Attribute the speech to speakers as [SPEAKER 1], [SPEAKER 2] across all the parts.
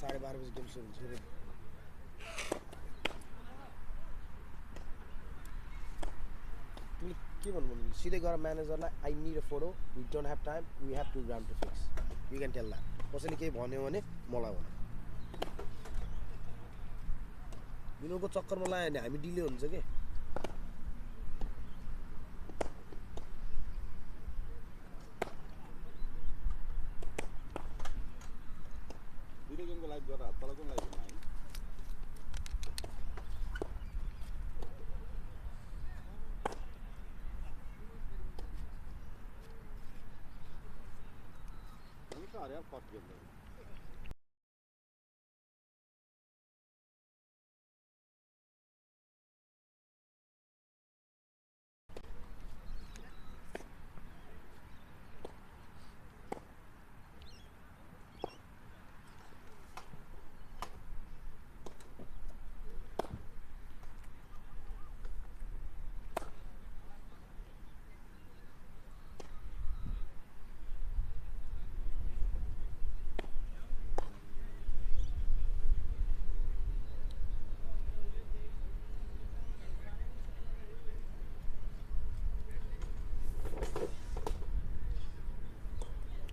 [SPEAKER 1] 12:30 बजे गेम सुरु हुन्छ फेरि तिमीले के भन्नु भन्नु सिधै गएर म्यानेजरलाई I need a photo we don't have time we have to gram to fix you can tell that कसैले केही भन्यो भने मलाई भन विनोदको चक्करमा लाग्यो भने हामी डिले हुन्छ के
[SPEAKER 2] भिडियो गेमको लाइभ गरेर तल कुन लाइभ गर्नु हामी त हरे पट गेम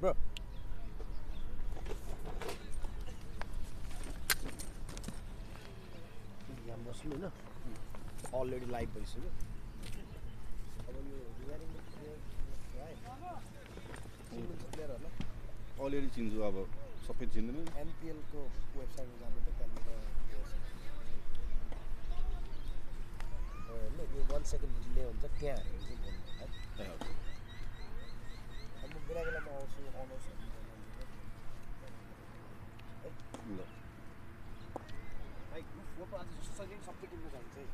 [SPEAKER 1] Bro. यहाँ बस्नु होइन अलरेडी लाइभ भइसक्यो अब यो प्लेयरहरूलाई
[SPEAKER 2] अलरेडी चिन्छु अब सबै चिन्दैन
[SPEAKER 1] एमपिएलको वेबसाइटमा जानु त त्यहाँनिर यो 1 सेकेन्ड डिले हुन्छ त्यहाँ हेरेर चाहिँ बोल्नु है अब म बेला बेलामा आउँछु आउनुहोस्
[SPEAKER 2] ल
[SPEAKER 1] भाइ म फोटो आज जसरी सबै टिमको चाहिन्छ है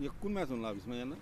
[SPEAKER 2] यो कुन म्याच हुनु लाग्छ यसमा यहाँ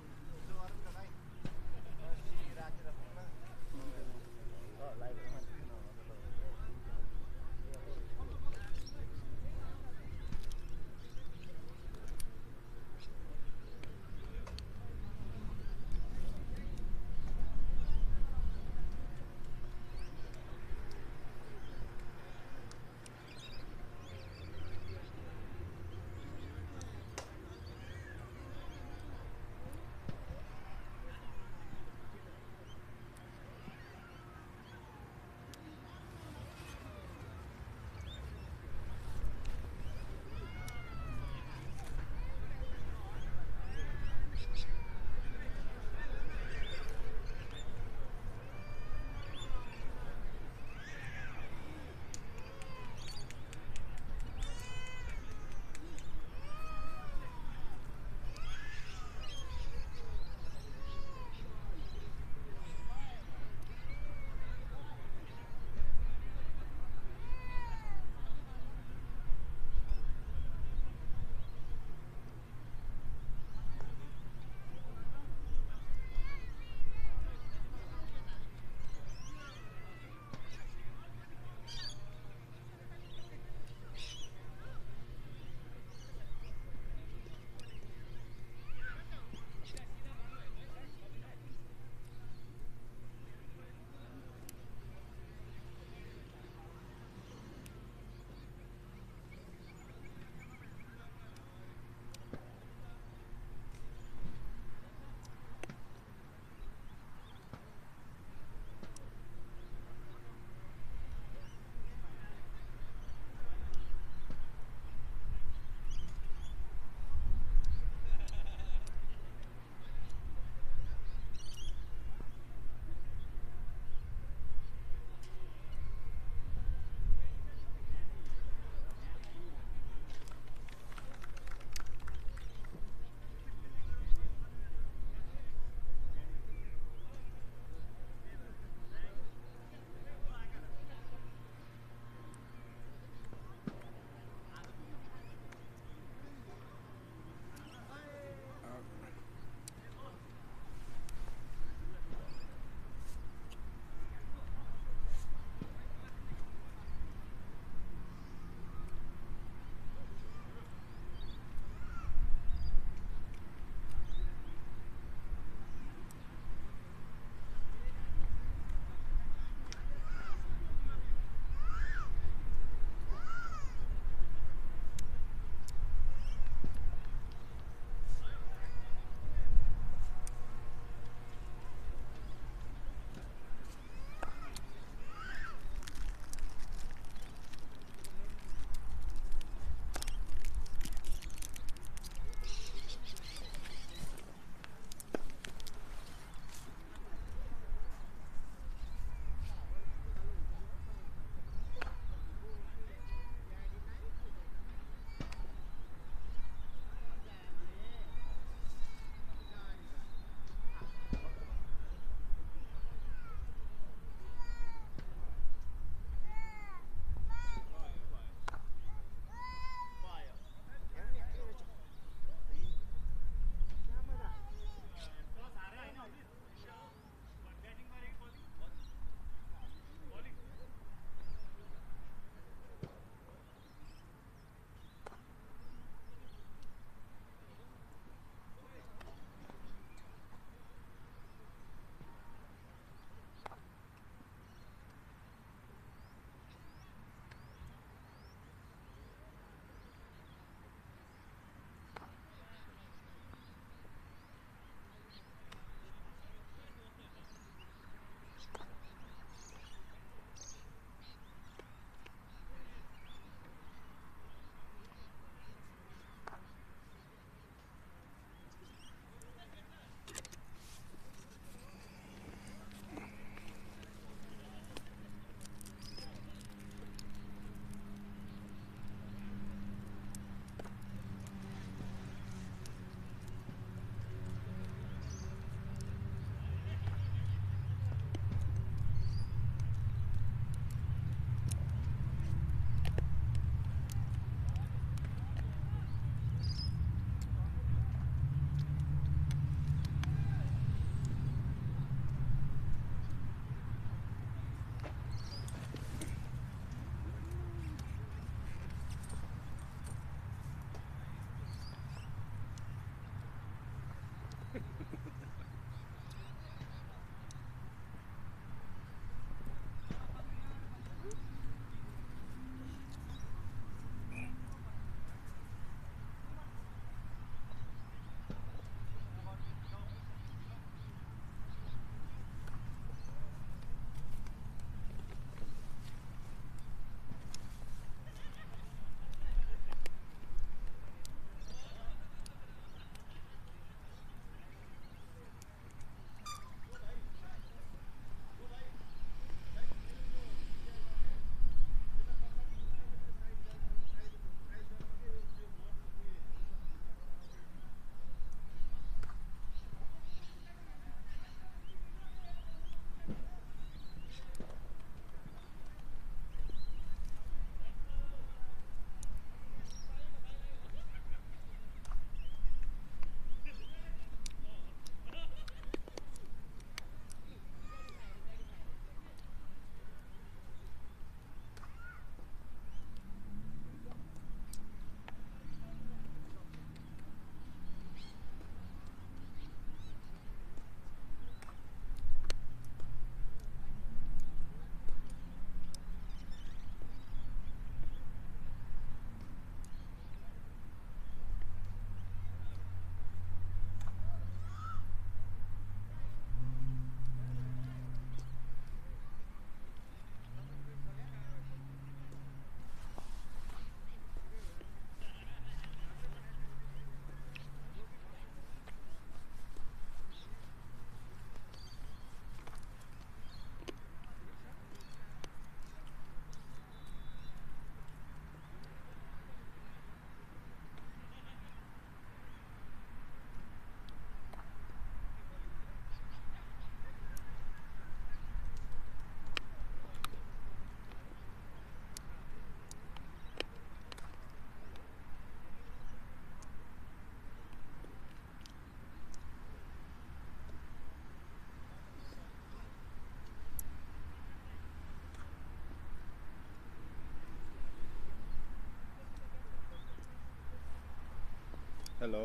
[SPEAKER 2] हेलो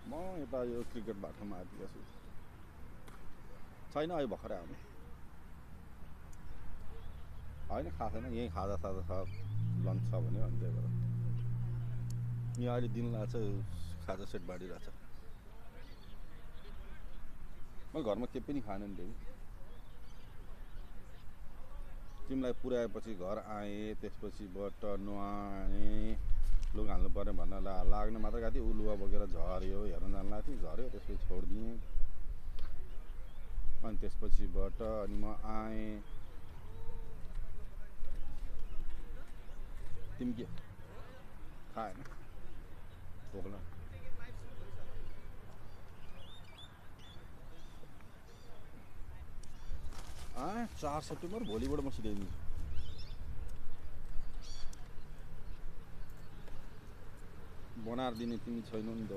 [SPEAKER 2] म यता यो क्रिकेट भाटामा आइपुगेको छु छैन अहिले भर्खरै आउने होइन खास छैन यहीँ खाजा साजा छ लन्च छ भने अनि त्यही भएर यहाँ अहिले दिन लाग्छ खाजा सेट बाँडिरहेछ मैले घरमा केही पनि खाएन नि बेबी तिमीलाई पुर्याएपछि घर आएँ त्यसपछिबाट नुहाएँ लुगा हाल्नु पर्ने भनेर लाग्ने मात्र गएको थिएँ ऊ लुगा बोकेर झऱ्यो हेर्न जानु लाग्थ्यो झऱ्यो त्यसपछि छोडिदिएँ अनि त्यसपछिबाट अनि म आएँ तिमी के खाएन भोक लाग्यो 4 सेप्टेम्बर भोलिबाट म सिकाइदिन्छु बनाएर दिने तिमी छैनौ नि त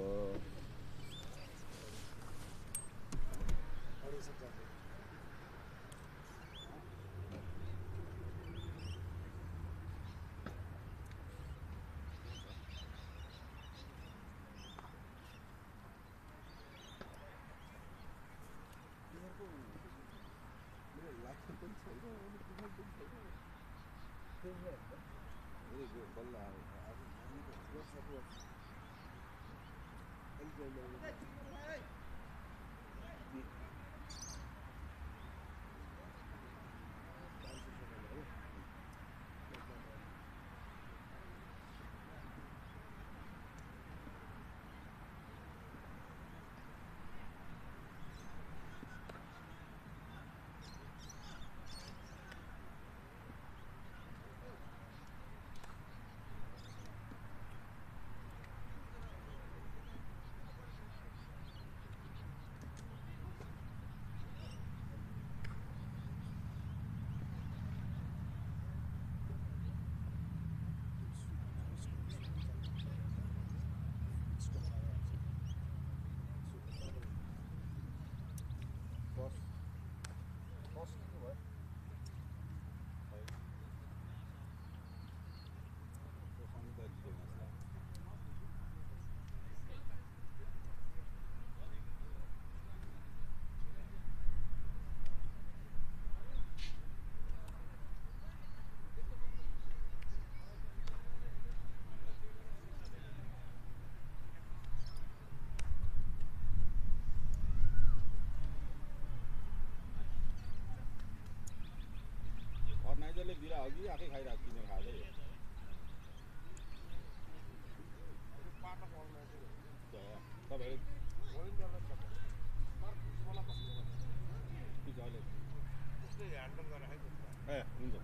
[SPEAKER 2] अर्नाइजरले दिरा हो कि आफै खाइरहेको किनेर खाँदै हो ए हुन्छ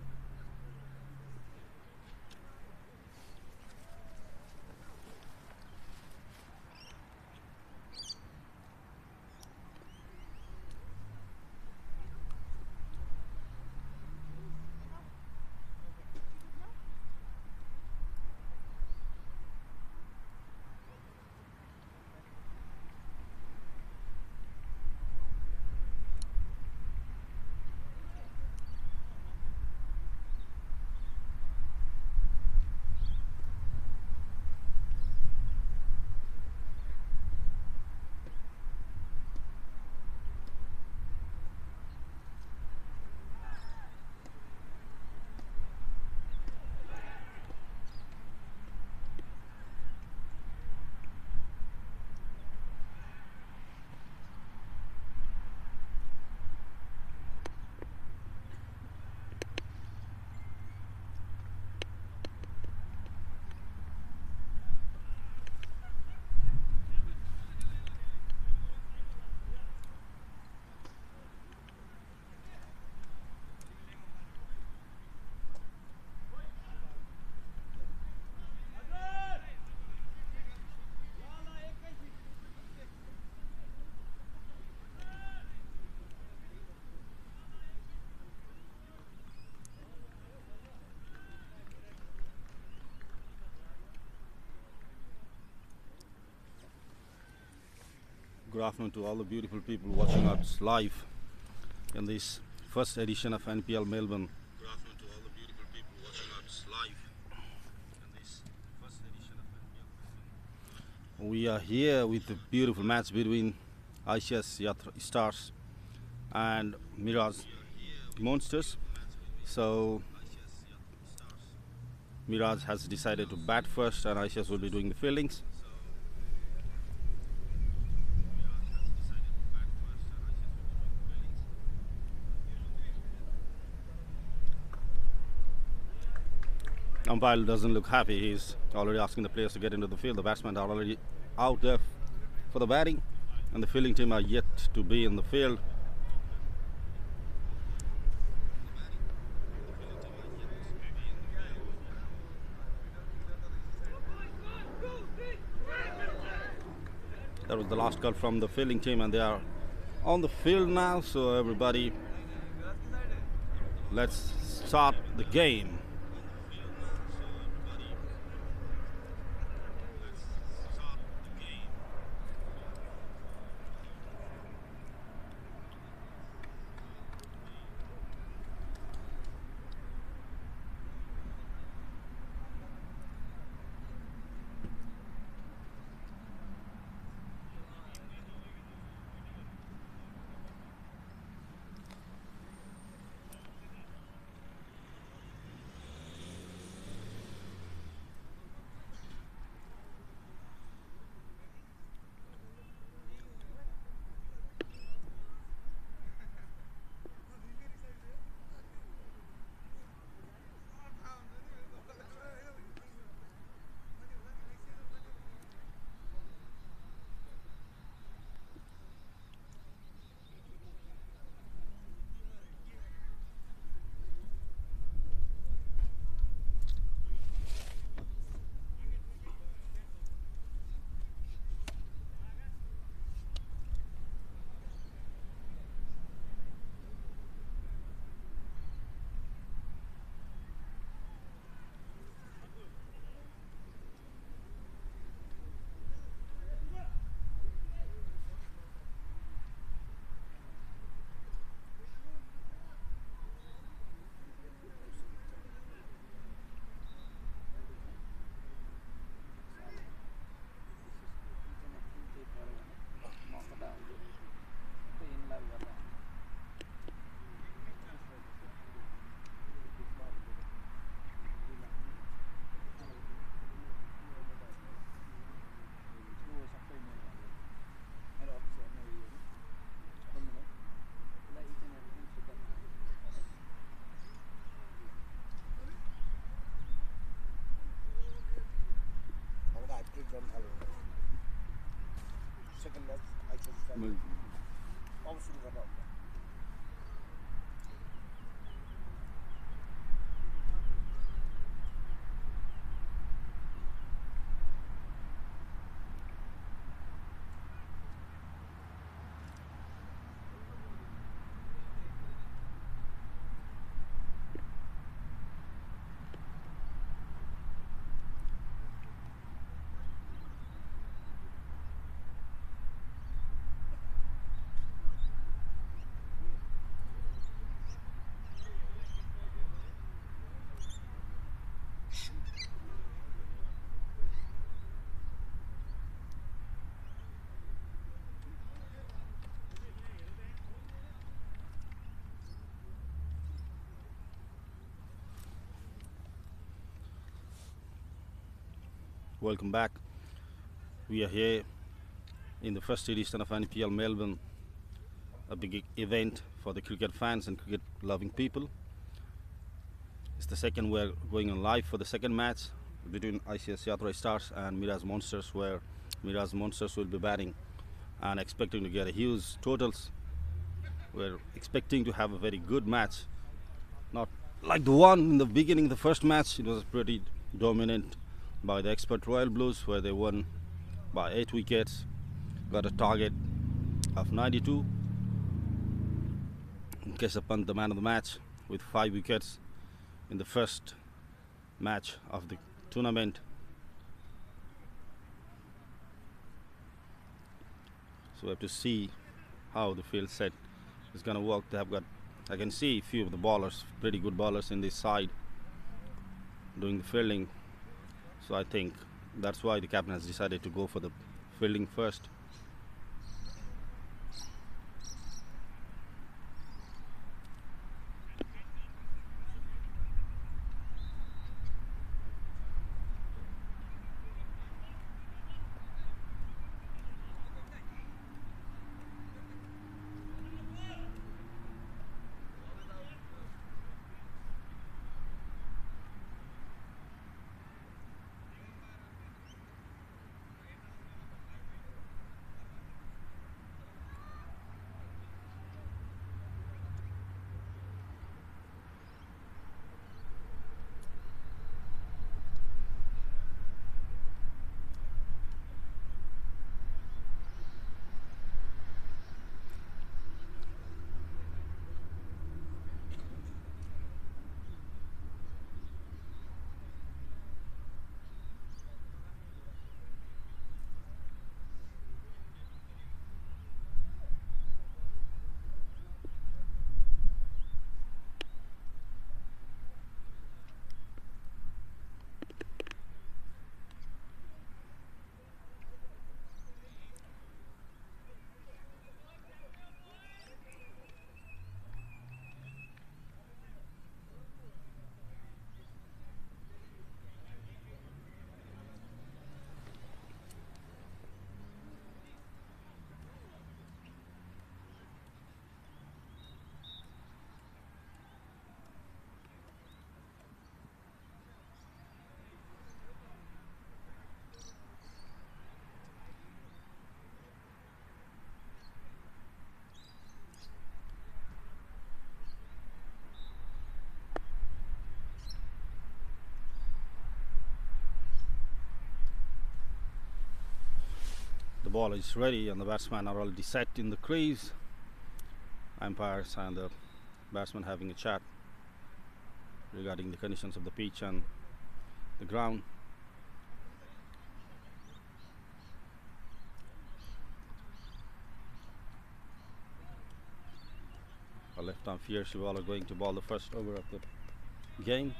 [SPEAKER 2] Good afternoon to all the beautiful people watching us live in this first edition of NPL Melbourne. Good afternoon to all the beautiful people watching us live in this first edition of NPL Melbourne. We are here with the beautiful match between ICS Yatra Stars and Mirage Monsters. So Mirage has decided to bat first and ICS will be doing the fieldings. Umpire doesn't look happy. He's already asking the players to get into the field. The batsmen are already out there for the batting, and the fielding team are yet to be in the field. That was the last call from the fielding team, and they are on the field now. So everybody, let's start the game.
[SPEAKER 1] Second match, I can start. Obviously,
[SPEAKER 2] Welcome back. We are here in the first edition of NPL Melbourne, a big event for the cricket fans and cricket loving people. It's the second, we're going on live for the second match between ICS Yatra Stars and Mirage Monsters, where Mirage Monsters will be batting and expecting to get a huge totals. We're expecting to have a very good match, not like the one in the beginning, the first match. It was pretty dominant by the expert Royal Blues, where they won by 8 wickets, got a target of 92. Keshav Pant, the man of the match, with 5 wickets in the first match of the tournament. So we have to see how the field set is going to work. They have got, I can see a few of the bowlers, pretty good bowlers in this side doing the fielding. So I think that's why the captain has decided to go for the fielding first. The ball is ready and the batsmen are already set in the crease. Umpires and the batsmen having a chat regarding the conditions of the pitch and the ground. A left-arm fierce bowler going to bowl the first over of the game.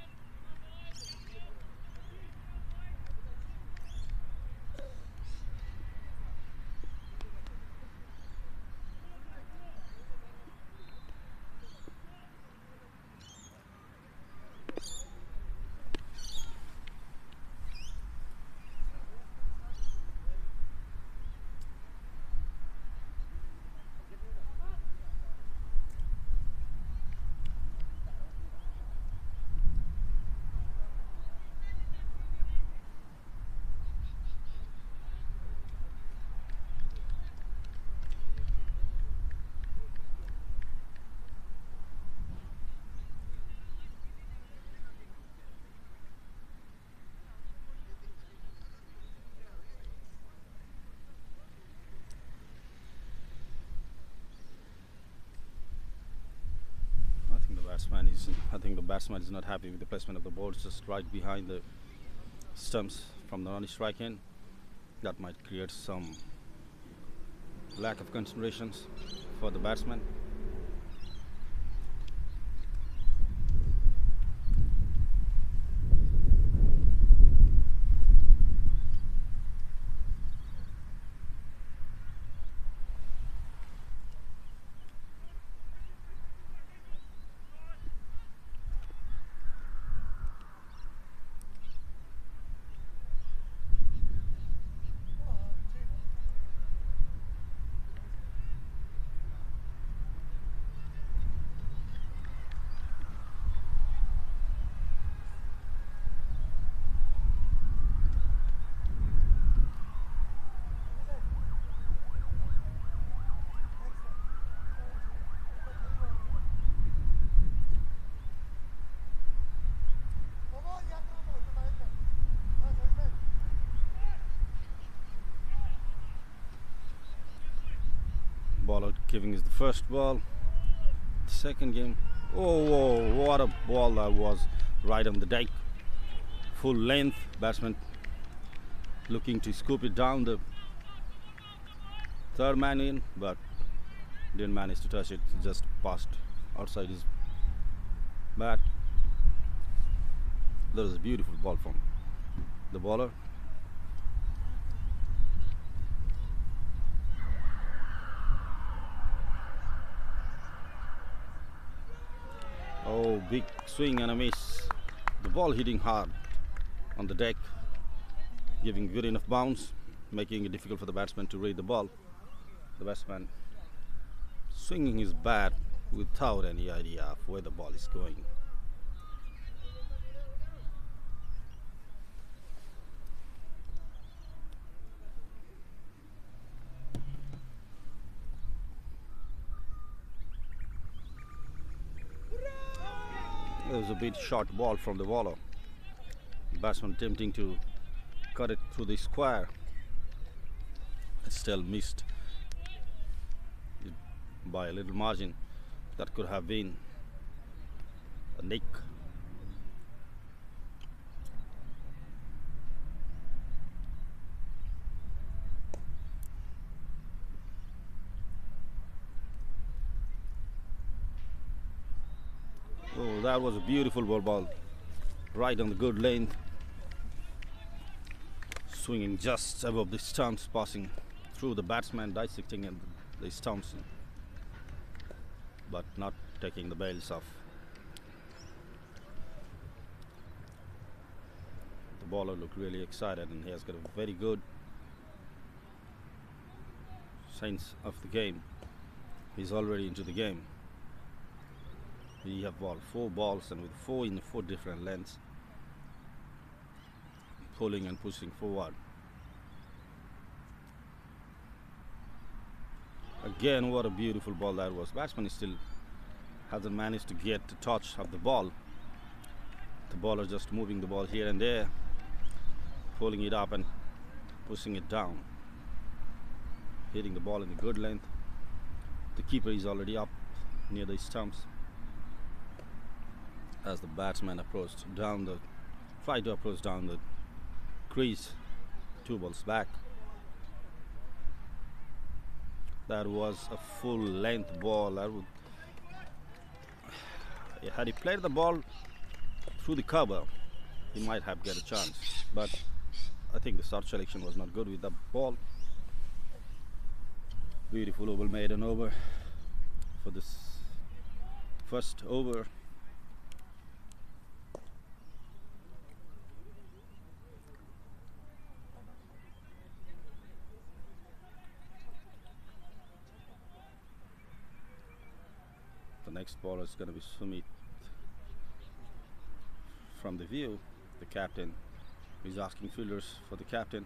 [SPEAKER 2] I think the batsman is not happy with the placement of the ball. It's just right behind the stumps from the non-strike end. That might create some lack of considerations for the batsman. Ball out giving is the first ball. The second game. Oh, whoa, what a ball that was, right on the deck. Full length. Batsman looking to scoop it down the third man in, but didn't manage to touch it. Just passed outside his bat. That was a beautiful ball from the bowler. Oh, big swing and a miss. The ball hitting hard on the deck, giving good enough bounce, making it difficult for the batsman to read the ball. The batsman swinging his bat without any idea of where the ball is going. There was a bit short ball from the bowler. The batsman attempting to cut it through the square. It still missed by a little margin. That could have been a nick. Oh, that was a beautiful ball, right on the good length, swinging just above the stumps, passing through the batsman, dissecting the stumps, but not taking the bails off. The bowler looked really excited, and he has got a very good sense of the game. He's already into the game. We have bowled 4 balls and with 4 in 4 different lengths, pulling and pushing forward. Again, what a beautiful ball that was. Batsman still hasn't managed to get the touch of the ball. The bowler just moving the ball here and there, pulling it up and pushing it down, hitting the ball in a good length. The keeper is already up near the stumps as the batsman tried to approach down the crease, 2 balls back. That was a full length ball. Had he played the ball through the cover, he might have got a chance, but I think the start selection was not good with the ball. Beautiful oval maiden over for this first over. The next ball is going to be Sumit. From the view, the captain is asking fielders for the captain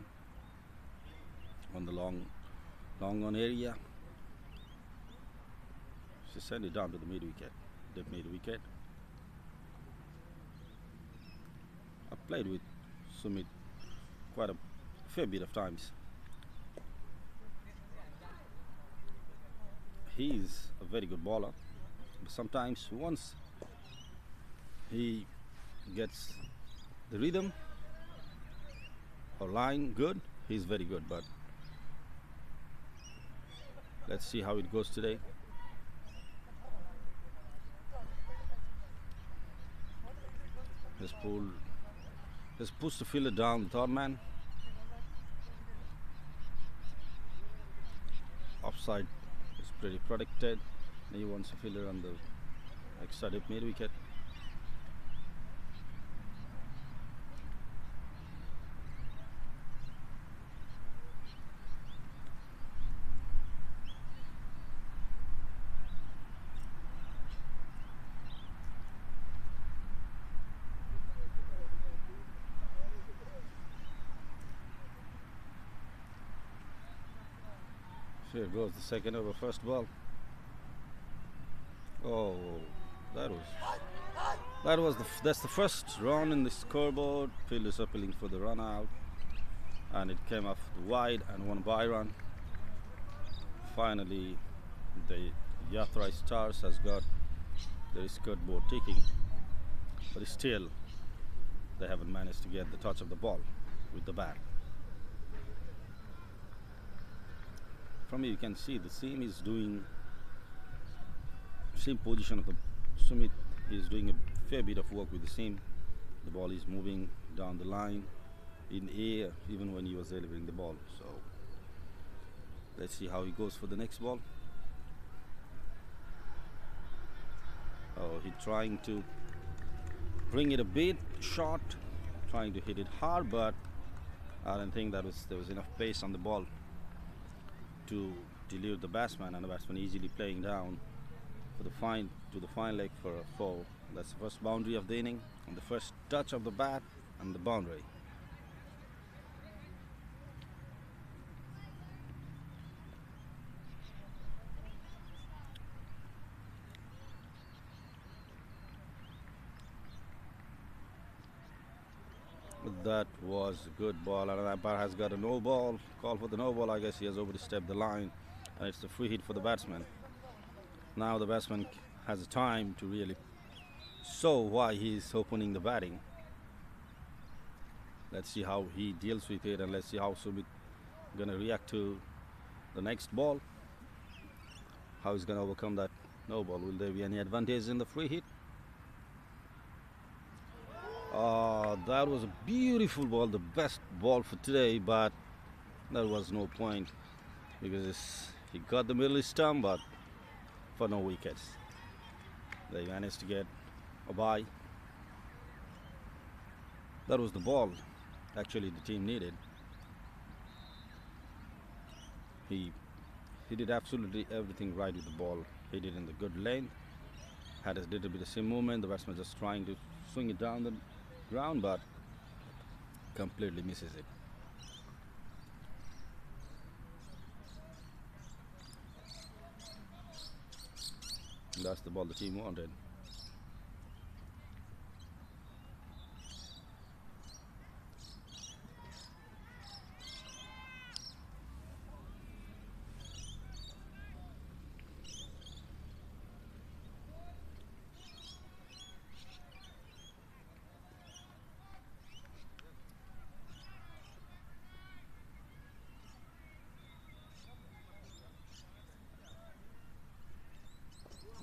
[SPEAKER 2] on the long on area. She sent it down to the mid wicket. I played with Sumit quite a fair bit of times. He is a very good bowler. But sometimes once he gets the rhythm or line good, he's very good. But let's see how it goes today. Has pushed the fielder down, the third man. Offside is pretty protected. He wants a fielder on the extra deep mid wicket. Here goes the second over, first ball. Oh, that's the first run in the scoreboard. Fielders appealing for the run out, and it came off the wide and 1 by run. Finally, the Yatra Stars has got their scoreboard ticking, but still they haven't managed to get the touch of the ball with the bat. From here you can see the seam position of the Sumit is doing a fair bit of work with the seam. The ball is moving down the line in air even when he was delivering the ball. So let's see how he goes for the next ball. Oh, he's trying to bring it a bit short, trying to hit it hard, but I don't think there was enough pace on the ball to delude the batsman, and the batsman easily playing down for the fine leg for a 4. That's the first boundary of the inning, and the first touch of the bat and the boundary. That was a good ball, and the umpire has got a no ball. Call for the no ball. I guess he has overstepped the line, and it's the free hit for the batsman. Now the batsman has time to really show why he's opening the batting. Let's see how he deals with it, and let's see how Sumit gonna react to the next ball. How he's gonna overcome that no ball. Will there be any advantage in the free hit? That was a beautiful ball, the best ball for today, but there was no point because he got the middle stump, but for no wickets. They managed to get a bye. That was the ball actually the team needed. He did absolutely everything right with the ball. Hit it in the good length, had a little bit of sim movement. The batsman just trying to swing it down the ground, but completely misses it. That's the ball the team wanted.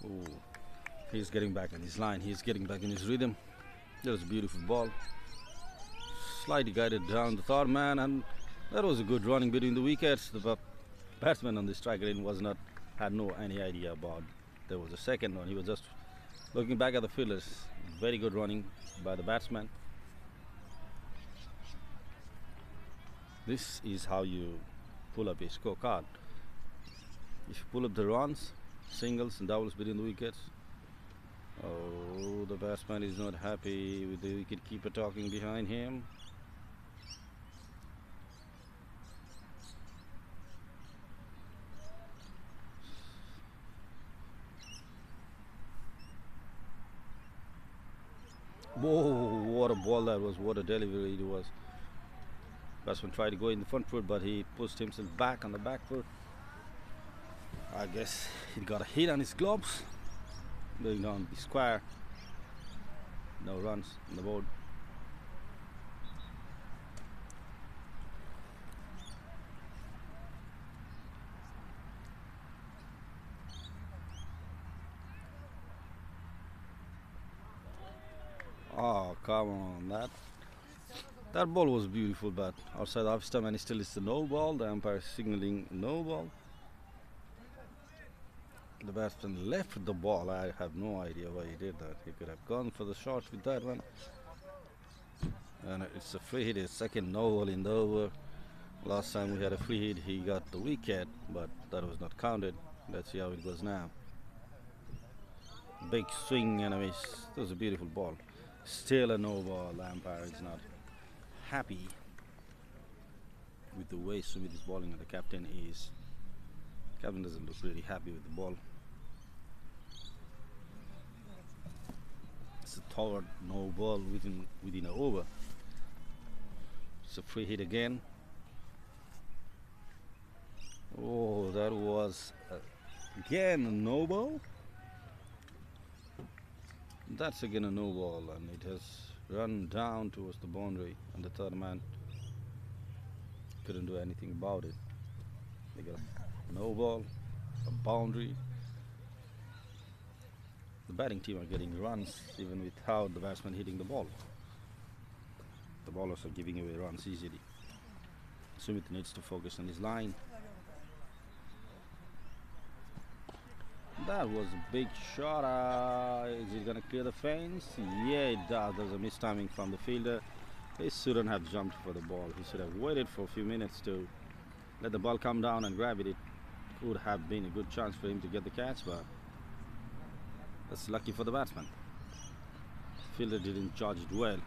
[SPEAKER 2] Ooh, he's getting back in his line. He's getting back in his rhythm. That was a beautiful ball. Slightly guided down the third man, and that was a good running between the wickets. The batsman on the striker end had no any idea about there was a second one. He was just looking back at the fielders. Very good running by the batsman. This is how you pull up a scorecard. If you pull up the runs, singles and doubles between the wickets. Oh, the batsman is not happy with the wicket keeper talking behind him. Whoa, what a ball that was, what a delivery it was. Batsman tried to go in the front foot, but he pushed himself back on the back foot. I guess he got a hit on his gloves. Going down the square. No runs on the board. Oh, come on. That ball was beautiful, but outside off stump, and still it's a no ball. The umpire is signaling no ball. The batsman left the ball. I have no idea why he did that. He could have gone for the shot with that one. And it's a free hit, his second no ball in the over. Last time we had a free hit, he got the wicket, but that was not counted. Let's see how it goes now. Big swing and a miss. That was a beautiful ball. Still a no ball. The umpire is not happy with the way Sumit is bowling, and the captain doesn't look really happy with the ball. It's a third no ball within an over. It's a free hit again. Oh, that was again a no ball. That's again a no ball, and it has run down towards the boundary, and the third man couldn't do anything about it. They got a no ball, a boundary. The batting team are getting runs even without the batsman hitting the ball. The bowlers are giving away runs easily. Sumit needs to focus on his line. That was a big shot. Is it going to clear the fence? Yeah, it does. There's a mistiming from the fielder. He shouldn't have jumped for the ball. He should have waited for a few minutes to let the ball come down and grab it. It would have been a good chance for him to get the catch, but that's lucky for the batsman. The fielder didn't judge it well.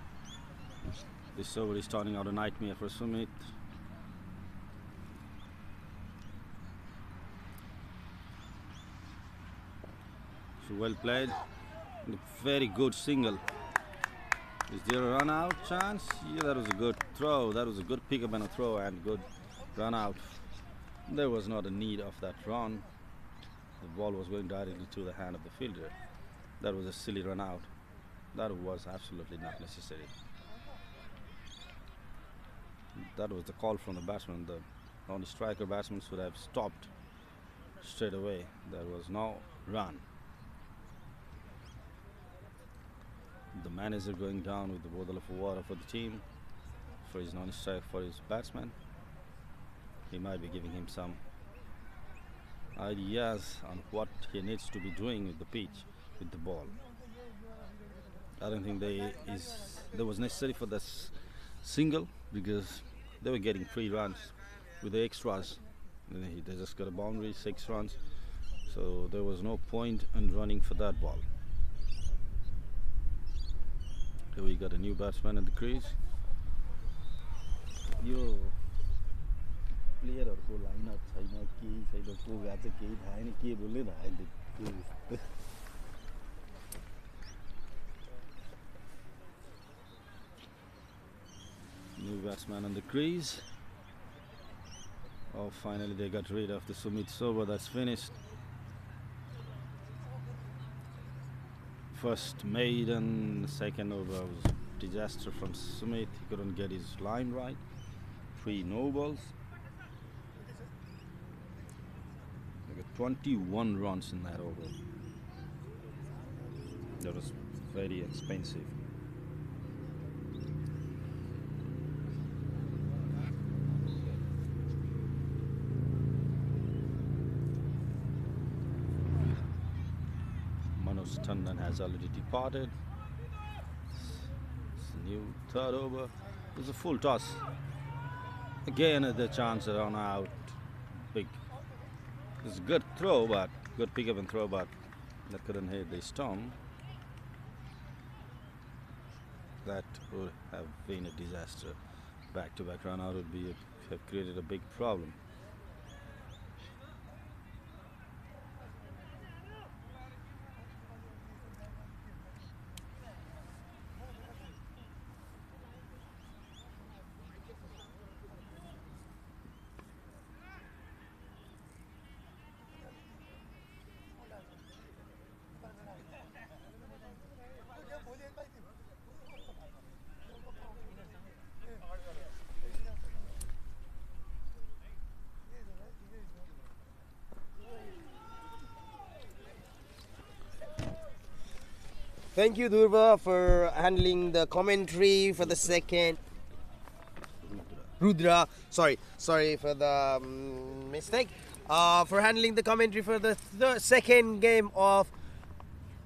[SPEAKER 2] This over is turning out a nightmare for Sumit. So well played. Very good single. Is there a run out chance? Yeah, that was a good throw. That was a good pick up and a throw and good run out. There was not a need of that run. The ball was going directly to the hand of the fielder. That was a silly run out. That was absolutely not necessary. That was the call from the batsman. The non-striker batsman should have stopped straight away. There was no run. The manager going down with the bottle of water for the team, for his non-strike, for his batsman. He might be giving him some ideas on what he needs to be doing with the pitch, with the ball. I don't think there was necessary for this single, because they were getting 3 runs with the extras. And they just got a boundary, 6 runs. So there was no point in running for that ball. Here we got a new batsman in the crease. Yo player को line up छैन केही छैन को गएको छ केही थाहा छैन के बोल्ने न अहिले new batsman on the crease. Oh, finally they got rid of the Sumit over. That's finished. First maiden, second over was disaster from Sumit. He couldn't get his line right. 3 no balls. They got 21 runs in that over. That was very expensive. Tandon has already departed. It's a new third over. It was a full toss. Again, the chance to run out. Big. It's a good throw, but good pick up and throw, but that couldn't hit the stump. That would have been a disaster. Back-to-back run out would have created a big problem.
[SPEAKER 1] Thank you, Durva, for handling the commentary for the second. Rudra, sorry for the mistake. For handling the commentary for the second game of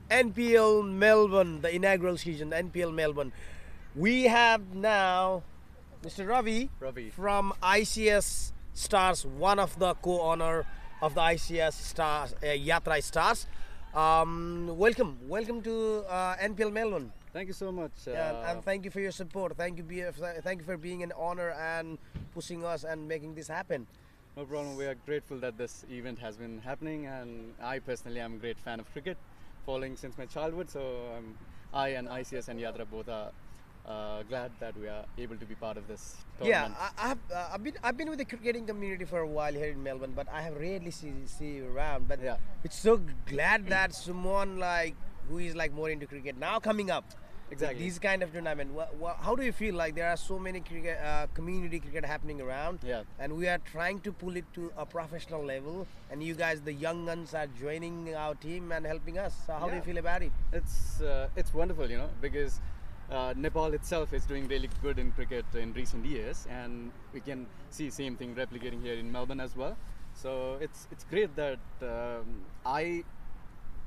[SPEAKER 1] NPL Melbourne, the inaugural season, NPL Melbourne. We have now Mr. Ravi from ICS Stars, one of the co-owner of the ICS Stars, Yatra Stars. Welcome to NPL Melbourne.
[SPEAKER 3] Thank you so much.
[SPEAKER 1] And thank you for your support. Thank you for being an honor and pushing us and making this happen.
[SPEAKER 3] No problem. We are grateful that this event has been happening, and I personally am a great fan of cricket, following since my childhood. So I and ICS and Yatra both are glad that we are able to be part of this tournament.
[SPEAKER 1] Yeah, I've been with the cricketing community for a while here in Melbourne, but I have rarely see you around. But
[SPEAKER 3] yeah,
[SPEAKER 1] it's so glad that someone like who is like more into cricket now coming up.
[SPEAKER 3] Exactly.
[SPEAKER 1] These kind of tournament. How do you feel? Like there are so many cricket, community cricket happening around, and we are trying to pull it to a professional level. And you guys, the young guns, are joining our team and helping us. So how do you feel about it?
[SPEAKER 3] It's wonderful, you know, because Nepal itself is doing really good in cricket in recent years, and we can see same thing replicating here in Melbourne as well. So it's great that I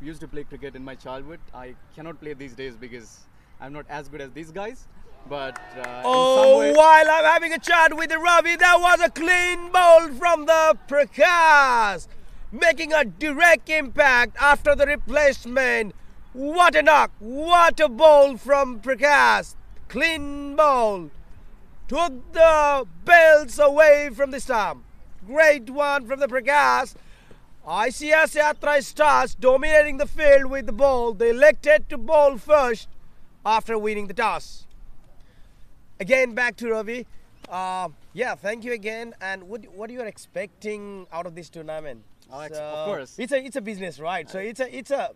[SPEAKER 3] used to play cricket in my childhood. I cannot play these days because I'm not as good as these guys. But in some way,
[SPEAKER 1] while I'm having a chat with Ravi, that was a clean bowl from the Prakash, making a direct impact after the replacement. What a knock! What a bowl from Prakash! Clean bowl. Took the belts away from the stump. Great one from the Prakash. ICS Yatra Stars dominating the field with the ball. They elected to bowl first after winning the toss. Again, back to Ravi. Yeah, thank you again. And what you are expecting out of this tournament?
[SPEAKER 3] of course.
[SPEAKER 1] It's a business, right? So it's a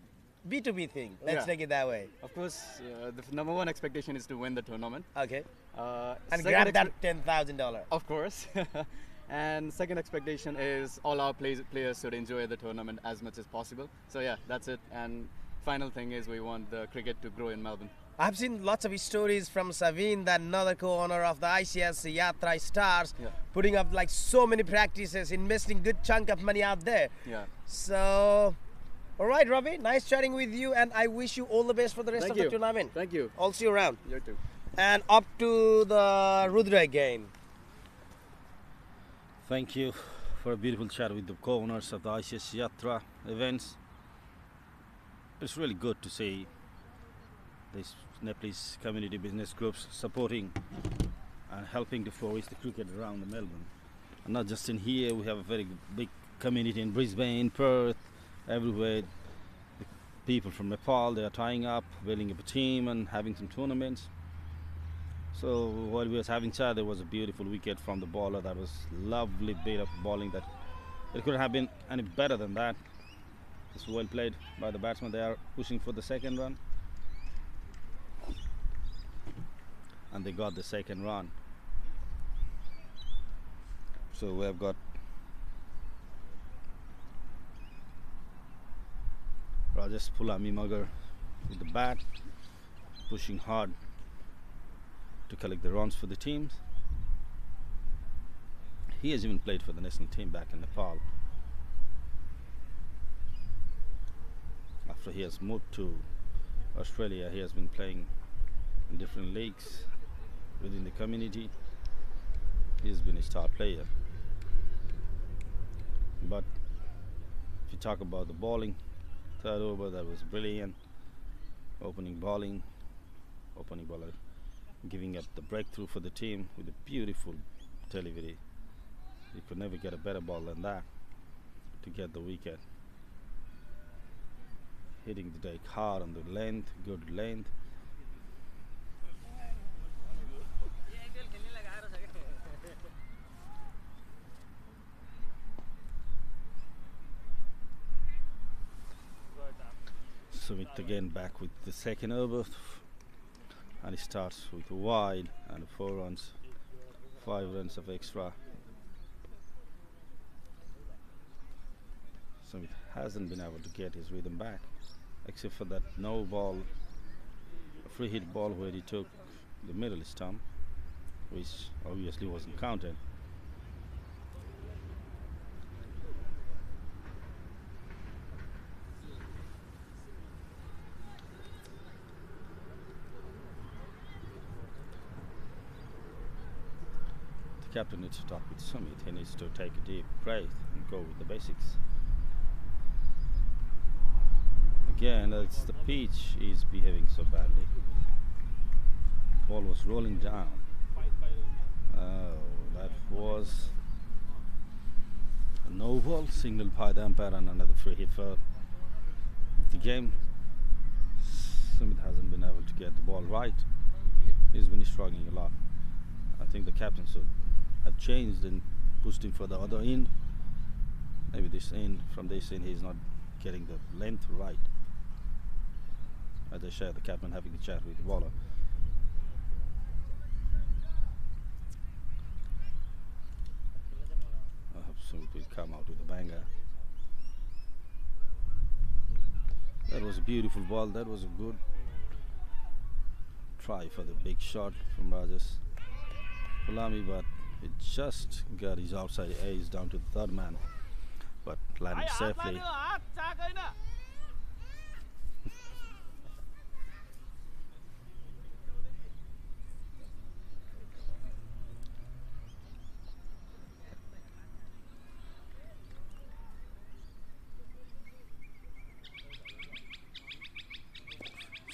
[SPEAKER 1] B2B thing. Let's take it that way.
[SPEAKER 3] Of course, the number one expectation is to win the tournament.
[SPEAKER 1] Okay. And
[SPEAKER 3] Second
[SPEAKER 1] grab that $10,000.
[SPEAKER 3] Of course. And second expectation is all our players should enjoy the tournament as much as possible. So yeah, that's it. And final thing is we want the cricket to grow in Melbourne.
[SPEAKER 1] I've seen lots of stories from Saveen, that another co-owner of the ICS Yatra Stars, putting up like so many practices, investing good chunk of money out there.
[SPEAKER 3] Yeah.
[SPEAKER 1] So, all right, Ravi, nice chatting with you, and I wish you all the best for the rest of the tournament.
[SPEAKER 3] Thank you.
[SPEAKER 1] I'll see you around.
[SPEAKER 3] You too.
[SPEAKER 1] And up to the Rudra again.
[SPEAKER 2] Thank you for a beautiful chat with the co-owners of the ICS Yatra events. It's really good to see these Nepalese community business groups supporting and helping to flourish the cricket around the Melbourne. And not just in here, we have a very big community in Brisbane, Perth, everywhere. The people from Nepal, they are tying up, building up a team and having some tournaments. So while we was having chat, there was a beautiful wicket from the bowler. That was lovely bit of bowling that it couldn't have been any better than that. It's well played by the batsman. They are pushing for the second run. And they got the second run. So we have got Rajesh Pulami Magar with the bat, pushing hard to collect the runs for the teams. He has even played for the national team back in Nepal. After he has moved to Australia, he has been playing in different leagues within the community. He has been a star player. But if you talk about the bowling, third over, that was brilliant. Opening bowler giving up the breakthrough for the team with a beautiful delivery. You could never get a better ball than that to get the wicket. Hitting the deck hard on the length, good length. Sumit again back with the second over, and he starts with a wide and 4 runs, 5 runs of extra. Sumit hasn't been able to get his rhythm back, except for that no ball, a free hit ball where he took the middle stump, which obviously wasn't counted. The captain needs to talk with Sumit. He needs to take a deep breath and go with the basics. Again, it's the pitch is behaving so badly. Ball was rolling down. Oh, that was a no ball signaled by the umpire and another free hit for the game. Sumit hasn't been able to get the ball right. He's been struggling a lot. I think the captain should have changed and pushed him for the other end. Maybe this end, from this end, he's not getting the length right. As I share, the captain having a chat with the bowler. I hope Sumit will come out with a banger. That was a beautiful ball. That was a good try for the big shot from Rajesh Pulami, but it just got his outside edge down to the third man, but landed safely.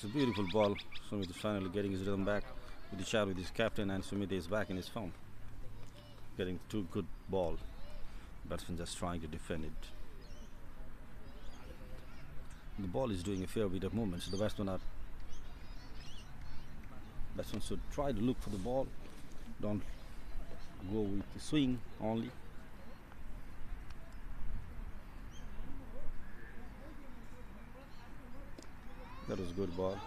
[SPEAKER 2] a beautiful ball. Sumit is finally getting his rhythm back with the chat with his captain, and Sumit is back in his form. Getting too good ball. Batsman just trying to defend it. The ball is doing a fair bit of movement, so the batsman should try to look for the ball. Don't go with the swing only. That was a good ball.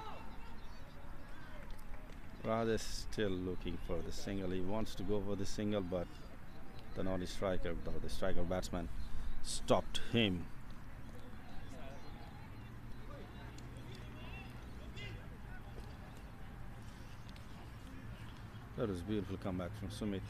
[SPEAKER 2] Raj is still looking for the single. He wants to go for the single, but the striker batsman stopped him. That was a beautiful comeback from Sumit.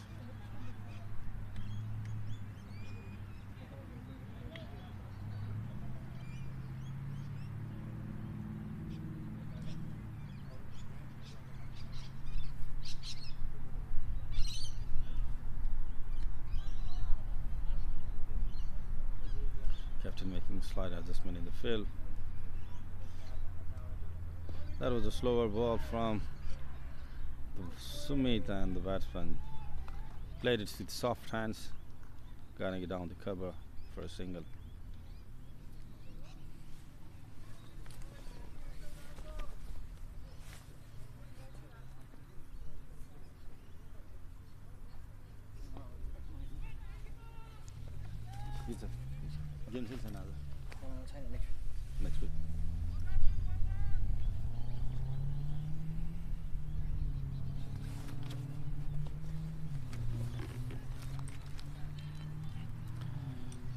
[SPEAKER 2] Captain making slight adjustment in the field. That was a slower ball from Sumit, and the batsman played it with soft hands, getting it down the cover for a single. Next week.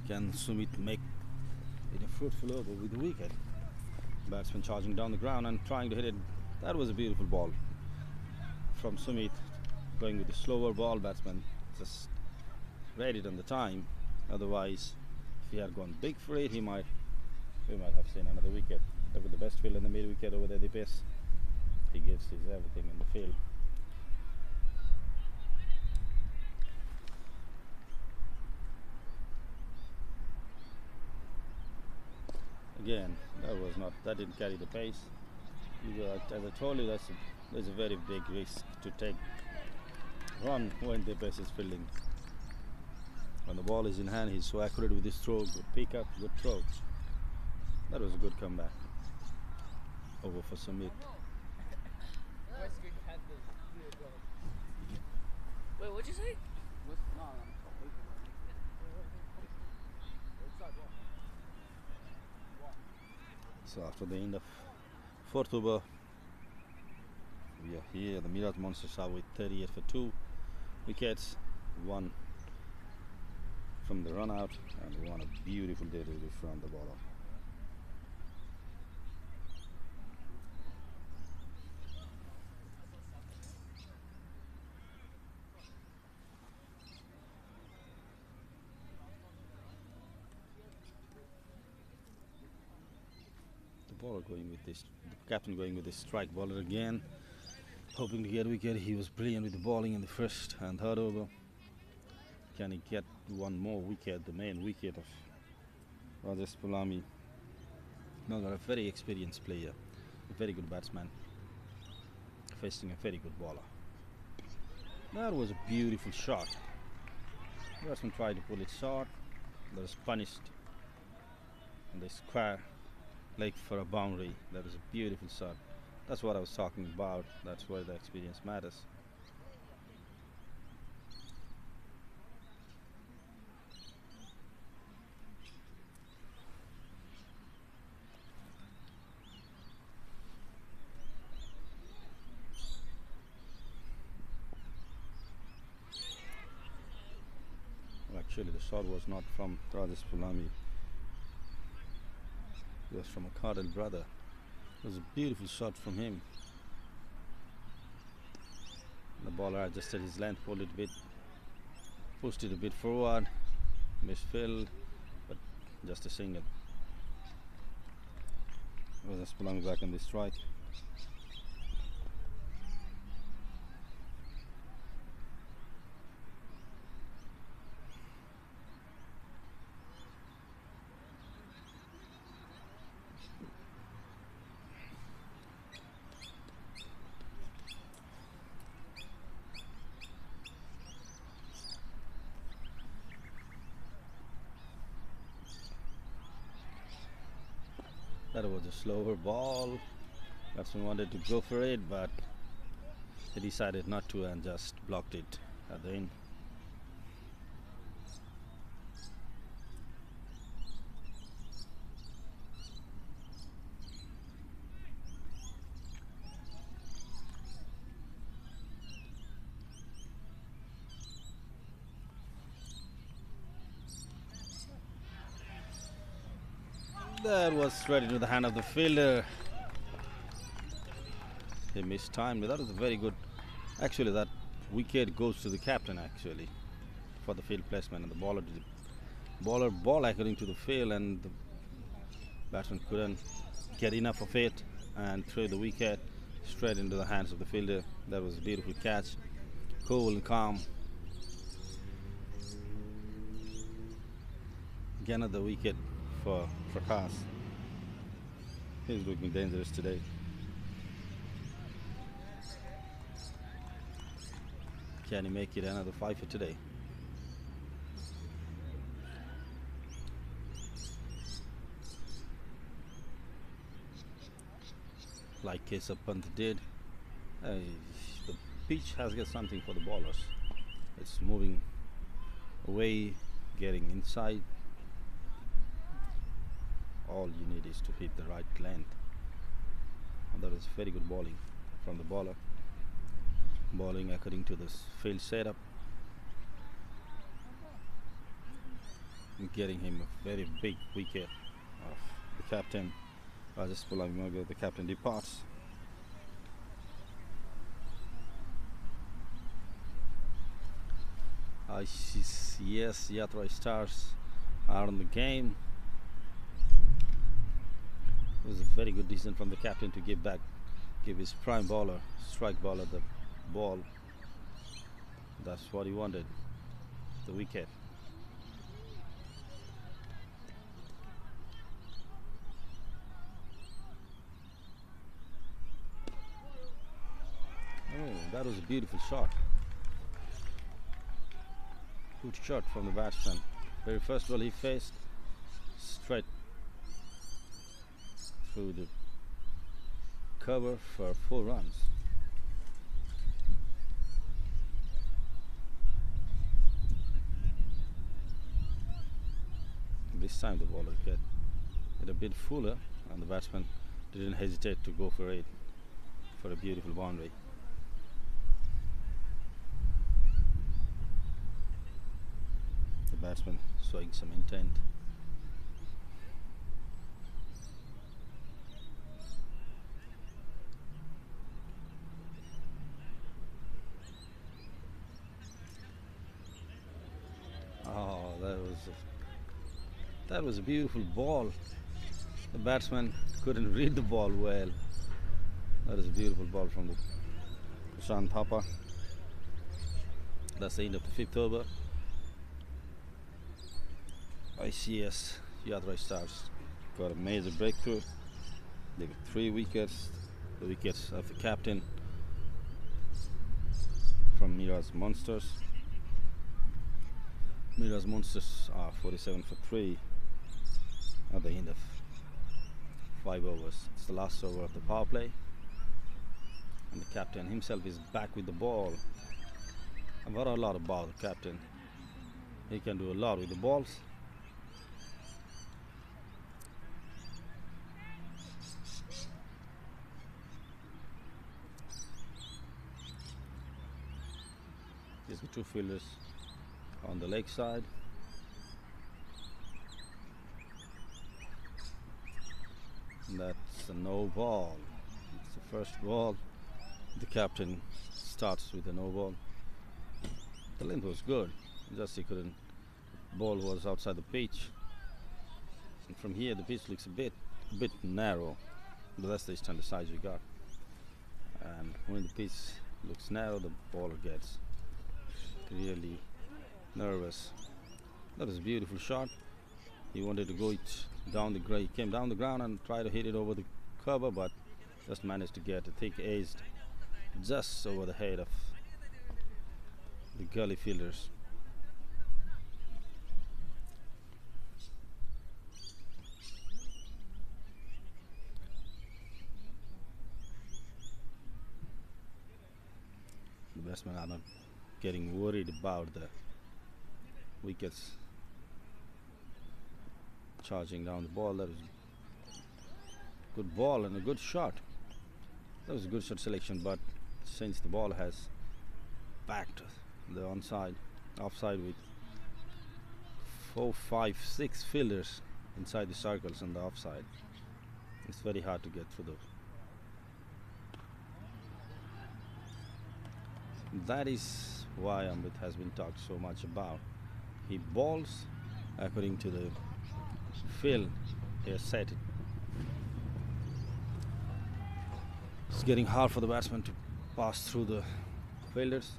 [SPEAKER 2] Can Sumit make it a fruitful over with the wicket? Batsman charging down the ground and trying to hit it. That was a beautiful ball from Sumit, going with the slower ball. Batsman just read it on the time. Otherwise, if he had gone big for it, we might have seen another wicket. Look at the best field in the mid wicket over there, the pace. He gives his everything in the field. Again, that didn't carry the pace. As I told you, there's a very big risk to take run when the pace is fielding. When the ball is in hand, he's so accurate with his throw. Good pick up, good throw. That was a good comeback. Over for Sumit.
[SPEAKER 4] Wait, what'd you say?
[SPEAKER 2] So after the end of fourth over, we are here. The Mirage Monsters are with 38 for 2 wickets, 1 from the run out, and 1 a beautiful delivery from the bowler. The captain going with this strike bowler again, hoping to get a wicket. He was brilliant with the bowling in the first and third over. Can he get one more wicket, the main wicket of Rajesh Pulami? Now got a very experienced player, a very good batsman, facing a very good bowler. That was a beautiful shot. The batsman tried to pull it short. That was punished in the square leg for a boundary. That was a beautiful shot. That's what I was talking about. That's where the experience matters. Well, actually, the shot was not from Rajesh Pulami. It was from a Cardell brother. It was a beautiful shot from him. The bowler adjusted his length, pulled it a bit, pushed it a bit forward, misfilled, but just a single. Rajesh Pulami back on the strike. That was a slower ball. Batsman wanted to go for it, but he decided not to and just blocked it at the end. That was straight into the hand of the fielder. He missed time. That was a very good. Actually, that wicket goes to the captain actually for the field placement, and the bowler ball according to the field, and the batsman couldn't get enough of it and threw the wicket straight into the hands of the fielder. That was a beautiful catch, cool and calm. Again another wicket for Prakash. He's looking dangerous today. Can he make it another 5 for today? Like Kesab Pant did. The pitch has got something for the bowlers. It's moving away, getting inside. All you need is to hit the right length. And that was very good bowling from the bowler. Bowling according to this field setup. And getting him a very big wicket of the captain. Rajesh Pulavimoga, the captain, departs. ICS Yatra stars are on the game. It was a very good decision from the captain to give his prime bowler, strike bowler, the ball. That's what he wanted, the wicket. Oh, that was a beautiful shot. Good shot from the batsman. Very first ball he faced, straight through the cover for 4 runs. This time the bowler get a bit fuller, and the batsman didn't hesitate to go for it for a beautiful boundary. The batsman showing some intent. Oh, that was a beautiful ball. The batsman couldn't read the ball well. That is a beautiful ball from the Prashant Thapa. That's the end of the 5th over. ICS Yatra Stars got a major breakthrough. They got 3 wickets. The wickets of the captain from Mirage Monsters. Mirage Monsters are 47 for 3 at the end of 5 overs. It's the last over of the power play, and the captain himself is back with the ball. And what a lot about the captain. He can do a lot with the balls. He's got 2 fielders on the leg side. And that's a no ball. It's the first ball. The captain starts with a no ball. The length was good, just he couldn't. Ball was outside the pitch, and from here the pitch looks a bit narrow, but that's the standard size we got. And when the pitch looks narrow, the bowler gets really nervous. That was a beautiful shot. He wanted to go it down the ground. He came down the ground and tried to hit it over the cover, but just managed to get a thick ace just over the head of the gully fielders. batsmen are not getting worried about the wickets charging down the ball. That was a good ball and a good shot. That was a good shot selection, but since the ball has backed the offside with 4, 5, 6 fielders inside the circles and the offside, it's very hard to get through the. That is why Amit has been talked so much about. He balls according to the field he has set it. It's getting hard for the batsman to pass through the fielders.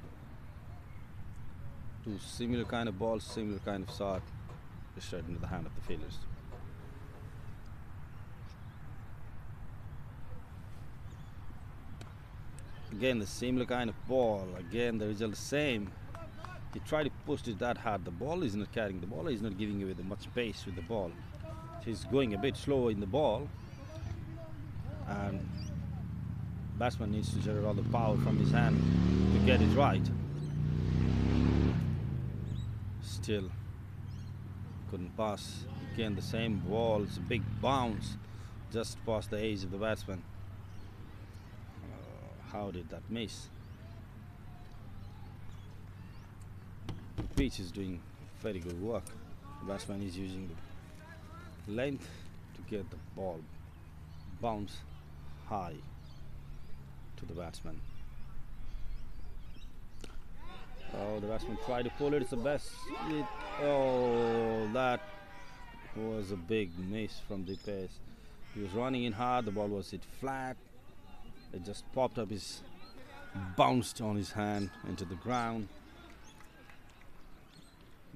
[SPEAKER 2] Two similar kind of balls, similar kind of shot, straight into the hand of the fielders. Again, the similar kind of ball. Again, the result is the same. He tried to push it that hard. The ball is not carrying. The ball is not giving away the much pace with the ball. He's going a bit slow in the ball, and batsman needs to generate all the power from his hand to get it right. Still couldn't pass. Again, the same ball. It's a big bounce just past the edge of the batsman. How did that miss? The pitch is doing very good work. The batsman is using the length to get the ball bounce high to the batsman. Oh, the batsman tried to pull it. It's the best. Oh, that was a big miss from the pace. He was running in hard. The ball was hit flat. It just popped up, bounced on his hand into the ground.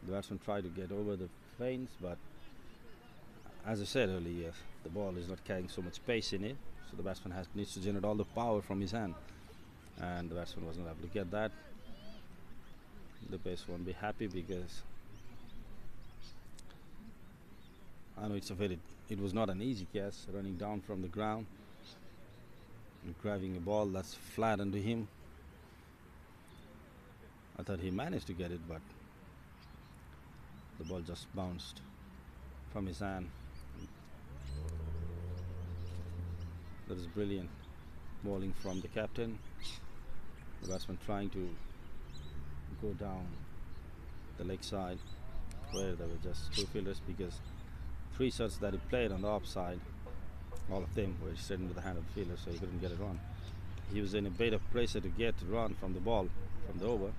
[SPEAKER 2] The batsman tried to get over the fence, but as I said earlier, the ball is not carrying so much pace in it, so the batsman needs to generate all the power from his hand, and the batsman was not able to get that. The pace won't be happy because I know it was not an easy catch, running down from the ground and grabbing a ball that's flat under him. I thought he managed to get it, but the ball just bounced from his hand. That is brilliant bowling from the captain. The batsman trying to go down the leg side where there were just two fielders, because 3 shots that he played on the offside, all of them were straight into the hand of the fielder, so he couldn't get it run. He was in a bit of pressure to get run from the ball, from the over.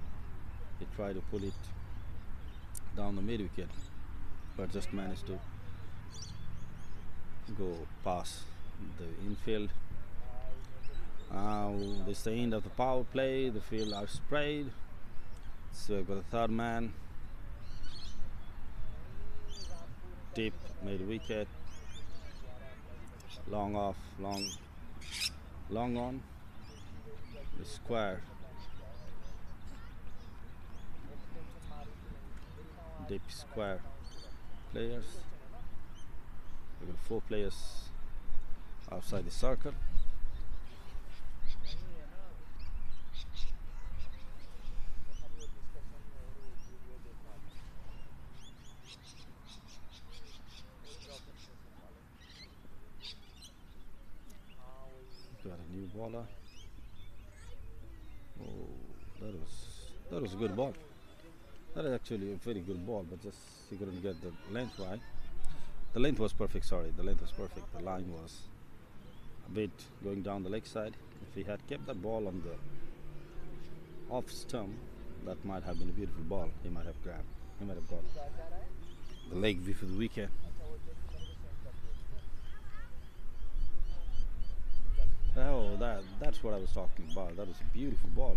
[SPEAKER 2] He tried to pull it down the mid wicket, but just managed to go past the infield. This is the end of the power play. The field are sprayed. So we've got the third man. Deep mid wicket. Long off, long on. The square. Deep square players. We've got 4 players outside the circle. Got a new bowler. Oh, that was a good ball. That is actually a very good ball, but just he couldn't get the length right. The length was perfect, sorry. The length was perfect. The line was a bit going down the leg side. If he had kept that ball on the off stump, that might have been a beautiful ball. He might have grabbed. He might have got the leg before the wicket. Oh, that's what I was talking about. That was a beautiful ball.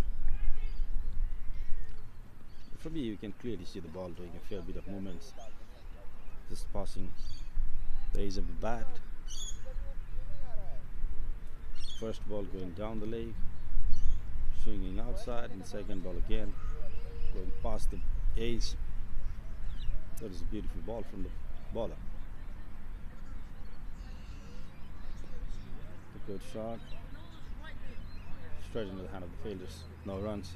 [SPEAKER 2] From here you can clearly see the ball doing a fair bit of movements, just passing the edge of the bat. First ball going down the leg, swinging outside, and second ball again going past the edge. That is a beautiful ball from the bowler. A good shot, straight into the hand of the fielders. No runs.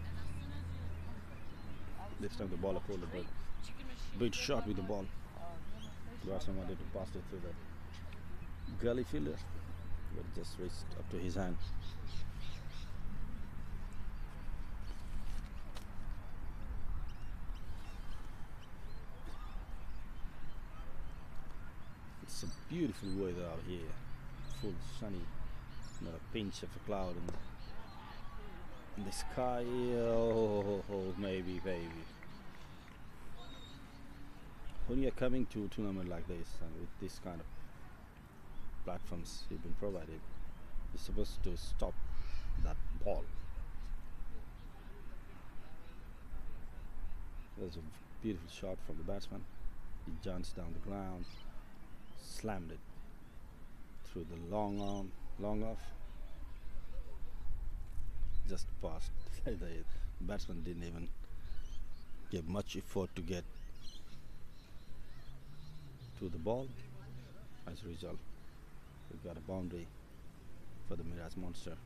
[SPEAKER 2] This time the baller pulled a bit shot with the ball. The batsman wanted to pass it through the gully fielder, but it just reached up to his hand. It's a beautiful weather out here, full sunny, not a pinch of a cloud in the sky. Oh, maybe. When you are coming to a tournament like this and with this kind of platforms you've been provided, you're supposed to stop that ball. There's a beautiful shot from the batsman. He jumps down the ground, slammed it through the long off, just past. The batsman didn't even give much effort to get to the ball. As a result, we got a boundary for the Mirage Monster.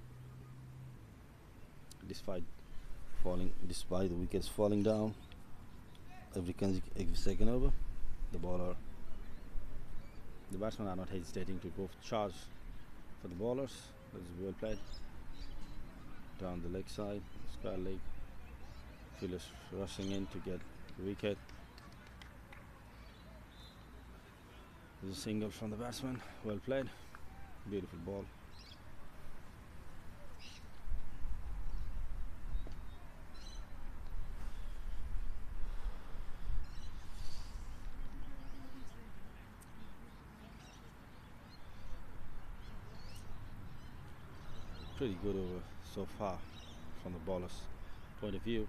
[SPEAKER 2] Despite the wickets falling down every second over, the batsmen are not hesitating to go charge for the bowlers. That is well played. Down the leg side, square leg. Fielders rushing in to get the wicket. There's a single from the batsman. Well played. Beautiful ball. Pretty good over so far from the bowler's point of view.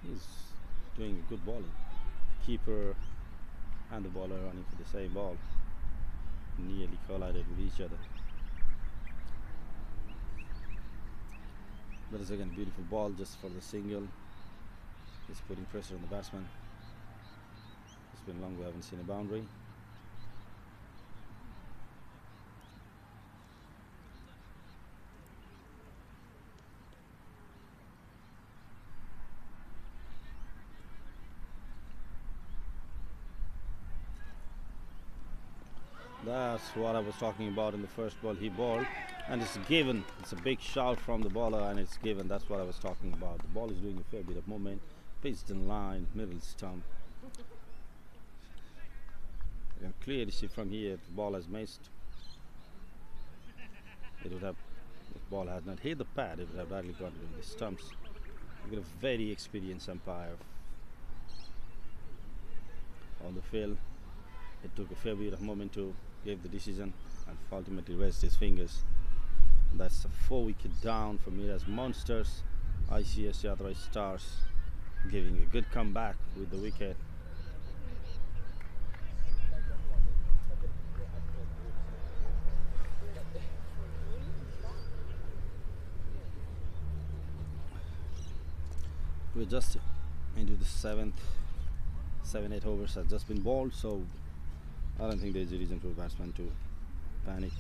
[SPEAKER 2] He's doing a good bowling. Keeper and the bowler running for the same ball, nearly collided with each other. But it's again beautiful ball just for the single. It's putting pressure on the batsman. It's been long we haven't seen a boundary. That's what I was talking about in the first ball he bowled, and it's given. It's a big shout from the bowler and it's given. That's what I was talking about. The ball is doing a fair bit of movement, pitched in line, middle stump. You can clearly see from here the ball has missed. It would have, if the ball had not hit the pad, it would have badly gone into the stumps. We've got a very experienced umpire on the field. It took a fair bit of moment to give the decision and ultimately rest his fingers. That's a 4-wicket down for Mirage Monsters. ICS Yatra Stars giving a good comeback with the wicket. We're just into the 7-8 overs have just been bowled, so I don't think there's a reason for a batsman to panic.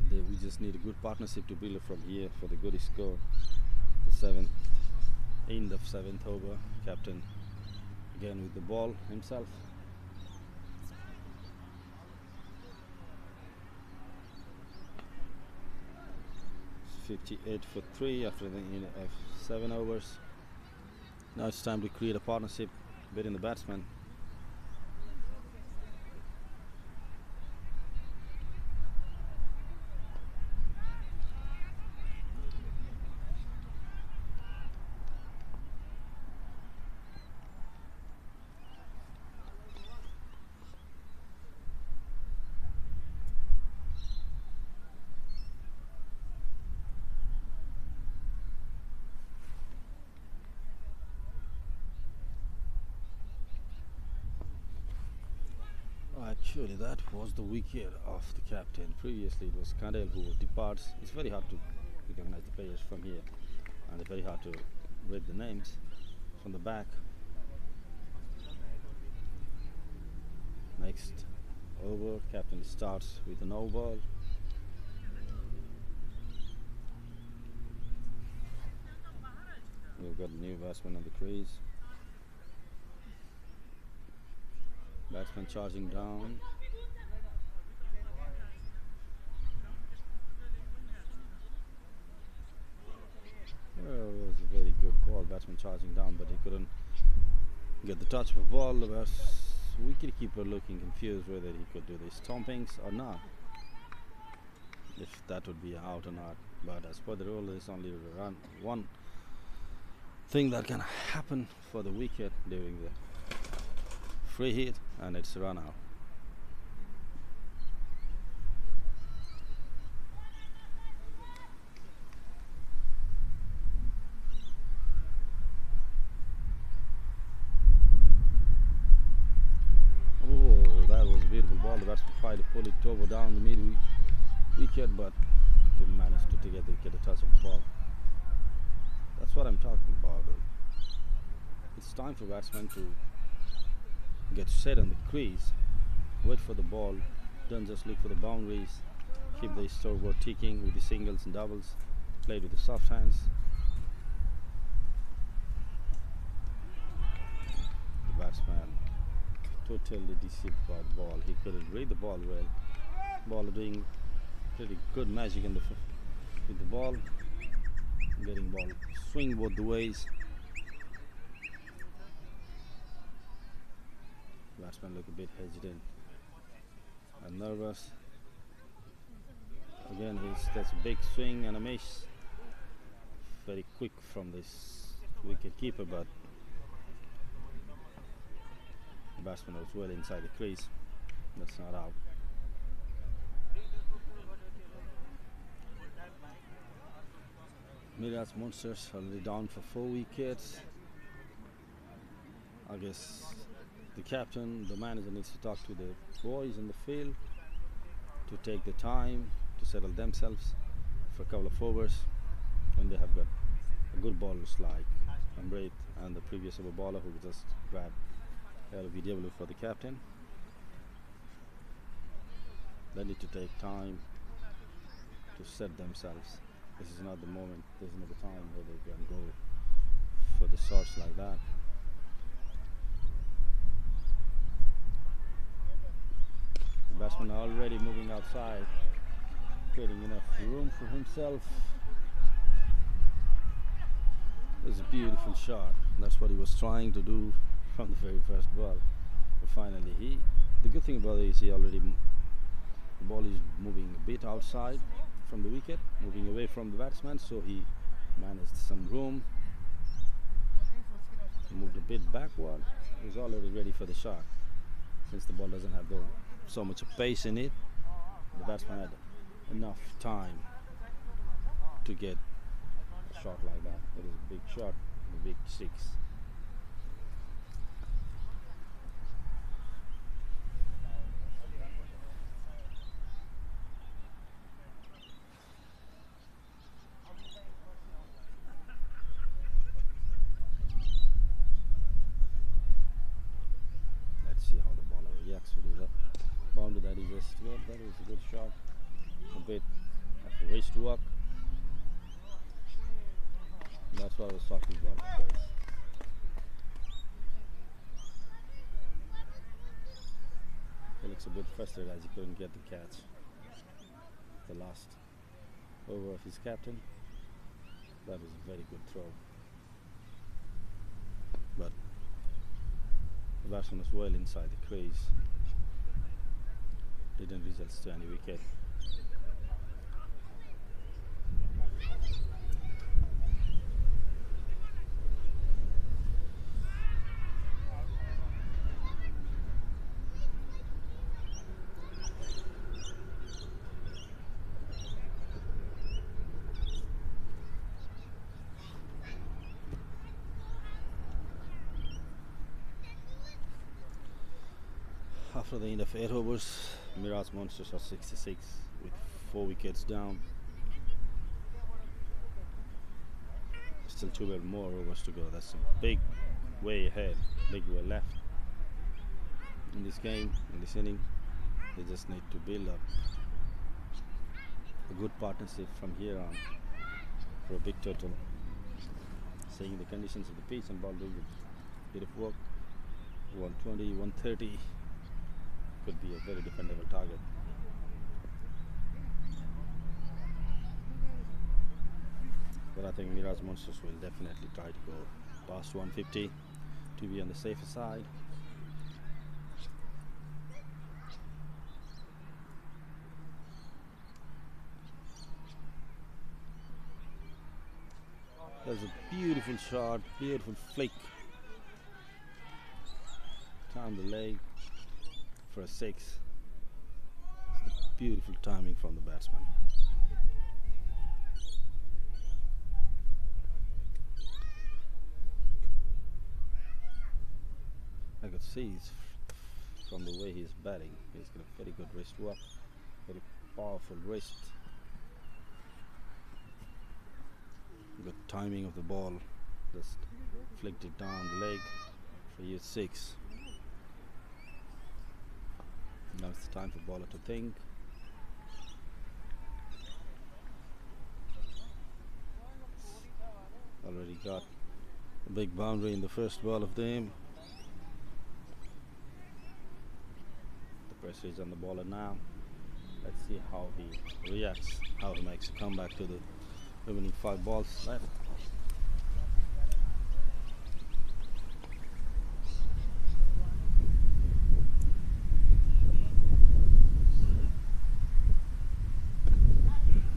[SPEAKER 2] We just need a good partnership to build up from here for the good score. The end of 7th over, captain again with the ball himself. It's 58 for 3 after the end of 7 overs. Now it's time to create a partnership between the batsmen. Actually, that was the wicket of the captain. Previously, it was Kandel who departs. It's very hard to recognize the players from here, and it's very hard to read the names from the back. Next over, captain starts with a no ball. We've got a new batsman on the crease. Batsman charging down. Well, it was a very good ball. Batsman charging down, but he couldn't get the touch of the ball. The wicketkeeper looking confused whether he could do the stompings or not. If that would be out or not. But as per the rule, there's only one thing that can happen for the wicket during the free hit, and it's a run out. Oh, that was a beautiful ball. The batsman tried to pull it over down the mid wicket, but didn't manage to get a touch of the ball. That's what I'm talking about. It's time for batsmen to get set on the crease, wait for the ball, don't just look for the boundaries, keep the scoreboard ticking with the singles and doubles, play with the soft hands. The batsman totally deceived by the ball. He couldn't read the ball well. Ball doing pretty good magic in with the ball, getting ball swing both the ways. Batsman look a bit hesitant and nervous. Again, that's a big swing and a miss. Very quick from this wicket keeper, but the batsman was well inside the crease. That's not out. Mirage Monsters already down for 4 wickets. I guess the captain, the manager needs to talk to the boys in the field to take the time to settle themselves for a couple of overs when they have got a good bowlers like Amrit and the previous over bowler who just grabbed LVW for the captain. They need to take time to set themselves. This is not the moment, this is not the time where they can go for the shots like that. The batsman already moving outside, creating enough room for himself. It was a beautiful shot. That's what he was trying to do from the very first ball. But finally, the good thing about it is the ball is moving a bit outside from the wicket, moving away from the batsman, so he managed some room. He moved a bit backward. He was already ready for the shot. Since the ball doesn't have so much pace in it, the batsman had enough time to get a shot like that. It is a big shot, a big six. Boundary that he just got. That was a good shot. A bit of a waste work. That's what I was talking about. He looks a bit frustrated as he couldn't get the catch. The last over of his captain. That was a very good throw. But the batsman was well inside the crease. Didn't result to any wicket. After the end of 8 overs, Mirage Monsters are 66 with 4 wickets down. Still 12 more overs to go. That's a big way ahead, big way left in this game, in this inning. They just need to build up a good partnership from here on for a big total. seeing the conditions of the pitch and ball doing a bit of work. 120, 130 could be a very defendable target. But I think Mirage Monsters will definitely try to go past 150 to be on the safer side. There's a beautiful shot, beautiful flick down the leg for a 6. It's beautiful timing from the batsman. I could see from the way he's batting, he's got a very good wrist work, very powerful wrist. Good timing of the ball, just flicked it down the leg for year 6. Now it's the time for bowler to think. Already got a big boundary in the first ball of the game. The pressure is on the bowler now. Let's see how he reacts, how he makes a comeback to the remaining 5 balls left.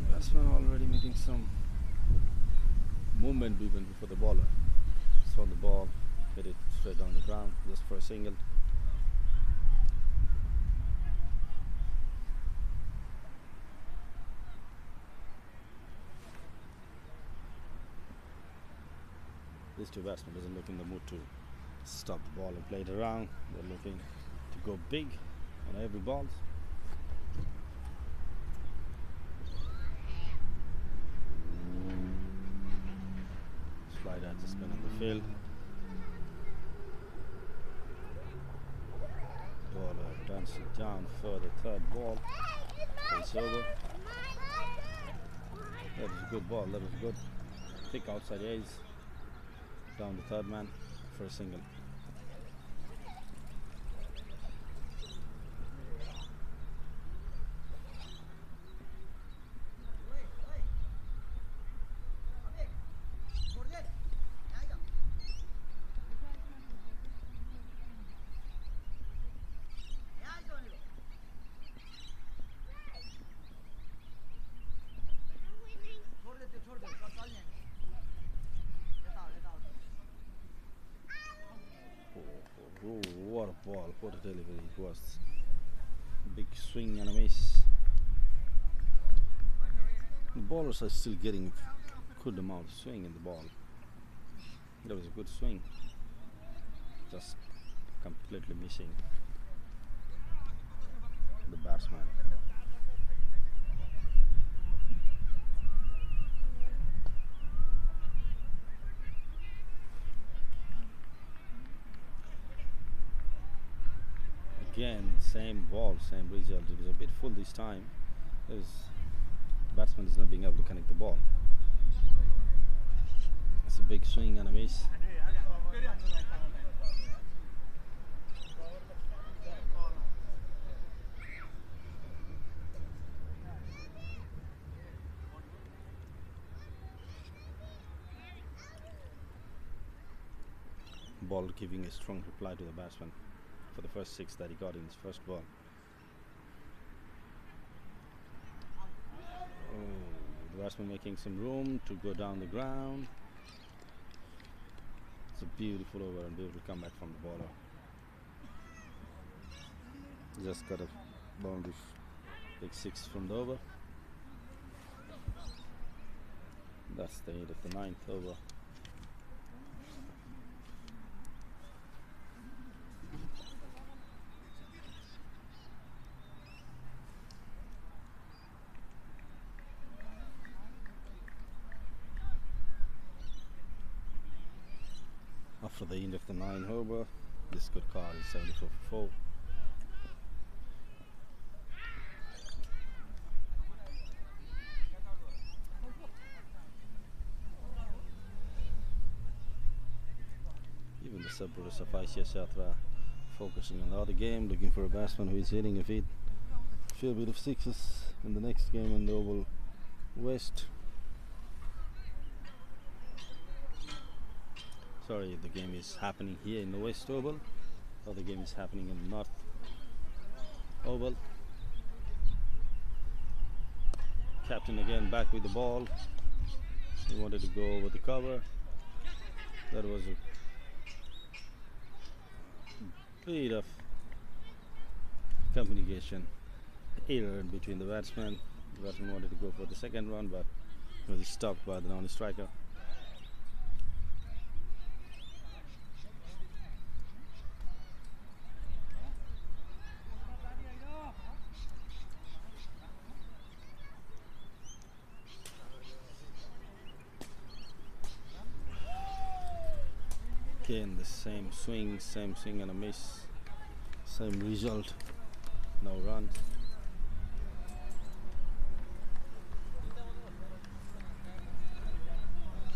[SPEAKER 2] Batsman already making some movement even before the bowler. Saw the ball, hit it straight down the ground just for a single. These two batsmen doesn't look in the mood to stop the ball and play it around. They're looking to go big on every ball. Slight adjustment on the field. Bowler dances it down for the 3rd ball. It's over. That was a good ball. That was a good pick outside edge. Down the 3rd man for a single. Oh, what a ball, what a delivery it was. Big swing and a miss. The bowlers are still getting a good amount of swing in the ball. That was a good swing. Just completely missing the batsman. Again, same ball, same result. It was a bit full this time. The batsman is not being able to connect the ball. It's a big swing and a miss. Ball giving a strong reply to the batsman for the first 6 that he got in his first ball. Oh, the batsman making some room to go down the ground. It's a beautiful over and beautiful comeback from the bowler. Just got a boundary, big 6 from the over. That's the end of the 9th over. After the end of the 9 over, this good card is 74 for 4. Even the supporters of ICS Yatra focusing on the other game, looking for a batsman who is hitting a fair bit of sixes in the next game in the Oval West. Sorry, the game is happening here in the West Oval. The other game is happening in the North Oval. Captain again back with the ball. He wanted to go over the cover. That was a bit of communication error in between the batsmen. The batsman wanted to go for the second one, but was stopped by the non-striker. Again, the same swing and a miss, same result, no runs.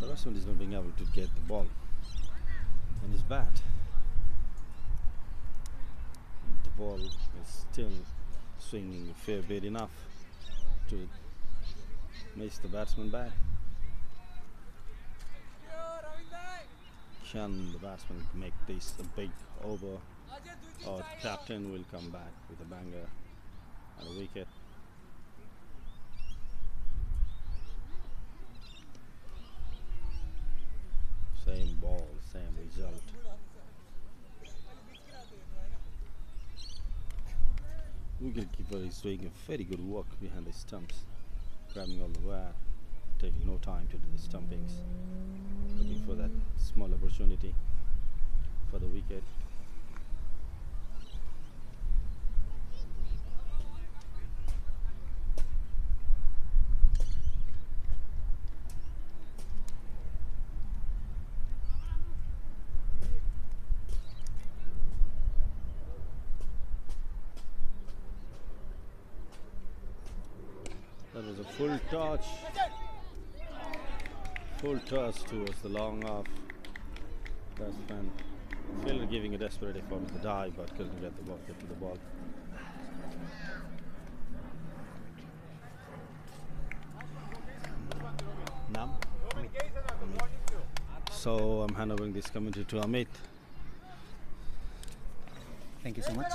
[SPEAKER 2] The batsman is not being able to get the ball in his bat. The ball is still swinging a fair bit enough to miss the batsman back. Can the batsman make this a big over, or captain will come back with a banger and a wicket? Same ball, same result. Wicketkeeper is doing a very good work behind the stumps, grabbing all the wire, taking no time to do the stumpings, looking for that small opportunity for the wicket. That was a full toss towards the long off. Batsman Phil giving a desperate effort with the dive, but couldn't get to the ball. Nam? So I'm handovering this commentary to Amit.
[SPEAKER 5] Thank you so much.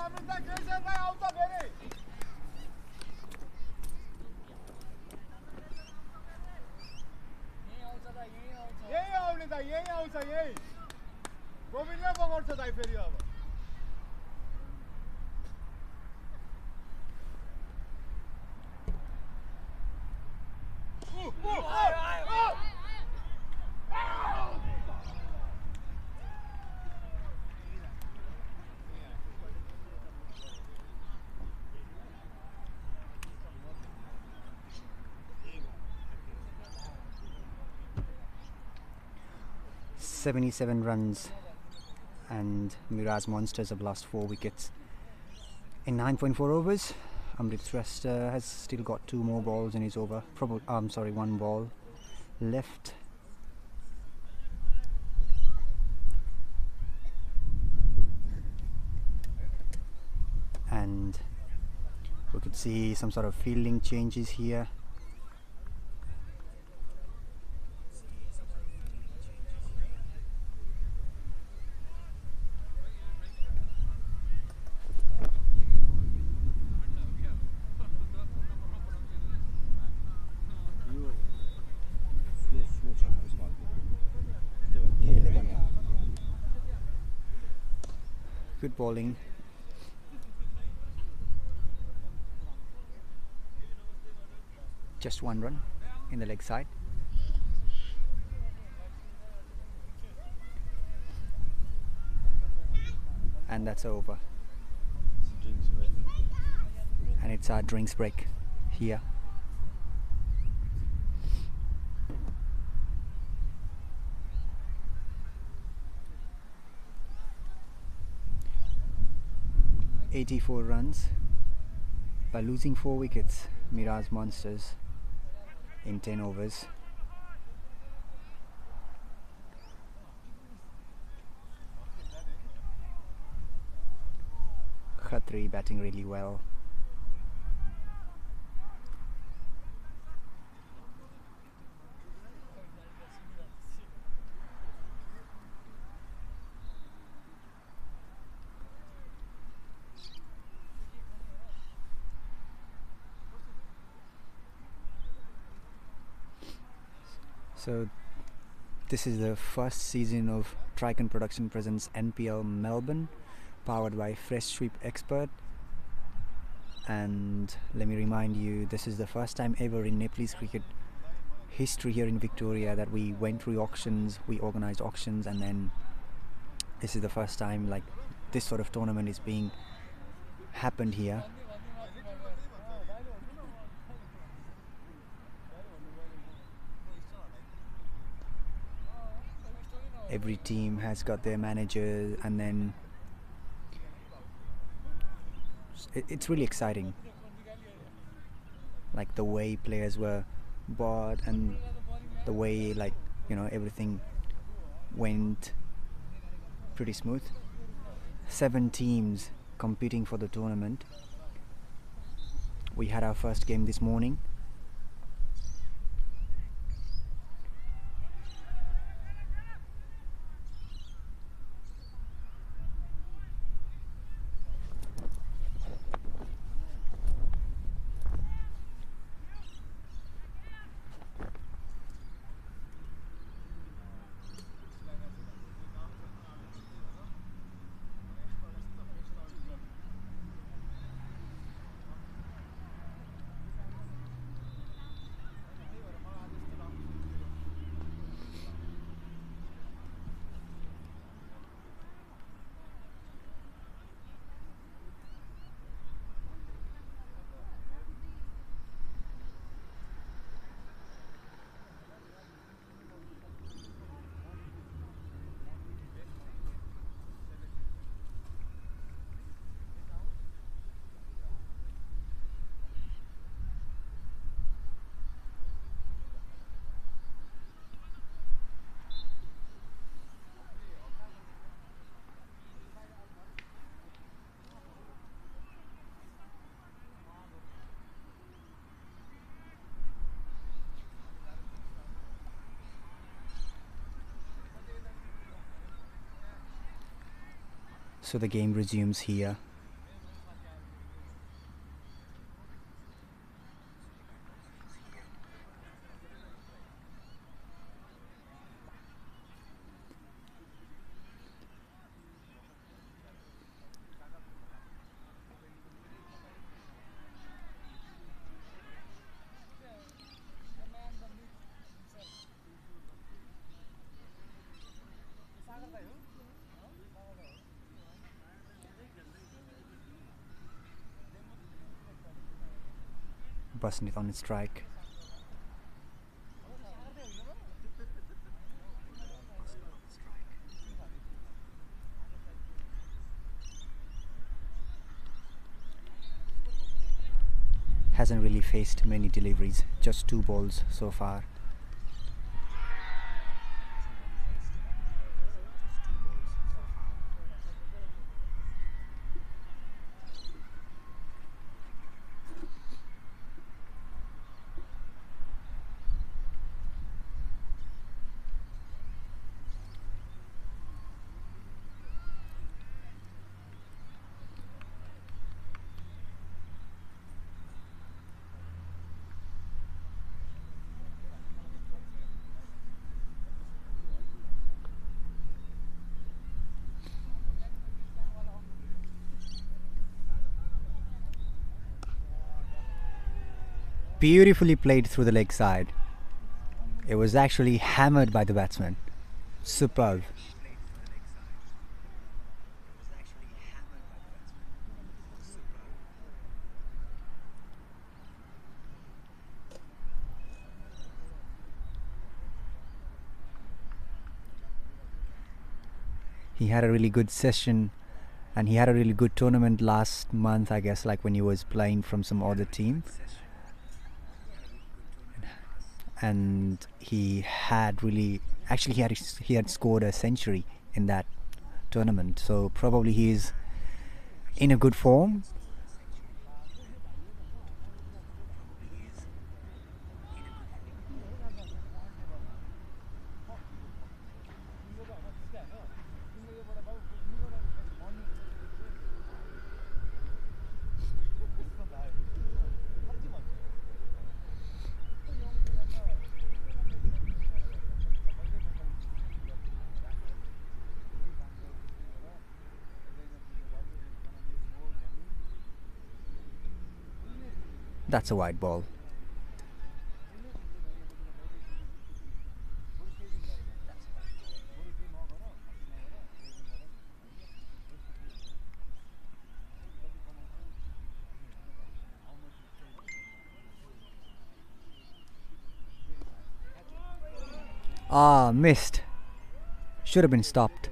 [SPEAKER 5] "77 runs and Mirage Monsters have lost 4 wickets in 9.4 overs. Amrit Shrestha has still got 2 more balls in his over. One ball left. And we could see some sort of fielding changes here. Good bowling. Just 1 run in the leg side. And that's over. And it's our drinks break here. "84 runs by losing 4 wickets, Mirage Monsters in 10 overs. Khatri batting really well. So this is the first season of Tricon Production presents NPL Melbourne, powered by Fresh Sweep Expert. And let me remind you, this is the first time ever in Nepalese cricket history here in Victoria that we went through auctions, we organized auctions, and then this is the first time like this sort of tournament is being happened here. Every team has got their manager, and then it's really exciting, like the way players were bought and the way, like, you know, everything went pretty smooth. 7 teams competing for the tournament. We had our first game this morning. So the game resumes here. Busnit on its strike. Hasn't really faced many deliveries, just 2 balls so far. Beautifully played through the leg side. It was actually hammered by the batsman. Superb. He had a really good session, and he had a really good tournament last month, I guess, like when he was playing from some other team. And he had really, actually he had scored a century in that tournament, so probably he's in a good form. That's a wide ball. Ah, missed. Should have been stopped.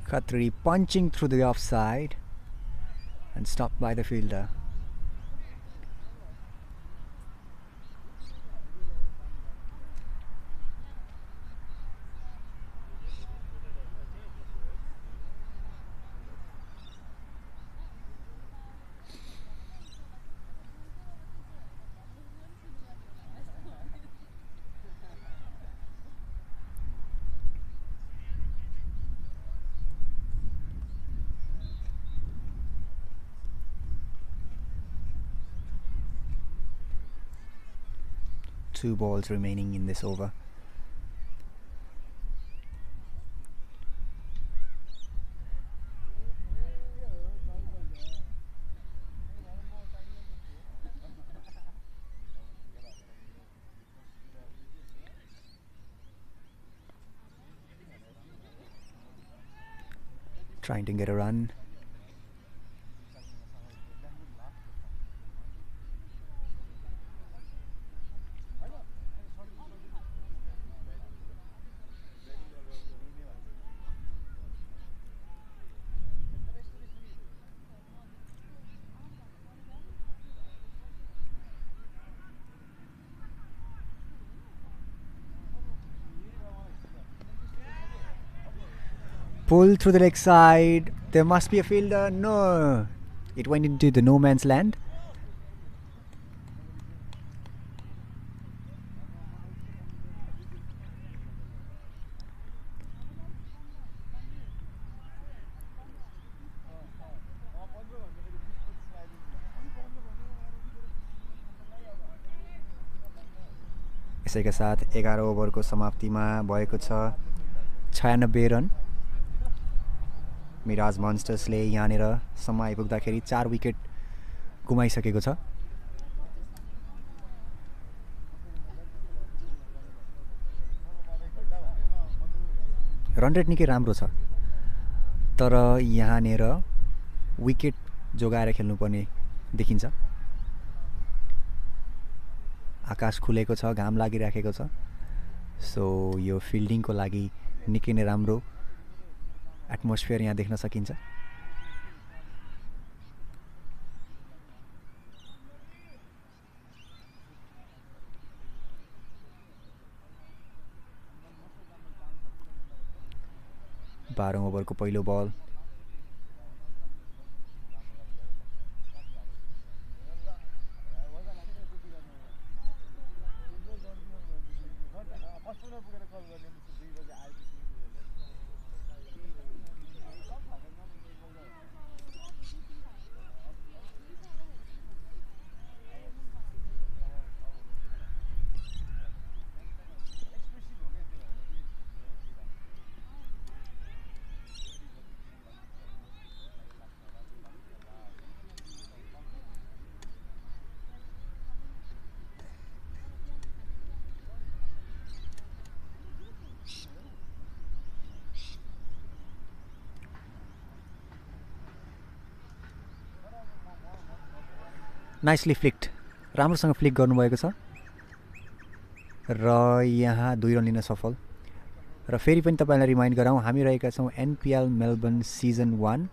[SPEAKER 5] Khatri punching through the offside and stopped by the fielder. Two balls remaining in this over. Trying to get a run. Pull through the leg side. There must be a fielder. No. It went into the no man's land. यसैका साथ 11 ओभरको समाप्तिमा भएको छ 96 run. Miraj मोन्स्टर्सले यहाँनिर सम्म आइपुग्दाखेरि 4 wicket गुमाइसकेको छ। Run rate निकै राम्रो छ, तर यहाँनिर विकेट जोगाएर खेल्नुपर्ने देखिन्छ। आकाश खुलेको छ, घाम लागिराखेको छ, सो यो फिल्डिङको लागि निकै नै राम्रो एटमोस्फियर यहाँ देख्न सकिन्छ। बाह्रौं ओभरको पहिलो बल। नाइसली फ्लिक्ड, राम्रोसँग फ्लिक गर्नुभएको छ र यहाँ 2 रन लिन सफल। र फेरि पनि तपाईँलाई रिमाइन्ड गराउँ, हामी रहेका छौँ NPL Melbourne season 1,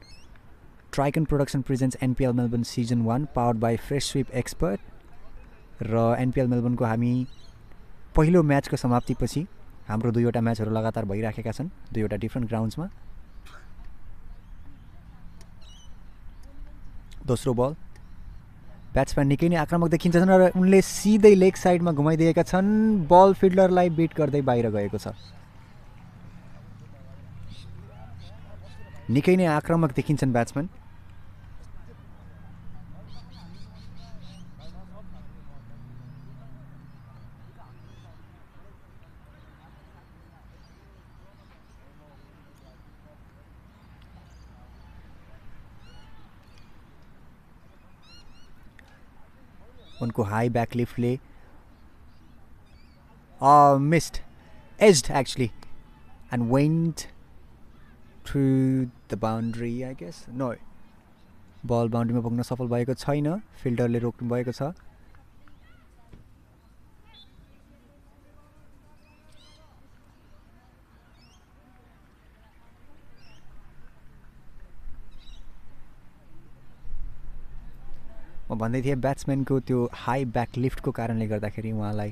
[SPEAKER 5] Tricon production presents NPL Melbourne season 1 powered by fresh sweep expert. र एनपिएल मेलबर्नको हामी पहिलो म्याचको समाप्तिपछि हाम्रो 2वटा म्याचहरू लगातार भइराखेका छन् 2वटा डिफ्रेन्ट ग्राउन्ड्समा। दोस्रो बल, ब्याट्सम्यान निकै नै आक्रामक देखिन्छ र उनले सिधै लेग साइडमा घुमाइदिएका छन्, बल फिल्डरलाई बिट गर्दै बाहिर गएको छ। निकै नै आक्रामक देखिन्छन् ब्याट्सम्यान। उनको हाई बैक लिफ्टले missed, edged actually and went through the boundary I guess. No, बल बाउन्ड्रीमा पुग्न सफल भएको छैन, फिल्डरले रोक्नु भएको छ। म भन्दै थिएँ ब्याट्सम्यानको त्यो हाई ब्याक लिफ्टको कारणले गर्दाखेरि उहाँलाई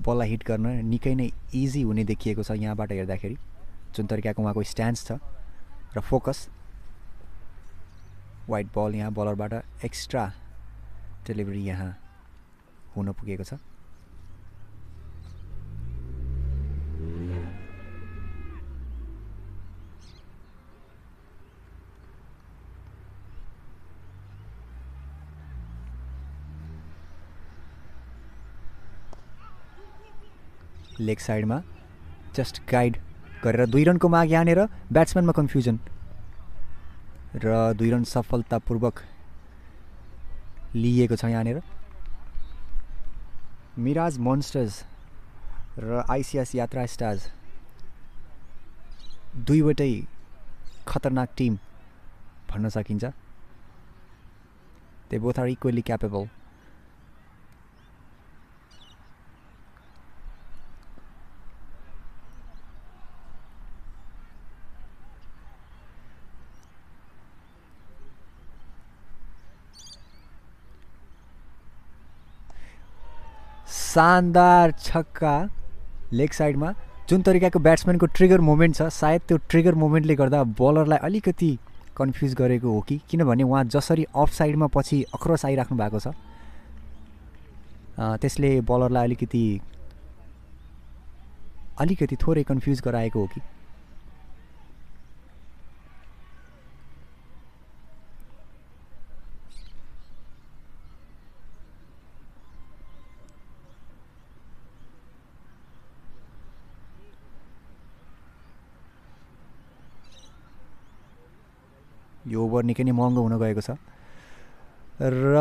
[SPEAKER 5] बललाई हिट गर्न निकै नै इजी हुने देखिएको छ यहाँबाट हेर्दाखेरि, जुन तरिकाको उहाँको स्ट्यान्स छ र फोकस। वाइड बल यहाँ बलरबाट एक्स्ट्रा डेलिभरी यहाँ हुन पुगेको छ। लेग साइडमा जस्ट गाइड गरेर 2 रनको माग यहाँनिर, ब्याट्सम्यानमा कन्फ्युजन र 2 रन सफलतापूर्वक लिएको छ यहाँनिर। मिराज मोन्स्टर्स र आइसिएस यात्रा स्टार्स दुईवटै खतरनाक टिम भन्न सकिन्छ। They both are equally capable. शानदार छक्का लेग साइडमा, जुन तरिकाको ब्याट्सम्यानको ट्रिगर मोमेन्ट छ, सायद त्यो ट्रिगर मोमेन्टले गर्दा बलरलाई अलिकति कन्फ्युज गरेको हो कि, किनभने उहाँ जसरी अफ साइडमा पछि अक्रस आइराख्नु भएको छ त्यसले बलरलाई अलिकति थोरै कन्फ्युज गराएको हो कि। यो ओभर निकै नै महँगो हुन गएको छ र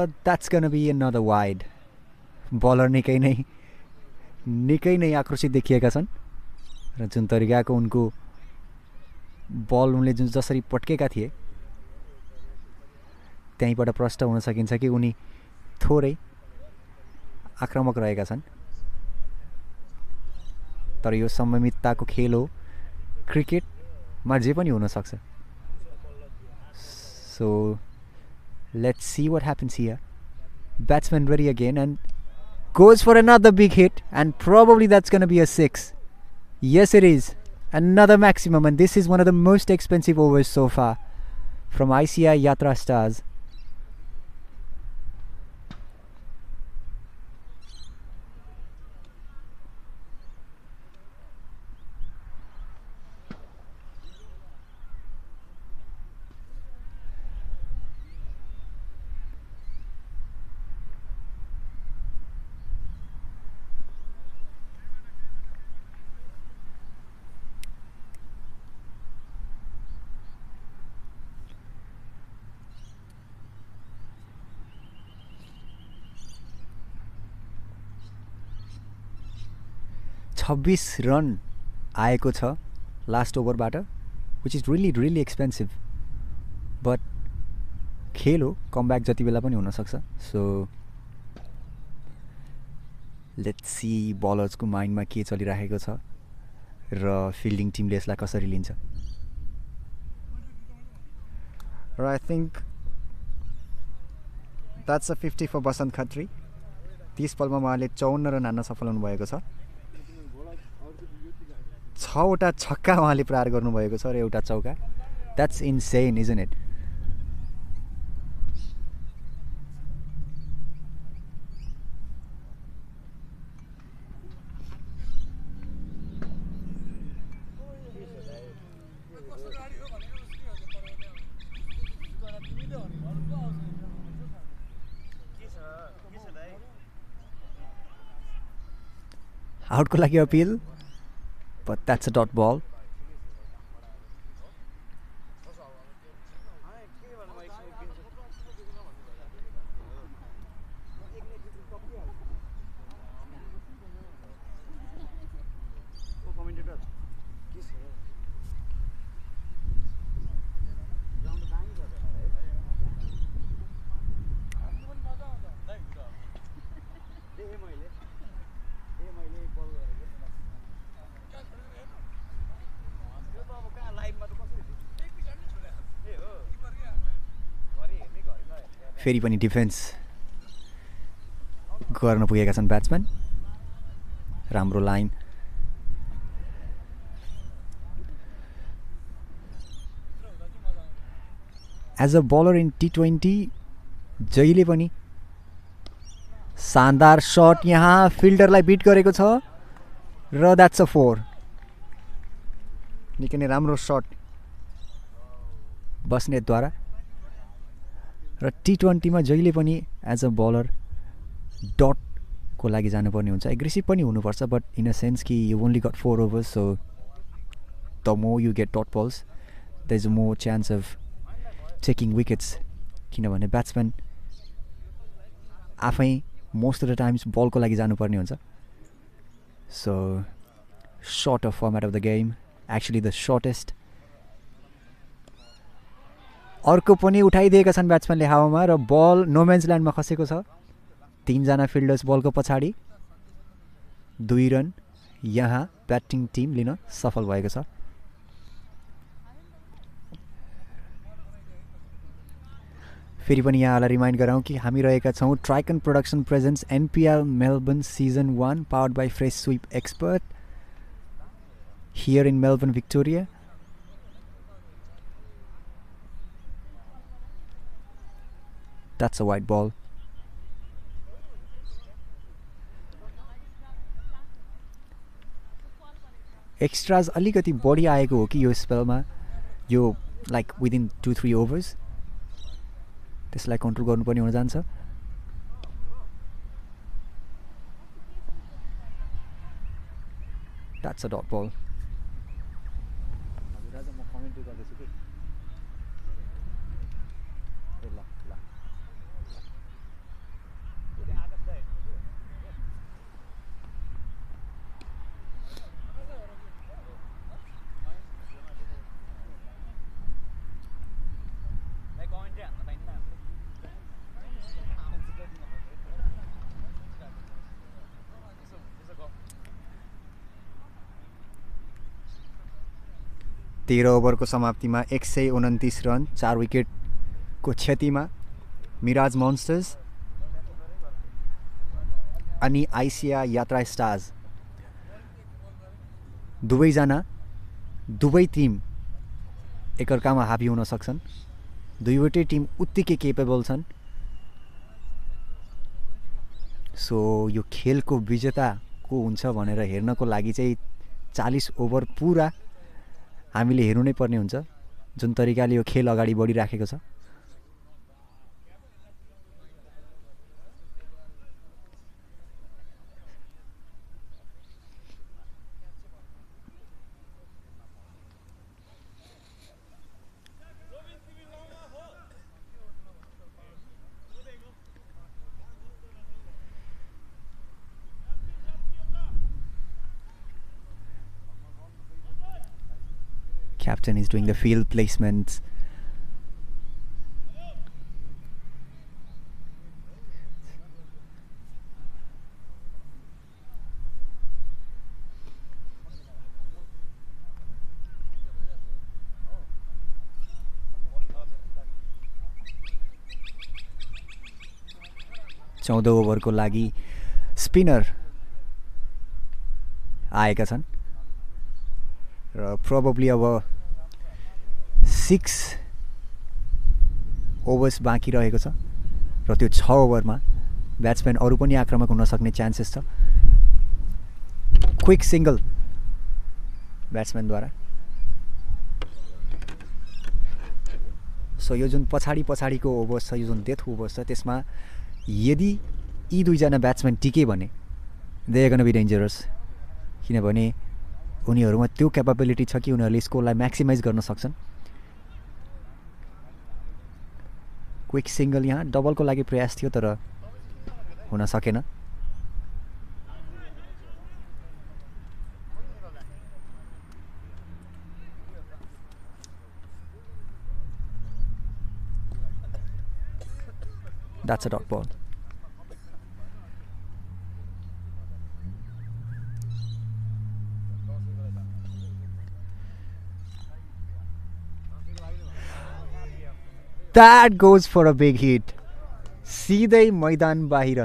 [SPEAKER 5] that's gonna be another wide. Bowler निकै नै आक्रोशित देखिएका छन् र जुन तरिकाको उनको बल उनले जसरी पट्केका थिए त्यहीँबाट प्रष्ट हुन सकिन्छ कि उनी थोरै आक्रामक रहेका छन्। तर यो संयमितताको खेल हो, क्रिकेटमा जे पनि हुन सक्छ। So let's see what happens here. Batsman ready again and goes for another big hit, and probably that's going to be a 6. Yes, it is. Another maximum, and this is one of the most expensive overs so far from ICI Yatra Stars. छब्बीस run आएको छ last ओभरबाट, which is really expensive, but खेल हो, comeback जति बेला पनि हुनसक्छ. So let's see बलर्सको माइन्डमा के चलिरहेको छ र फिल्डिङ टिमले यसलाई कसरी लिन्छ. र आई थिङ्क द्याट्स अ 50 फर बसन्त खत्री. 30 बलमा उहाँले 54 रन हान्न सफल हुनुभएको छ. 6वटा छक्का उहाँले प्रहार गर्नुभएको छ र एउटा चौका. That's insane isn't it. आउटको लागि appeal, but that's a dot ball. फेरि पनि डिफेन्स गर्न पुगेका छन् ब्याट्सम्यान. राम्रो line. As a bowler in T20 जहिले पनि शानदार शट यहाँ फिल्डरलाई बिट गरेको छ र द्याट्स अ 4. निकै नै राम्रो शट बस्नेतद्वारा. र T20मा जहिले पनि एज अ बलर डटको लागि जानुपर्ने हुन्छ. एग्रेसिभ पनि हुनुपर्छ, बट इन अ सेन्स कि you only got 4 overs, so the more you get dot balls there is a more chance of taking wickets. किनभने ब्याट्सम्यान आफै मोस्ट अफ द टाइम्स बलको लागि जानुपर्ने हुन्छ. So sort of format of the game, actually the shortest. अर्को पनि उठाइदिएका छन् ब्याट्सम्यानले हावामा र बल नोम्यान्स ल्यान्डमा खसेको छ. 3 जना फिल्डर्स बलको पछाडि. 2 रन यहाँ ब्याटिङ टिम लिन सफल भएको छ. फेरि पनि यहाँलाई रिमाइन्ड गराउँ कि हामी रहेका छौँ Tricon production presents NPL Melbourne season 1 powered by fresh sweep expert here in Melbourne Victoria. That's a white ball. Extras अलिकति बढी आएको हो कि यो स्पेलमा, यो लाइक विदिन 2-3 ओभर्स. त्यसलाई कन्ट्रोल गर्नुपर्ने हुन जान्छ. That's a dot ball. तेह्र ओभरको समाप्तिमा 129 रन 4 विकेटको क्षतिमा मिराज मोन्स्टर्स अनि ICS यात्रा स्टार्स दुवै टिम एकअर्कामा हाबी हुन सक्छन्. दुईवटै टिम उत्तिकै केपेबल छन्. सो यो खेलको विजेता को हुन्छ भनेर हेर्नको लागि चाहिँ 40 ओभर पुरा हामीले हेर्नु नै पर्ने हुन्छ, जुन तरिकाले यो खेल अगाडि बढिराखेको छ. Captain is doing the field placements. 14 ओभरको लागि स्पिनर आएका छन् र प्रोबेबली अब 6 ओभर्स बाँकी रहेको छ र त्यो 6 ओभरमा ब्याट्सम्यान अरू पनि आक्रामक हुन सक्ने चान्सेस छ। Quick single ब्याट्सम्यानद्वारा। सो यो जुन पछाडिको ओभर्स छ, यो जुन डेथ ओभर्स छ, त्यसमा यदि यी दुईजना ब्याट्सम्यान टिके भने they are gonna be dangerous, किनभने उनीहरूमा त्यो क्यापेबिलिटी छ कि उनीहरूले स्कोरलाई म्याक्सिमाइज गर्न सक्छन्। क्विक सिंगल यहाँ डबलको लागि प्रयास थियो तर हुन सकेन। That's a dot ball. That goes for a big hit. सिधै मैदान बाहिर।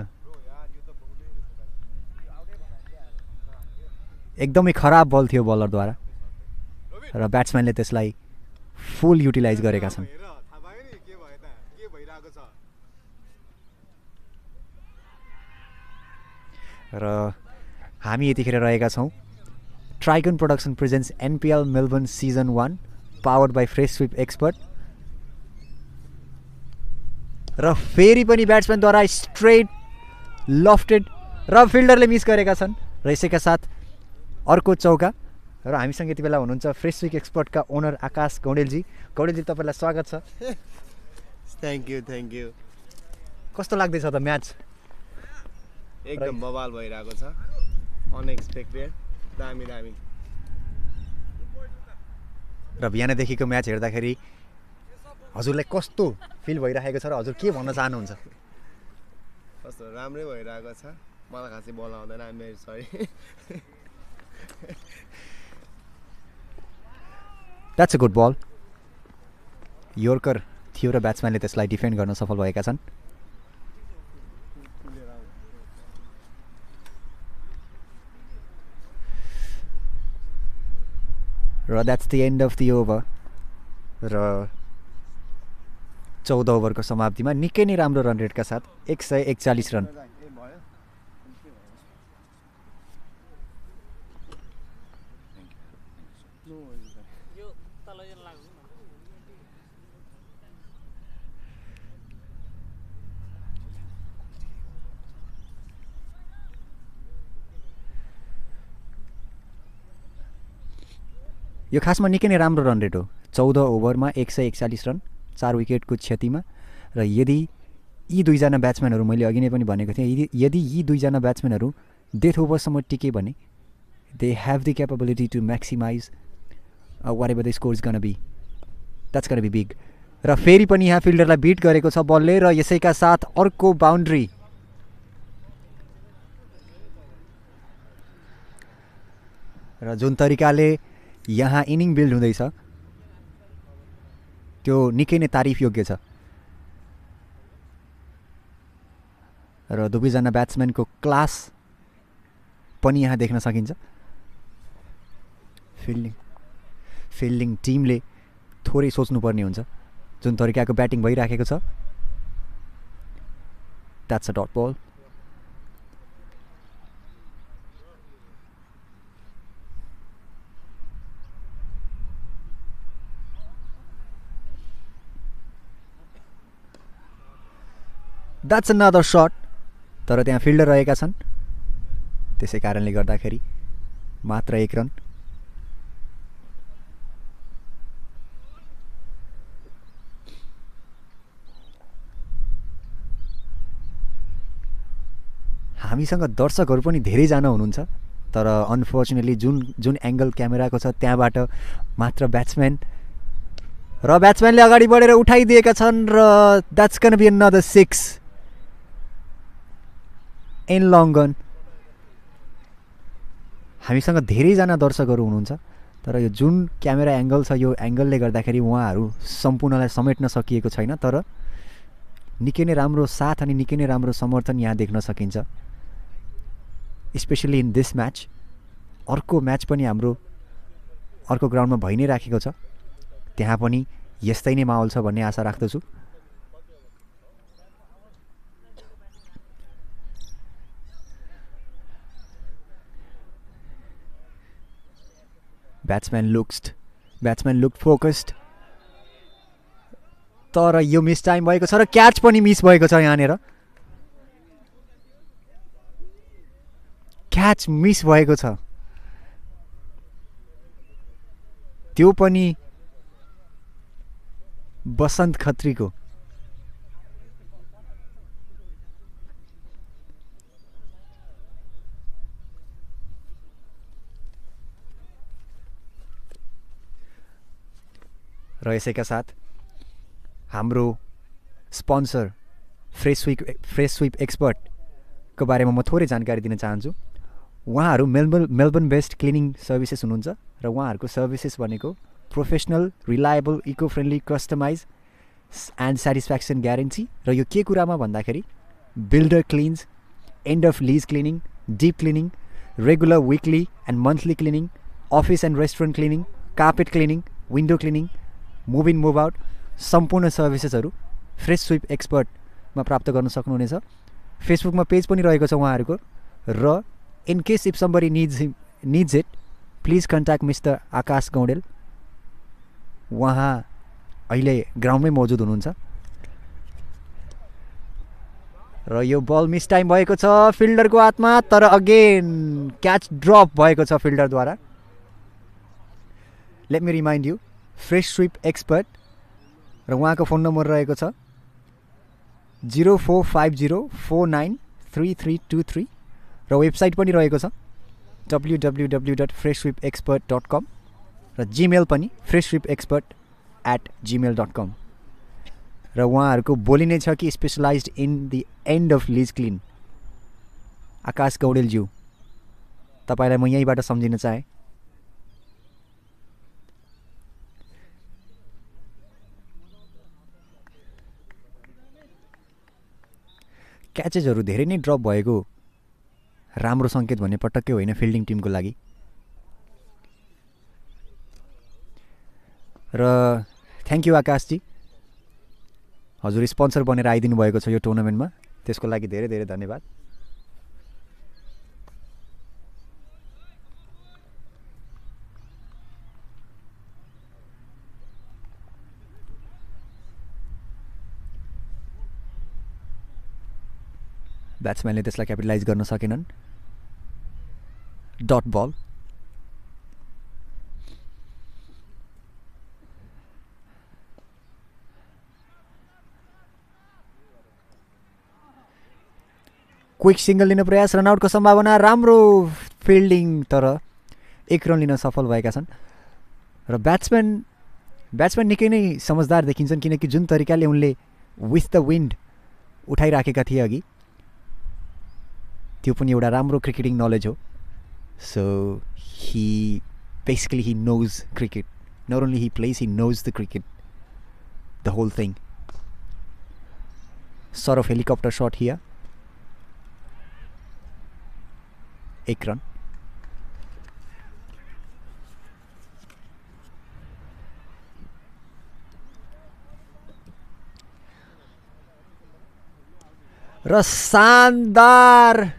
[SPEAKER 5] एकदमै खराब बल थियो बलरद्वारा र ब्याट्सम्यानले त्यसलाई फुल युटिलाइज गरेका छन्। र हामी यतिखेर रहेका छौँ Tricon production presents NPL Melbourne season 1 powered by fresh sweep expert. र फेरि पनि ब्याट्सम्यानद्वारा स्ट्रेट लफ्टेड र फिल्डरले मिस गरेका छन् र यसैका साथ अर्को चौका। र हामीसँग यति बेला हुनुहुन्छ फ्रेस स्विप एक्सपर्टका ओनर आकाश गौडेलजी। गौडेलजी तपाईँलाई स्वागत छ।
[SPEAKER 1] Thank you.
[SPEAKER 5] कस्तो लाग्दैछ त म्याच?
[SPEAKER 1] एकदम बवाल भइरहेको छ, अनएक्सपेक्टेड, दामी।
[SPEAKER 5] र बिहानदेखिको म्याच हेर्दाखेरि हजुरलाई कस्तो फिल भइरहेको छ र हजुर के भन्न चाहनुहुन्छ?
[SPEAKER 1] कस्तो राम्रै भइरहेको छ, मलाई खासै बल आउँदैन, I'm very sorry.
[SPEAKER 5] That's a good ball. Yorker थियो र ब्याट्सम्यानले त्यसलाई डिफेन्ड गर्न सफल भएका छन्। र that's the end of the over. र 14 ओभरको समाप्तिमा निकै नै राम्रो रन रेटका साथ 141 रन। यो खासमा निकै नै राम्रो रन रेट हो। 14 ओभरमा 141 रन, 4 विकेटको क्षतिमा। र यदि यी दुईजना ब्याट्सम्यानहरू, मैले अघि नै पनि भनेको थिएँ, यदि यी दुईजना ब्याट्सम्यानहरू डेथ ओभरसम्म टिके भने they have the capability to maximize whatever the score is gonna be, that's gonna be big. र फेरि पनि यहाँ फिल्डरलाई बिट गरेको छ बलले र यसैका साथ अर्को बााउन्ड्री। र जुन तरिकाले यहाँ इनिङ बिल्ड हुँदैछ त्यो निकै नै तारिफ योग्य छ। र दुवैजना ब्याट्सम्यानको क्लास पनि यहाँ देख्न सकिन्छ। फिल्डिङ टिमले थोरै सोच्नुपर्ने हुन्छ जुन तरिकाको ब्याटिङ भइराखेको छ। द्याट्स अ डट बल। That's another shut. तर त्यहाँ फिल्डर रहेका छन्, त्यसै कारणले गर्दाखेरि मात्र 1 रन। हामीसँग दर्शकहरू पनि धेरैजना हुनुहुन्छ तर अनफर्चुनेटली जुन एङ्गल क्यामेराको छ त्यहाँबाट मात्र ब्याट्सम्यान र ब्याट्सम्यानले अगाडि बढेर उठाइदिएका छन् र that's gonna be another 6 in long gone. हामीसँग धेरैजना दर्शकहरू हुनुहुन्छ तर यो जुन क्यामेरा एङ्गल छ यो एङ्गलले गर्दाखेरि उहाँहरू सम्पूर्णलाई समेट्न सकिएको छैन। तर निकै नै राम्रो साथ अनि निकै नै राम्रो समर्थन यहाँ देख्न सकिन्छ, स्पेसली इन दिस म्याच। अर्को म्याच पनि हाम्रो अर्को ग्राउन्डमा भइ नै राखेको छ, त्यहाँ पनि यस्तै नै माहौल छ भन्ने आशा राख्दछु। ब्याट्सम्यान लुक्ड फोकस्ड, तर यो मिस टाइम भएको छ र क्याच पनि मिस भएको छ। यहाँनिर क्याच मिस भएको छ, त्यो पनि बसन्त खत्रीको। र यसैका साथ हाम्रो स्पोन्सर फ्रेस स्विप एक्सपर्टको बारेमा म थोरै जानकारी दिन चाहन्छु। उहाँहरू मेलबर्न बेस्ड क्लिनिङ सर्भिसेस हुनुहुन्छ र उहाँहरूको सर्भिसेस भनेको professional, reliable, eco friendly, customize and satisfaction guarantee. र यो के कुरामा भन्दाखेरि builder cleans, end of lease cleaning, deep cleaning, regular weekly and monthly cleaning, office and restaurant cleaning, carpet cleaning, window cleaning, move in move out, सम्पूर्ण सर्भिसेसहरू fresh sweep एक्सपर्टमा प्राप्त गर्न सक्नुहुनेछ। फेसबुकमा पेज पनि रहेको छ उहाँहरूको। र in case if somebody needs it, please contact mister Akash Gaudel. उहाँ अहिले ग्राउन्डमै मौजुद हुनुहुन्छ। र यो बल मिस टाइम भएको छ फिल्डरको हातमा, तर अगेन क्याच ड्रप भएको छ फिल्डरद्वारा। Let me remind you, fresh sweep expert र उहाँको फोन नम्बर रहेको छ 0450493323 र वेबसाइट पनि रहेको छ www.freshswipexpert.com र जिमेल पनि freshswipexpert@gmail.com। र उहाँहरूको बोली नै छ कि specialized in the end of lease clean. Akash गौडेलज्यू, तपाईँलाई म यहीँबाट सम्झिन चाहेँ। क्याचेसहरू धेरै नै ड्रप भएको राम्रो सङ्केत भन्ने पटक्कै होइन फिल्डिङ टिमको लागि। र थ्याङ्क यू आकाशजी, हजुर स्पोन्सर बनेर आइदिनु भएको छ यो टुर्नामेन्टमा, त्यसको लागि धेरै धेरै धन्यवाद। ब्याट्सम्यानले त्यसलाई क्यापिटलाइज गर्न सकेनन्। डट बल। क्विक सिङ्गल लिने प्रयास, रनआउटको सम्भावना, राम्रो फिल्डिङ, तर 1 रन लिन सफल भएका छन्। र ब्याट्सम्यान निकै नै समझदार देखिन्छन्, किनकि जुन तरिकाले उनले विथ द विन्ड उठाइराखेका थिए अघि, त्यो पनि एउटा राम्रो क्रिकेटिङ नलेज हो। सो he knows cricket. Not only he plays, he knows the cricket, the whole thing. Sort of helicopter shot here. 1 run. र शानदार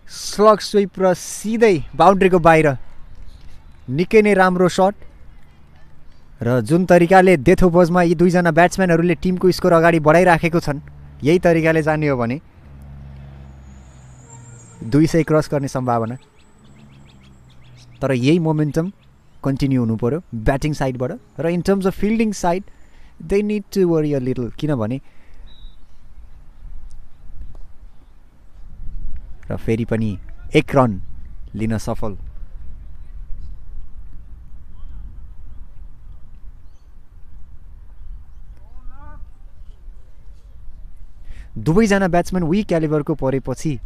[SPEAKER 5] स्लग स्विप र सिधै बाउन्ड्रीको बाहिर, निकै नै राम्रो सट। र जुन तरिकाले डेथ ओभर्समा यी दुईजना ब्याट्सम्यानहरूले टिमको स्कोर अगाडि बढाइराखेको छन्, यही तरिकाले जाने हो भने 200 क्रस गर्ने सम्भावना। तर यही मोमेन्टम कन्टिन्यू हुनु पर्यो ब्याटिङ साइडबाट। र in terms of fielding side they need to worry a little, किनभने र फेरि पनि 1 रन लिन सफल। दुवैजना ब्याट्सम्यान वी क्यालिबरको परेपछि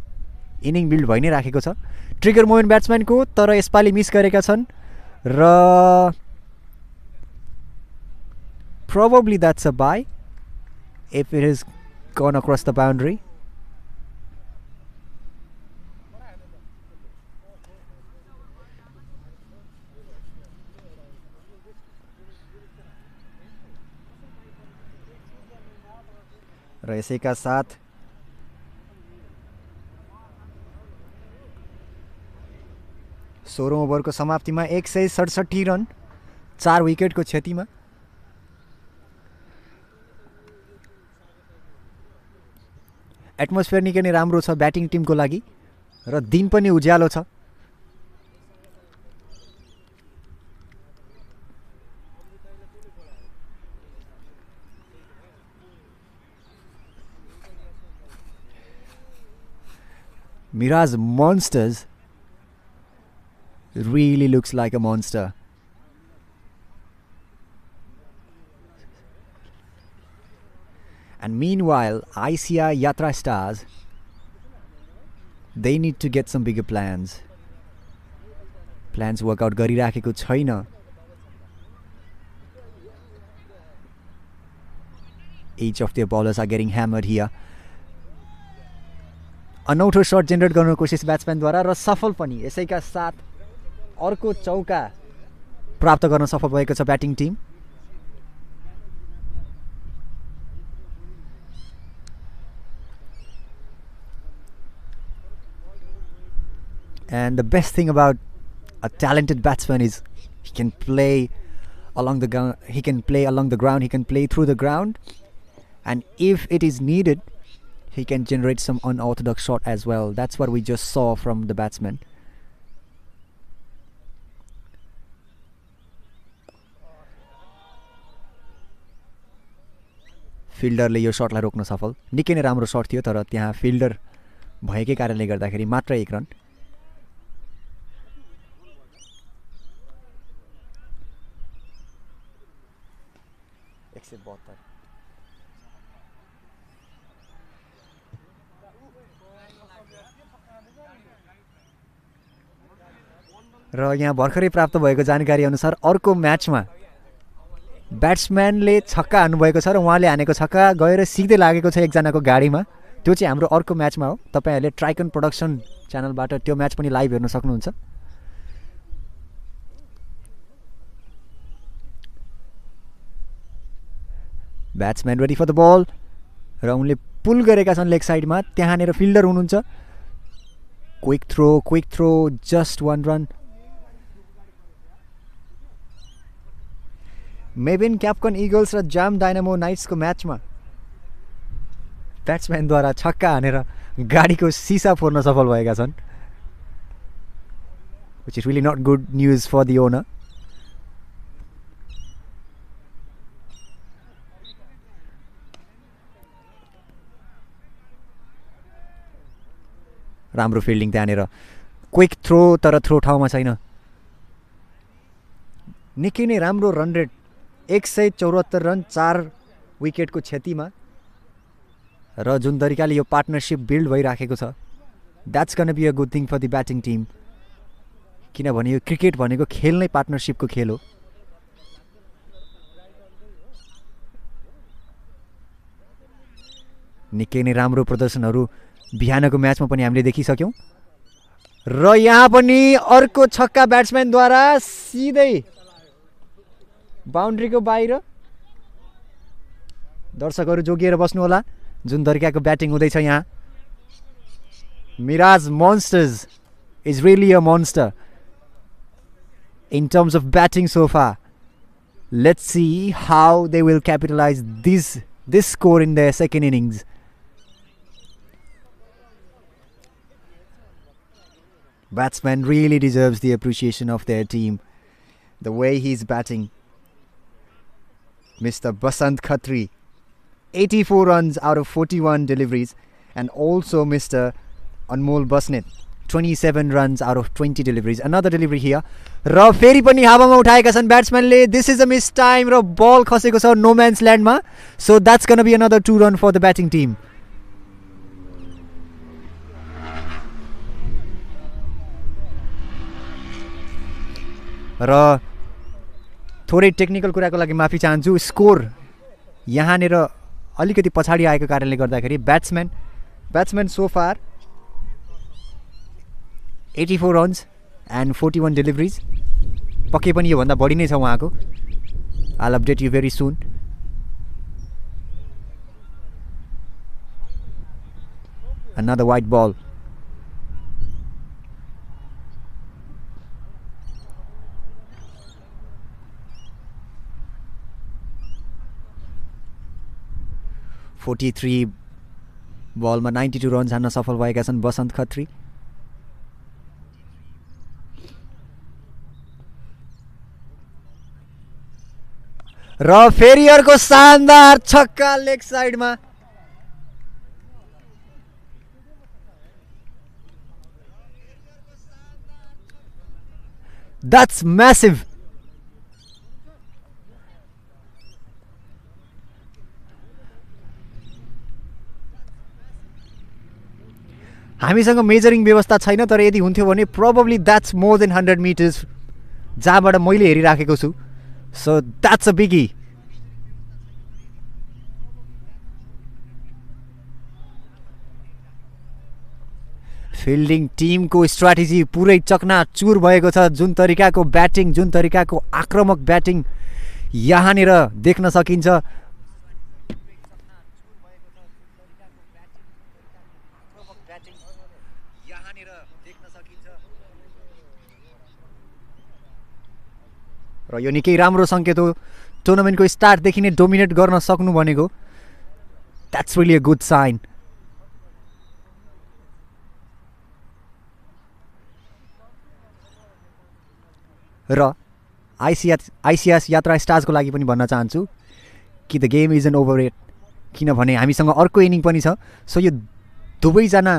[SPEAKER 5] इनिङ बिल्ड भइ नै राखेको छ। ट्रिगर मोमेन्ट ब्याट्सम्यानको, तर यसपालि मिस गरेका छन्। र probably that's a bye if it is gone across the boundary. र यसैका साथ सोह्रौं ओभरको समाप्तिमा 167 रन 4 विकेटको क्षतिमा। एटमोस्फियर निकै नै राम्रो छ ब्याटिङ टिमको लागि र दिन पनि उज्यालो छ। Mirage Monsters really looks like a monster. And meanwhile, ICS Yatra stars, they need to get some bigger plans. Plans work out गरिराखेको छैन. Each of their bowlers are getting hammered here. अनौठो shut generate गर्न कोसिस ब्याट्सम्यानद्वारा र सफल पनि। यसैका साथ अर्को चौका प्राप्त गर्न सफल भएको छ batting team. And the best thing about a talented batsman is he can play along the ground, he can play through the ground, and if it is needed, he can generate some unorthodox shot as well. That's what we just saw from the batsman. फिल्डरले यो शटलाई रोक्न सफल। निकै नै राम्रो shut थियो तर त्यहाँ fielder भएकै कारणले गर्दाखेरि मात्र 1 रन। र यहाँ भर्खरै प्राप्त भएको जानकारी अनुसार अर्को म्याचमा ब्याट्सम्यानले छक्का हान्नुभएको छ र उहाँले हानेको छक्का गएर सिधै लागेको छ एकजनाको गाडीमा। त्यो चाहिँ हाम्रो अर्को म्याचमा हो। तपाईहरुले ट्राइकन प्रोडक्सन च्यानलबाट त्यो म्याच पनि लाइभ हेर्न सक्नुहुन्छ। ब्याट्सम्यान रेडी फर द बल र उनले पुल गरेका छन् लेग साइडमा। त्यहाँनेर फिल्डर हुनुहुन्छ। Quick throw just 1 run. मेबिन क्याप्कन इगल्स र जाम डायनामो नाइट्सको म्याचमा ब्याट्सम्यानद्वारा छक्का हानेर गाडीको सिसा फोर्न सफल भएका छन्, which is really not good news for the owner. राम्रो फिल्डिङ त्यहाँनेर। क्विक थ्रो तर थ्रो ठाउँमा छैन। निकै नै राम्रो रन रेट 174 रन 4 विकेटको क्षतिमा र जुन तरिकाले यो पार्टनरशिप बिल्ड भइराखेको छ, that's gonna be a good thing for the batting team. किनभने यो क्रिकेट भनेको खेल नै पार्टनरशिपको खेल हो। निकै नै राम्रो प्रदर्शनहरू बिहानको म्याचमा पनि हामीले देखिसक्यौं र यहाँ पनि अर्को छक्का ब्याट्सम्यानद्वारा सिधै बाउन्ड्रीको बाहिर। दर्शकहरू जोगिएर बस्नु होला जुन तरिकाको ब्याटिङ हुँदैछ यहाँ। Mirage monsters is really a monster in terms of batting so far. Let's see how they will capitalize this score in their second innings. Batsman really deserves the appreciation of their team. The way he's batting. Mr. Basant Khatri, 84 runs out of 41 deliveries, and also Mr. Anmol Basnet, 27 runs out of 20 deliveries. Another delivery here. र फेरि पनि हावामा उठाएका छन् ब्याट्सम्यानले। This is a mistimed र ball खसेको छ नो म्यान्स ल्यान्डमा। So that's gonna be another 2 run for the batting team. र थोरै टेक्निकल कुराको लागि माफी चाहन्छु। स्कोर यहाँनिर अलिकति पछाडि आएको कारणले गर्दाखेरि ब्याट्सम्यान सो फार 84 रन्स एन्ड 41 डेलिभरिज पक्कै पनि योभन्दा बढी नै छ उहाँको I'll update you very soon. Another white ball. (43) बलमा 92 रन्स हान्न सफल भएका छन् बसन्त खत्री. र फेरि अर्को शानदार छक्का लेग साइडमा. That's massive. हामीसँग मेजरिङ व्यवस्था छैन तर यदि हुन्थ्यो भने probably that's more than 100 meters जहाँबाट मैले हेरिराखेको छु. So that's a biggie. Fielding Timko strategy पुरै चकनाचुर भएको छ. जुन तरिकाको ब्याटिङ, जुन तरिकाको आक्रामक ब्याटिङ यहाँनिर देख्न सकिन्छ. र यो निकै राम्रो सङ्केत हो. टुर्नामेन्टको स्टार्टदेखि नै डोमिनेट गर्न सक्नु भनेको that's really a good sign. र आइसिएस यात्रा स्टार्सको लागि पनि भन्न चाहन्छु कि the game is an over yet, किनभने हामीसँग अर्को इनिङ पनि छ. सो यो दुवैजना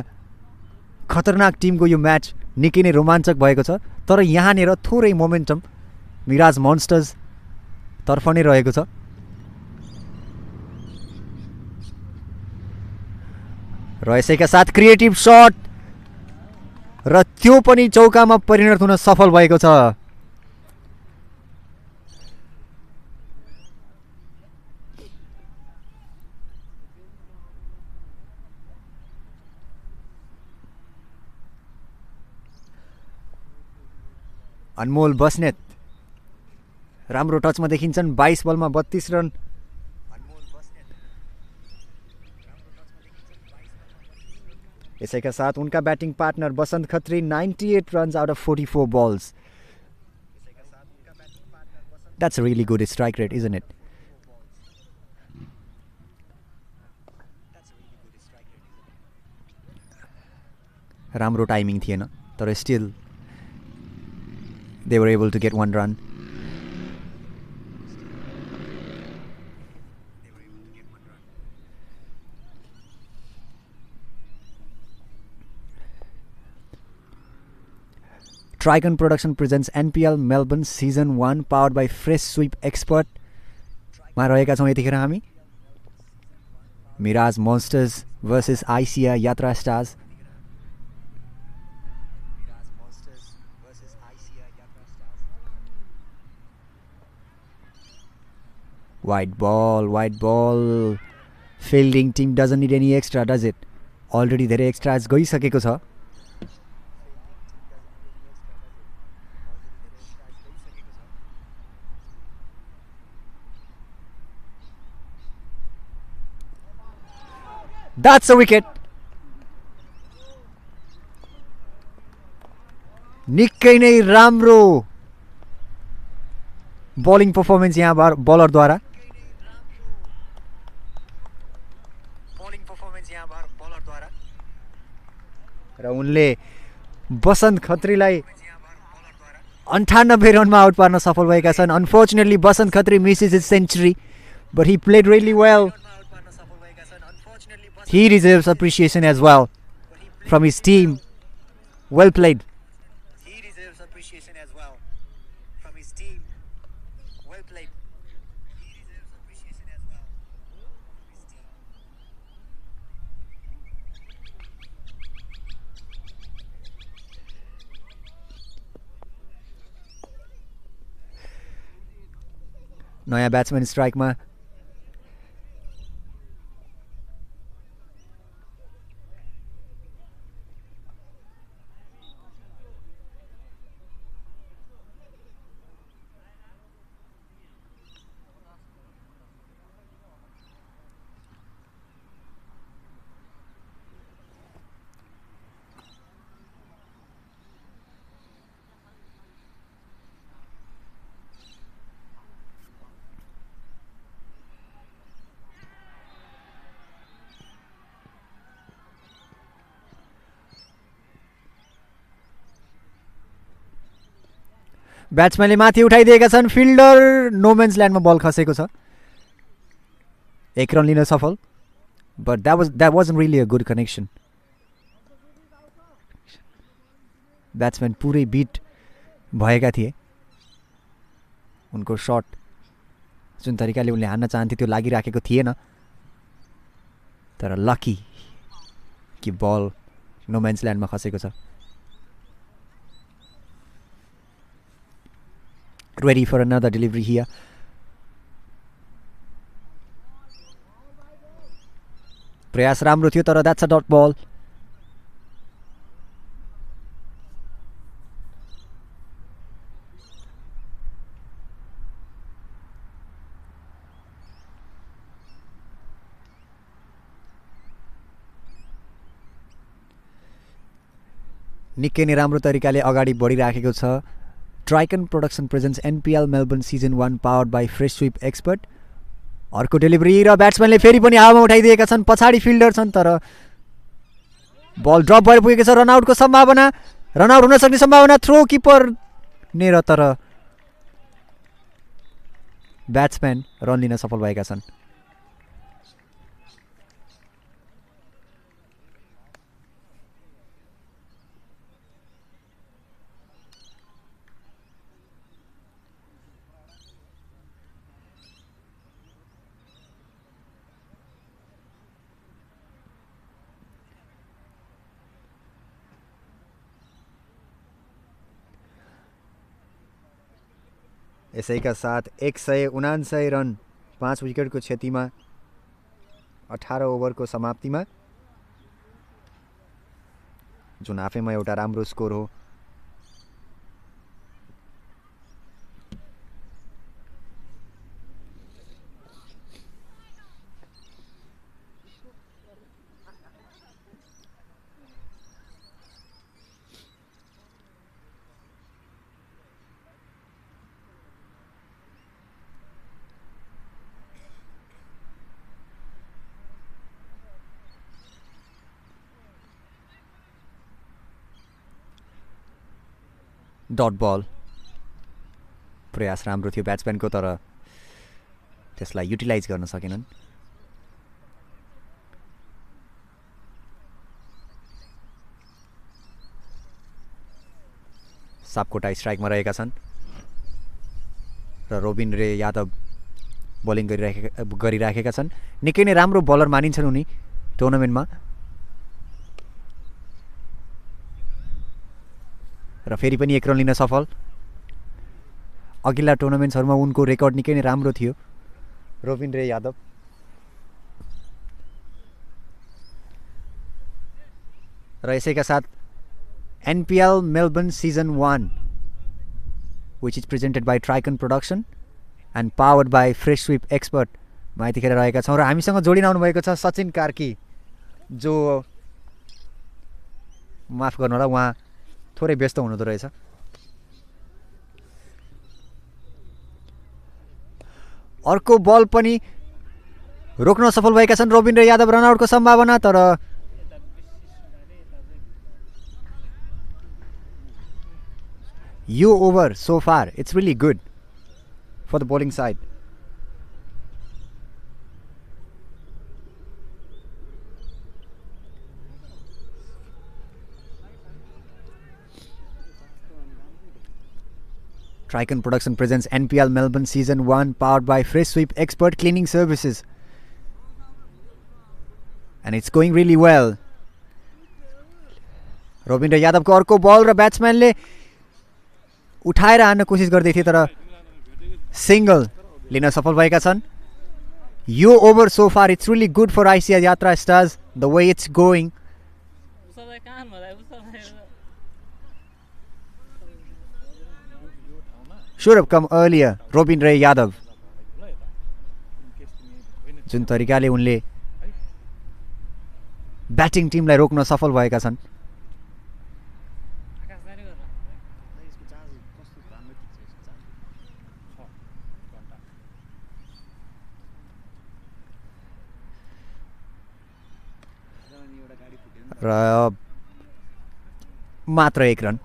[SPEAKER 5] खतरनाक टिमको यो म्याच निकै नै रोमाञ्चक भएको छ. तर यहाँनिर थोरै मोमेन्टम मिराज मोन्स्टर्स तर्फ नै रहेको छ. र यसैका साथ क्रिएटिभ सट र त्यो पनि चौकामा परिणत हुन सफल भएको छ. अनमोल बस्नेत राम्रो टचमा देखिन्छन्. 22 बलमा 32 रन. यसैका साथ उनका batting partner Basant Khatri 98 runs out of 44 balls. That's a really good strike rate, isn't it? राम्रो टाइमिङ थिएन तर still they were able to get one run. Trigon Production presents NPL Melbourne Season 1 powered by Fresh Sweep Expert. मा रहेका छौँ यतिखेर हामी. Miraj मोन्स्टर्स versus ICS Yatra stars. White ball. Fielding team doesn't need any extra, does it? Already धेरै extras गइसकेको छ. That's a wicket. निकै नै राम्रो बलिङ पर्फर्मेन्स यहाँ बलरद्वारा. र उनले बसन्त खत्रीलाई 98 रनमा आउट पार्न सफल भएका छन्. Unfortunately Basant Khatri misses his century but he played really well. He deserves appreciation as well from his team. Well played. He deserves appreciation as well from his team. Well played. He deserves appreciation as well from his team. नयाँ batsman स्ट्राइकमा ब्याट्सम्यानले माथि उठाइदिएका छन् fielder no man's ल्यान्डमा बल खसेको छ 1 run लिन सफल but that wasn't really a good connection batsman पुरै bit भएका थिए उनको शट जुन तरिकाले उनले हान्न चाहन्थे त्यो लागिराखेको थिएन तर लकी कि बल नोमेन्स ल्यान्डमा खसेको छ ready for another delivery here प्रयास राम्रो थियो तर that's a dot ball निकै नै राम्रो तरिकाले अगाडि बढिराखेको छ Tricon production presents NPL Melbourne season 1 powered by fresh sweep expert अर्को डेलिभरी र ब्याट्सम्यानले फेरि पनि हावामा उठाइदिएका छन् पछाडि फिल्डर छन् तर बल ड्रप भएर पुगेको छ रनआउटको सम्भावना रनआउट हुन सक्ने सम्भावना थ्रो किपर नेर तर ब्याट्सम्यान रन लिन सफल भएका छन् यसैका साथ 199 रन 5 विकेटको क्षतिमा 18 ओभरको समाप्तिमा जुन आफैमा एउटा राम्रो स्कोर हो डट बल प्रयास राम्रो थियो ब्याट्सम्यानको तर त्यसलाई युटिलाइज गर्न सकेनन् सापकोटा स्ट्राइकमा रहेका छन् र रोबिन रे यादव बोलिङ गरिराखेका छन् निकै नै राम्रो बलर मानिन्छन् उनी टुर्नामेन्टमा र फेरि पनि 1 रन लिन सफल अघिल्ला टुर्नामेन्ट्सहरूमा उनको रेकर्ड निकै नै राम्रो थियो रोबिन रे यादव र यसैका साथ NPL Melbourne season 1 which is presented by Tricon production and powered by fresh sweep expert मा यतिखेर रहेका छौँ र हामीसँग जोडिन आउनु भएको छ सचिन कार्की जो माफ गर्नु होला उहाँ थोरै व्यस्त हुनुहुँदो रहेछ अर्को बल पनि रोक्न सफल भएका छन् रोबिन र यादव रनआउटको सम्भावना तर यो over so far it's really good for the bowling side Tricon Production presents NPL Melbourne Season 1 powered by Fresh Sweep Expert Cleaning Services. And it's going really well. Robin Yadav को अर्को बल र ब्याट्सम्यानले उठाएर हान्न कोसिस गर्दै थिए तर सिंगल लिन सफल भएका छन् यो over so far it's really good for ICS Yatra stars the way it's going should have come earlier Robin Ray Yadav जुन तरिकाले उनले ब्याटिङ टिमलाई रोक्न सफल भएका छन् र मात्र 1 run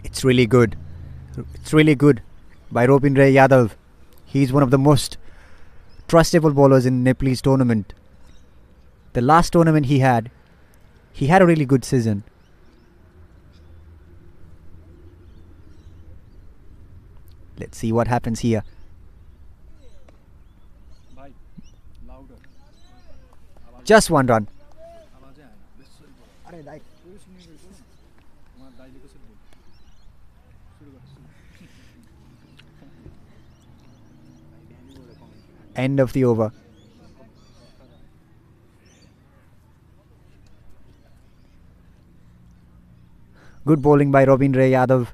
[SPEAKER 5] It's really good. It's really good by Robindra Yadav. He's one of the most trustable bowlers in Nepalese tournament. The last tournament he had a really good season. Let's see what happens here. Just one run. End of the over. Good bowling by Robindra Yadav.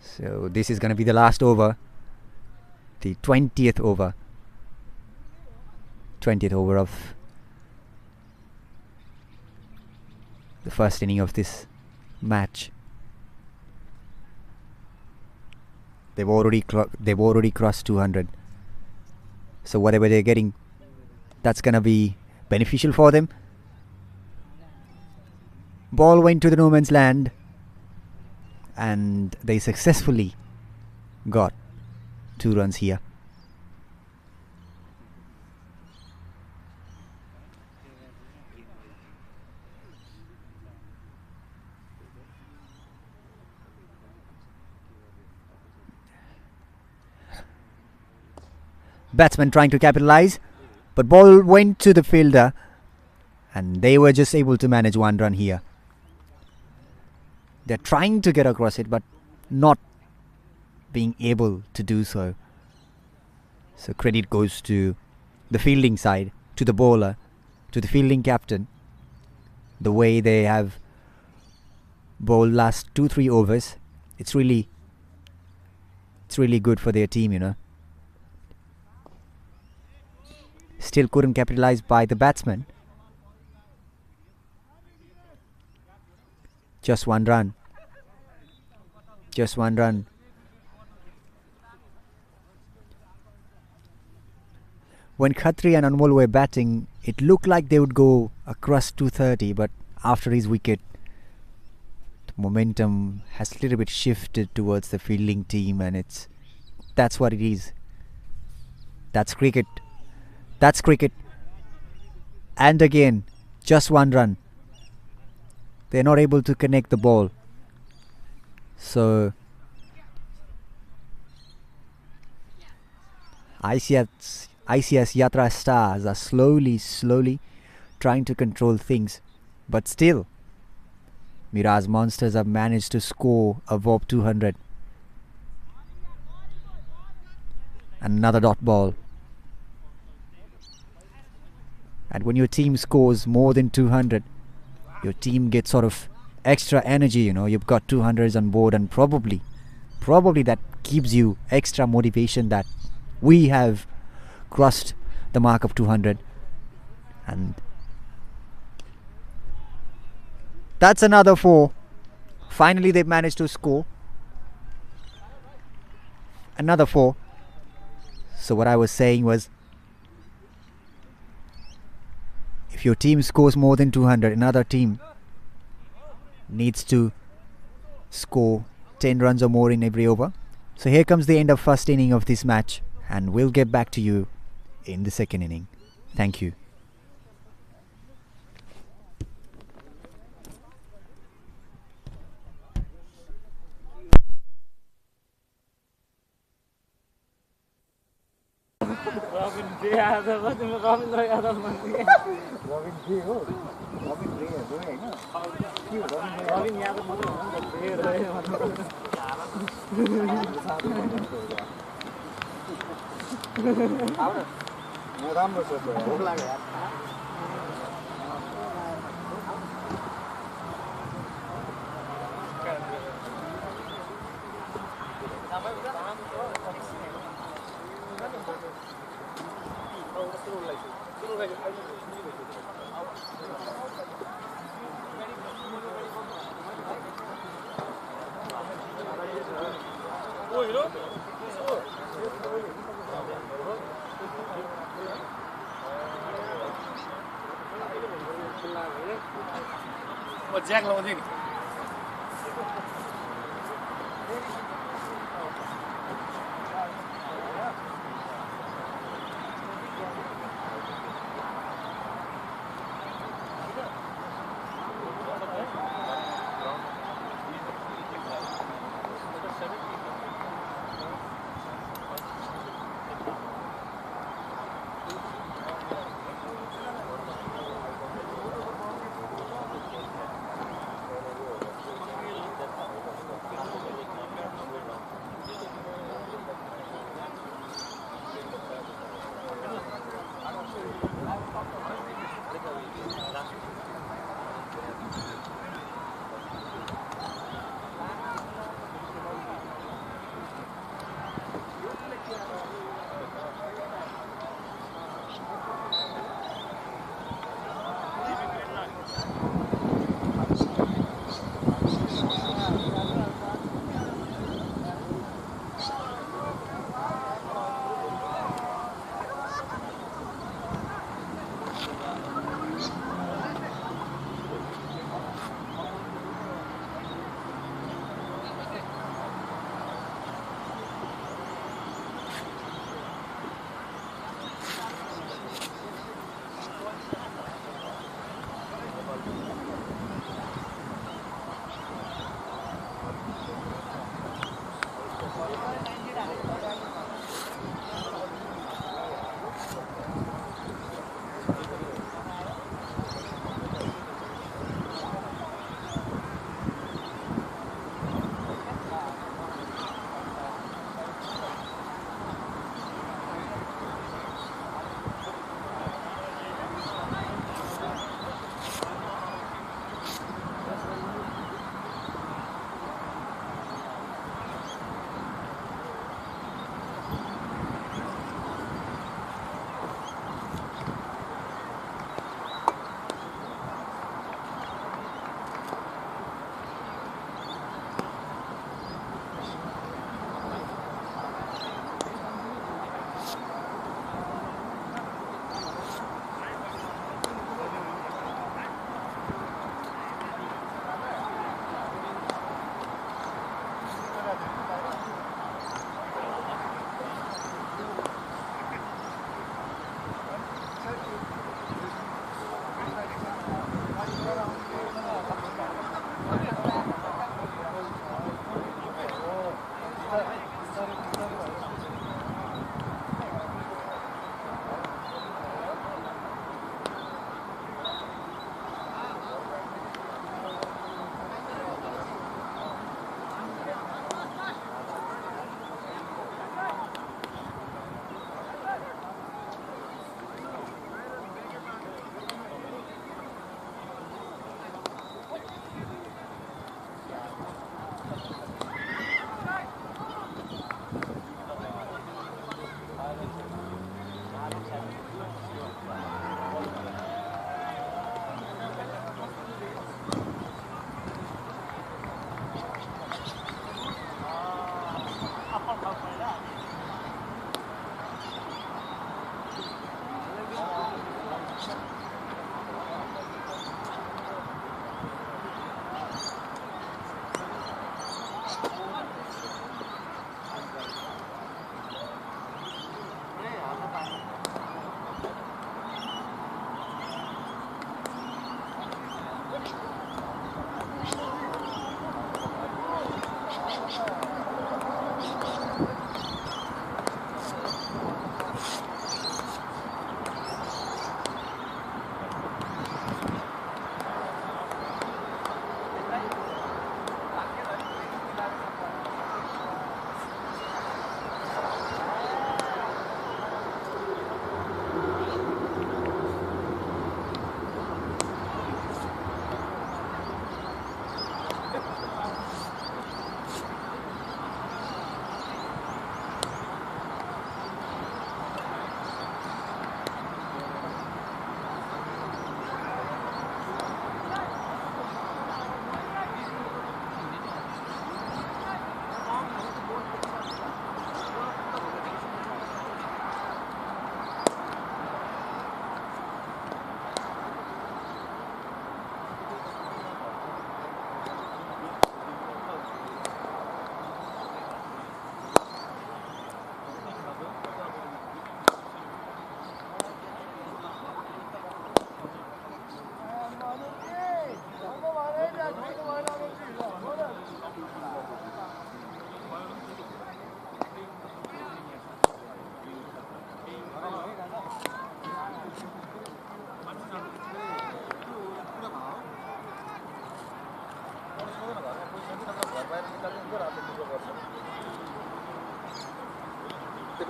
[SPEAKER 5] So this is going to be the last over. The 20th over. 20th over of the first inning of this match. They've already crossed 200. So whatever they're getting, that's gonna be beneficial for them. Ball went to the no man's land, and they successfully got 2 runs here. Batsman trying to capitalize, but ball went to the fielder, and they were just able to manage 1 run here. They're trying to get across it, but not being able to do so. So credit goes to the fielding side, to the bowler, to the fielding captain. The way they have bowled last 2-3 overs, it's really good for their team, you know. Still couldn't capitalize by the batsman. Just 1 run. Just 1 run. When Khatri and Anmol were batting, it looked like they would go across 230, but after his wicket, the momentum has a little bit shifted towards the fielding team, and that's what it is. That's cricket. That's cricket. And again, just 1 run. They're not able to connect the ball. So ICS Yatra stars are slowly trying to control things. But still, Mirage Monsters have managed to score above 200. Another dot ball. And when your team scores more than 200, your team gets sort of extra energy, you know. You've got 200s on board, and probably that gives you extra motivation that we have crossed the mark of 200. And that's another 4. Finally they've managed to score another 4. So what I was saying was, if your team scores more than 200, another team needs to score 10 runs or more in every over. So here comes the end of first inning of this match, and we'll get back to you in the second inning. Thank you.
[SPEAKER 6] Jack लाउँथेँ नि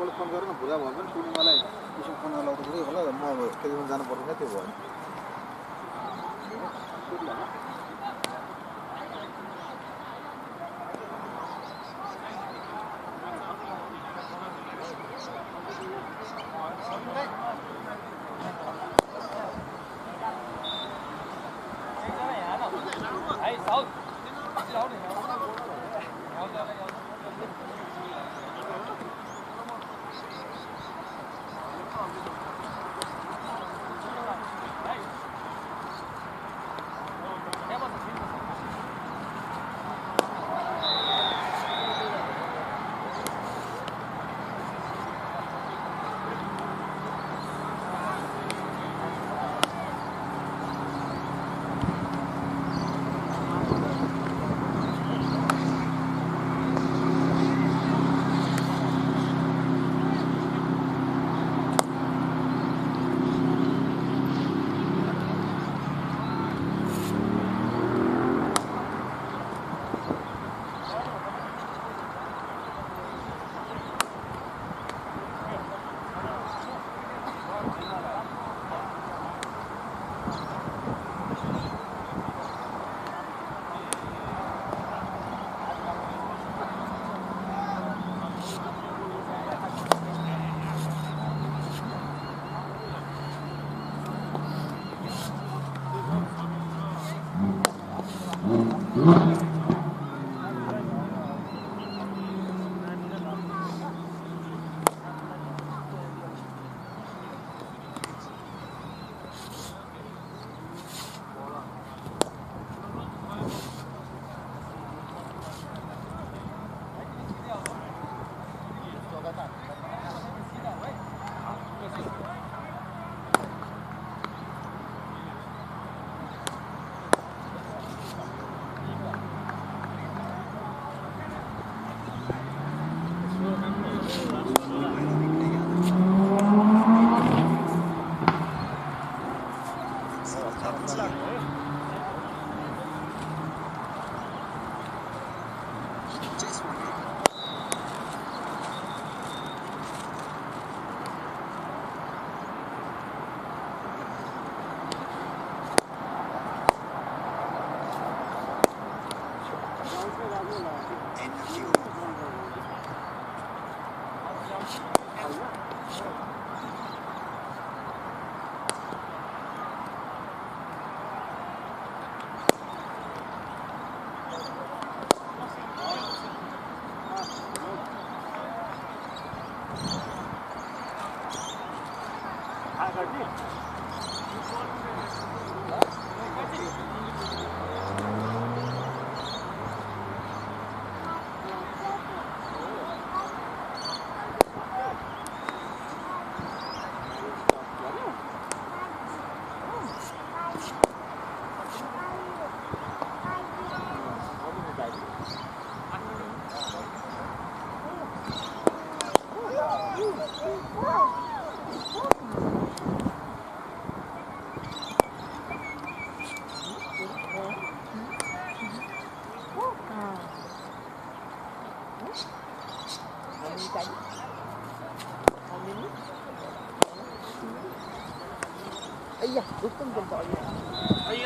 [SPEAKER 7] एकपल्ट phone गरेर भुला भयो भने तिमी मलाई त्यसो फोन नलाउँदा पुरै होला म टेलिफोन जानु पर्दैन त्यो भयो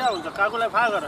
[SPEAKER 6] हुन्छ काकुलाई फा गर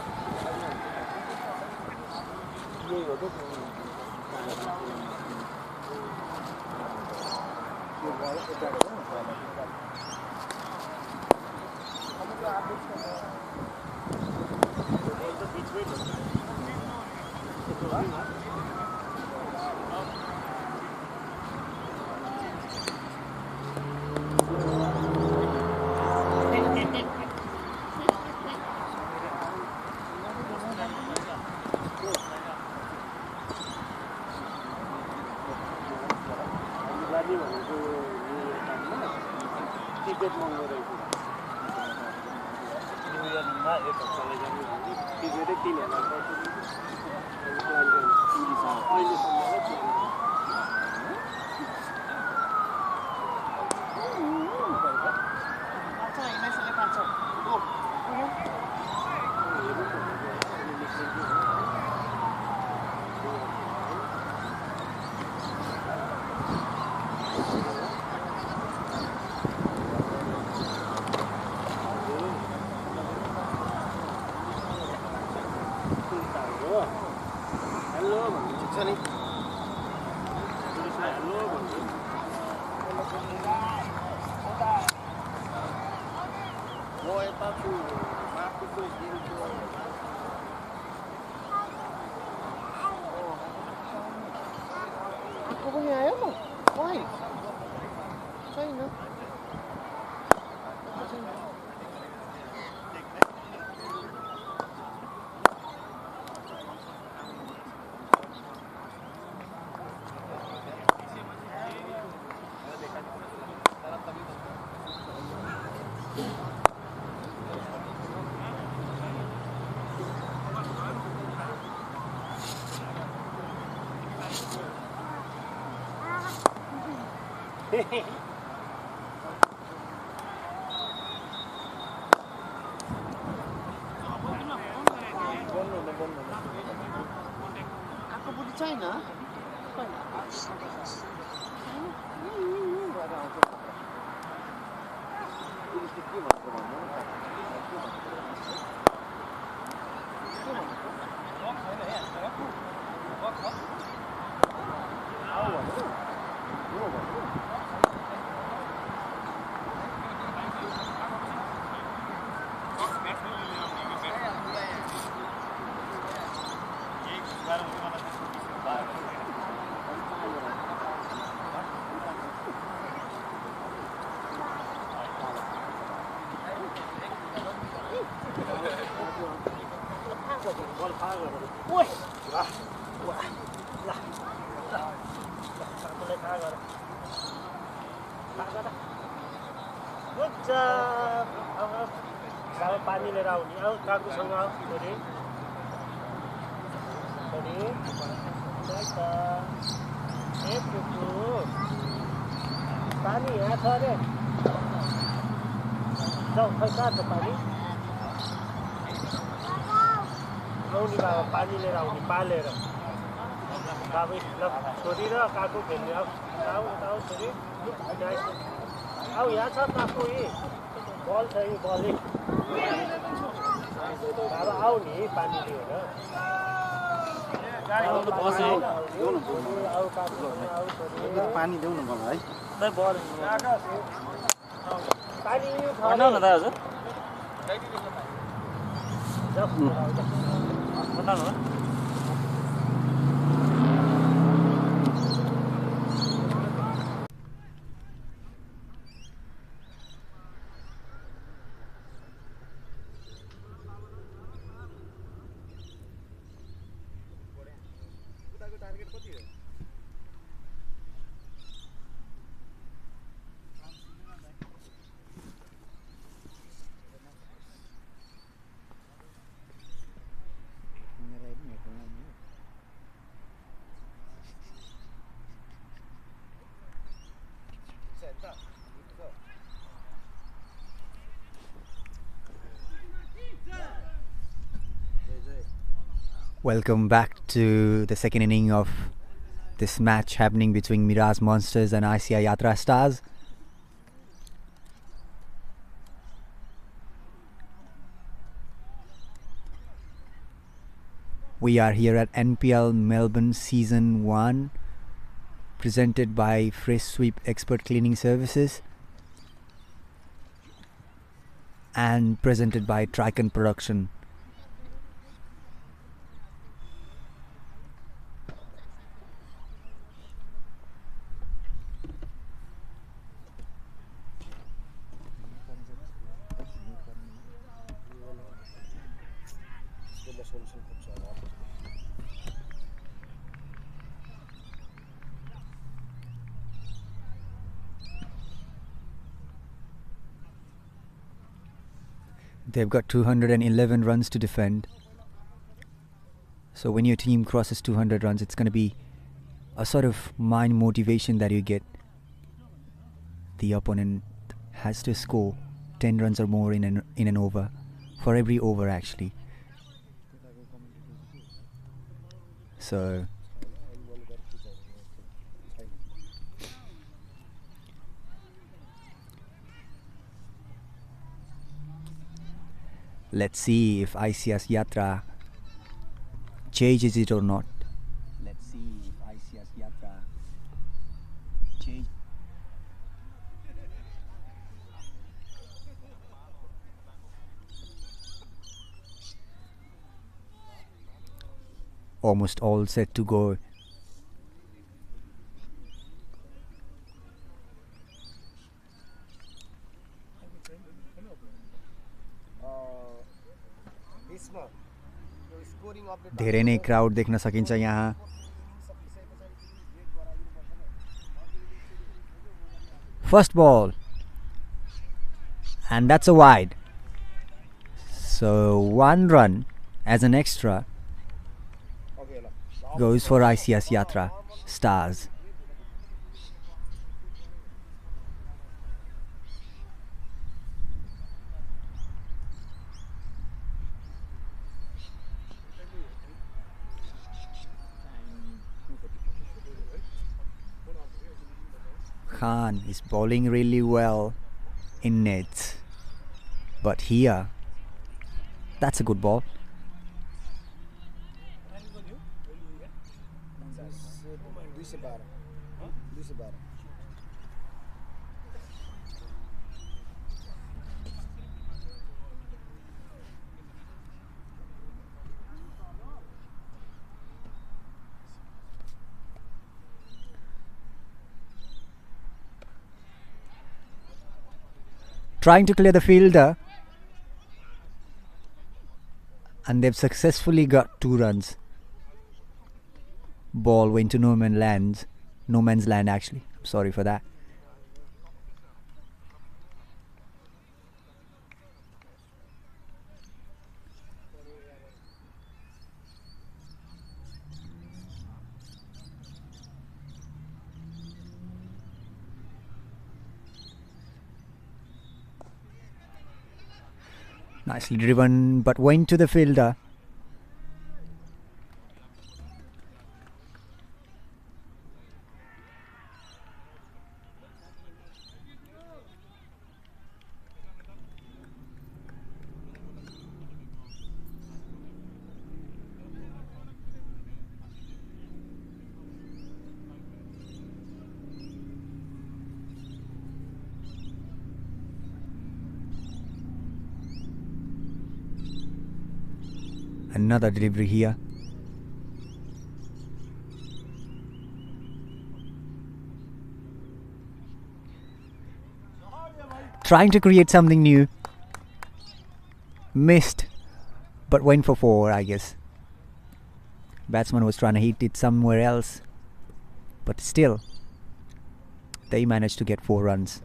[SPEAKER 6] हेलो भन्नु
[SPEAKER 1] ठिक छ नि
[SPEAKER 6] पुलिसलाई हेलो भन्नु
[SPEAKER 1] म यता छु माथिको दिन्छु आएको पनि आयो होइन छैन आएको बुढी छैन पुलिसले के भन्छ भन्नु
[SPEAKER 6] पानी लिएर आउने आऊ काकुसँग आऊ छोरी छोरी ए पुपु पानी यहाँ छ अरे जाऊ खै कहाँ छ पानी आउने बाबा पानी लिएर आउने पालेर बाबु ल छोरी र काकु खेल्ने आऊ आऊ आऊ छोरी आऊ यहाँ छ काकु बल छ यी बलै बाबा आऊ नि पानी लिएर
[SPEAKER 7] पानी देऊ न मलाई है
[SPEAKER 6] पानी
[SPEAKER 4] भन्नु न दाजु भन्नु न
[SPEAKER 5] Welcome back to the second inning of this match happening between Mirage Monsters and ICS Yatra Stars. We are here at NPL Melbourne Season 1, presented by Fresh Sweep Expert Cleaning Services and presented by Tricon Production. They've got 211 runs to defend. So when your team crosses 200 runs, it's going to be a sort of mind motivation that you get. The opponent has to score 10 runs or more in an over, for every over actually. So let's see if ICS Yatra changes it or not. Let's see if ICS Yatra change. Almost all set to go. धेरै नै crowd देख्न सकिन्छ यहाँ. First ball, and that's a wide. So 1 run as an extra goes for ICS Yatra Stars. Khan is bowling really well in nets, but here, that's a good ball. Trying to clear the fielder, and they've successfully got 2 runs. Ball went to no man's land actually. I'm sorry for that. Nicely driven, but went to the fielder. Another delivery here. Trying to create something new. Missed, but went for 4, I guess. Batsman was trying to hit it somewhere else, but still, they managed to get 4 runs.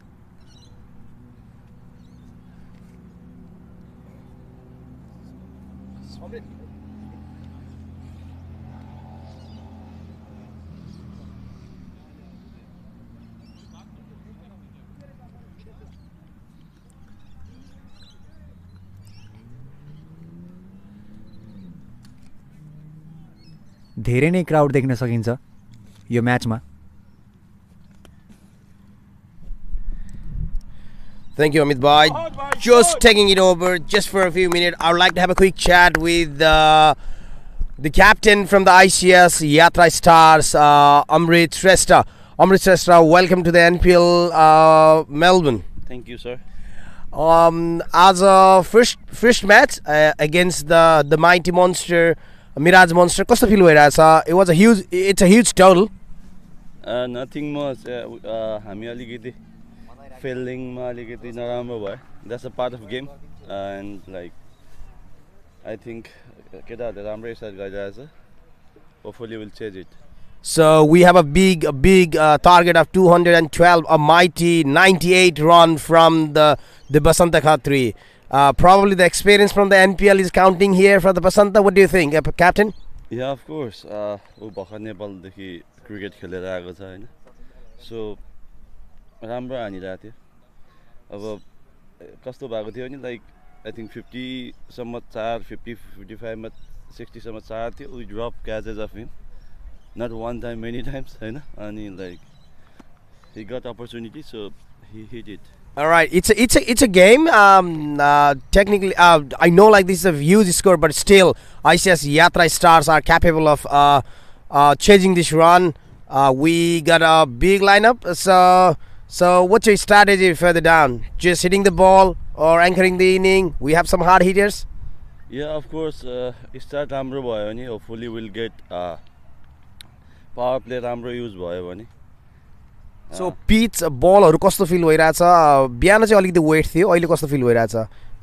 [SPEAKER 5] धेरै नै crowd देख्न सकिन्छ यो म्याचमा.
[SPEAKER 1] Thank you, Amit Bhai. Just taking it over just for a few minutes. I would like to have a quick chat with the captain from the ICS Yatra Stars, Amrit Shrestha. Amrit Shrestha, welcome to the NPL Melbourne.
[SPEAKER 2] Thank you, sir.
[SPEAKER 1] As a first match against the mighty monster, Mirage monster, कस्तो feel भइरहेछ? It's a huge total.
[SPEAKER 2] Nothing much. हामी अलिकति फिल्डिङमा अलिकति नराम्रो भयो. That's a part of game, and like I think केटाहरूले राम्रै start गरिरहेछ. Hopefully we'll change it.
[SPEAKER 1] So we have a big target of 212, a mighty 98 run from the Basanta Khatri. Probably the experience from the NPL is counting here for the Basanta. What do you think, Captain?
[SPEAKER 2] Yeah, of course. ऊ भर्खर नेपालदेखि cricket खेलेर आएको छ हैन. So राम्रो हानिरहेको थियो. अब कस्तो भएको थियो नि, लाइक I think 50 सम्म 55 मा 60 सम्म 4 थियो. We dropped catches of him. Not one time, many times, हैन. अनि like he got opportunity, so he hit it.
[SPEAKER 1] All right, it's a game. Technically, I know like this is a huge score, but still, ICS Yatra stars are capable of chasing this run. We got a big lineup. So what's your strategy further down? Just hitting the ball or anchoring the inning? We have some hard hitters.
[SPEAKER 8] Yeah, of course. Start राम्रो भयो भने hopefully we'll get power play राम्रो use भयो भने.
[SPEAKER 1] So pitch बलहरू कस्तो feel भइरहेछ बिहान चाहिँ अलिकति वेट थियो अहिले कस्तो फिल भइरहेछ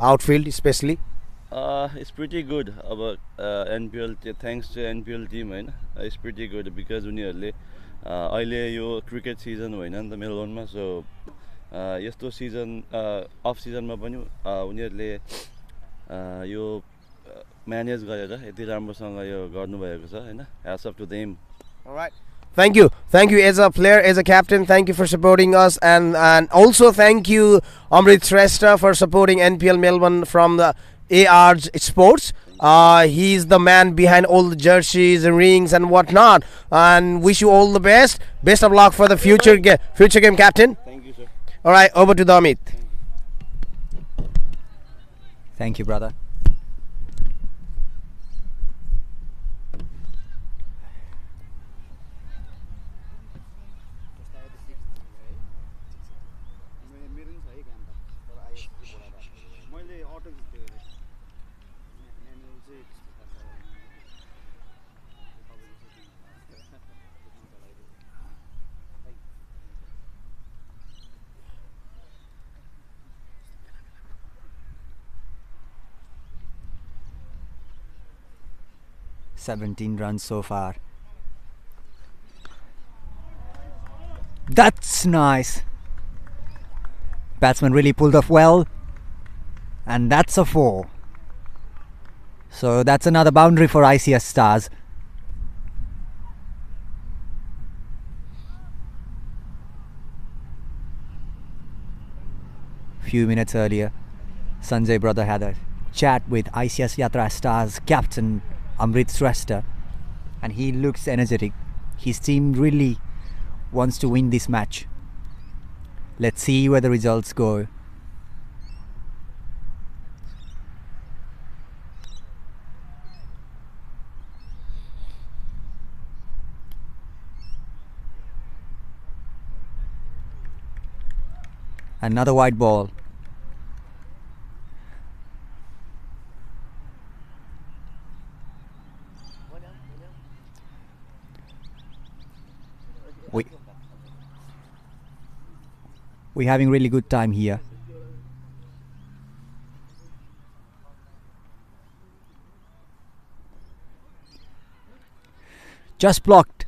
[SPEAKER 1] outfield specially
[SPEAKER 8] It's pretty good. अब NPL thanks to NPL team हैन. It's pretty good because उनीहरूले अहिले यो क्रिकेट सिजन होइन नि त मेलबर्नमा सो यस्तो सिजन अफ सिजनमा पनि उनीहरूले यो म्यानेज गरेर यति राम्रोसँग यो गर्नुभएको छ हैन hats off to them.
[SPEAKER 1] Alright. Thank you as a player, as a captain. Thank you for supporting us, and also thank you Amrit Shrestha for supporting NPL Melbourne from the AR's Sports. He's the man behind all the jerseys and rings and whatnot. And wish you all the best. Best of luck for the future game, captain.
[SPEAKER 8] Thank you, sir.
[SPEAKER 1] All right, over to the Amit.
[SPEAKER 5] Thank you, brother. $17 runs so far. That's nice. Batsman really pulled off well. And that's a 4. So that's another boundary for ICS Stars. Few minutes earlier, Sanjay brother had a chat with ICS Yatra Stars captain Amrit Shrestha, and he looks energetic. His team really wants to win this match. Let's see where the results go. Another wide ball. We're having really good time here. Just blocked.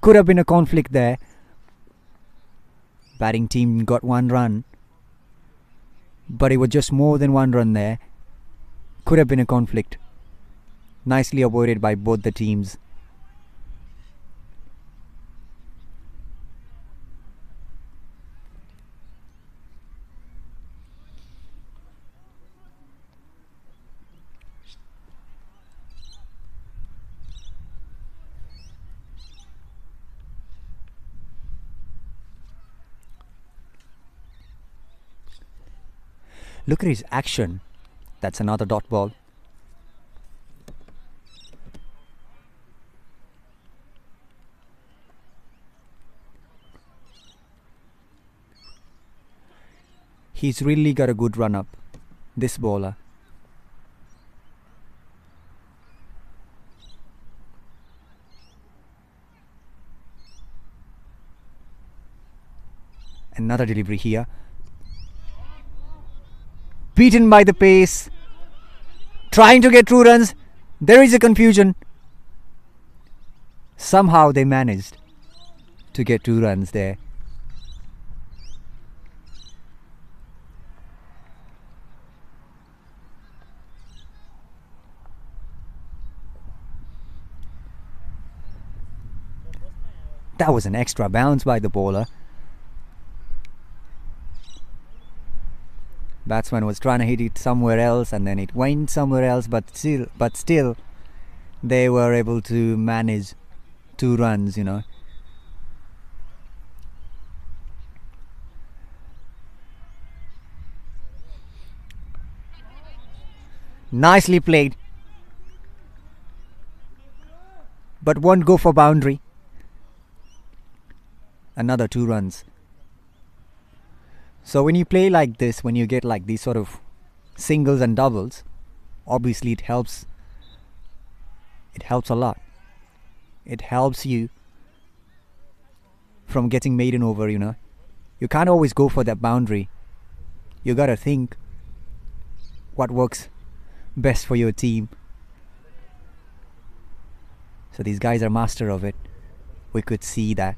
[SPEAKER 5] Could have been a conflict there. Batting team got 1 run, but it was just more than 1 run there. Could have been a conflict. Nicely avoided by both the teams. Look at his action. That's another dot ball. He's really got a good run up, this bowler. Another delivery here. Beaten by the pace, trying to get 2 runs. There is a confusion. Somehow they managed to get 2 runs there. That was an extra bounce by the bowler. Batsman was trying to hit it somewhere else and then it went somewhere else, but still they were able to manage 2 runs, you know. Nicely played. But won't go for boundary. Another 2 runs. So when you play like this, when you get like these sort of singles and doubles, obviously it helps a lot. It helps you from getting maiden over, you know. You can't always go for that boundary. You gotta think what works best for your team. So these guys are master of it. We could see that.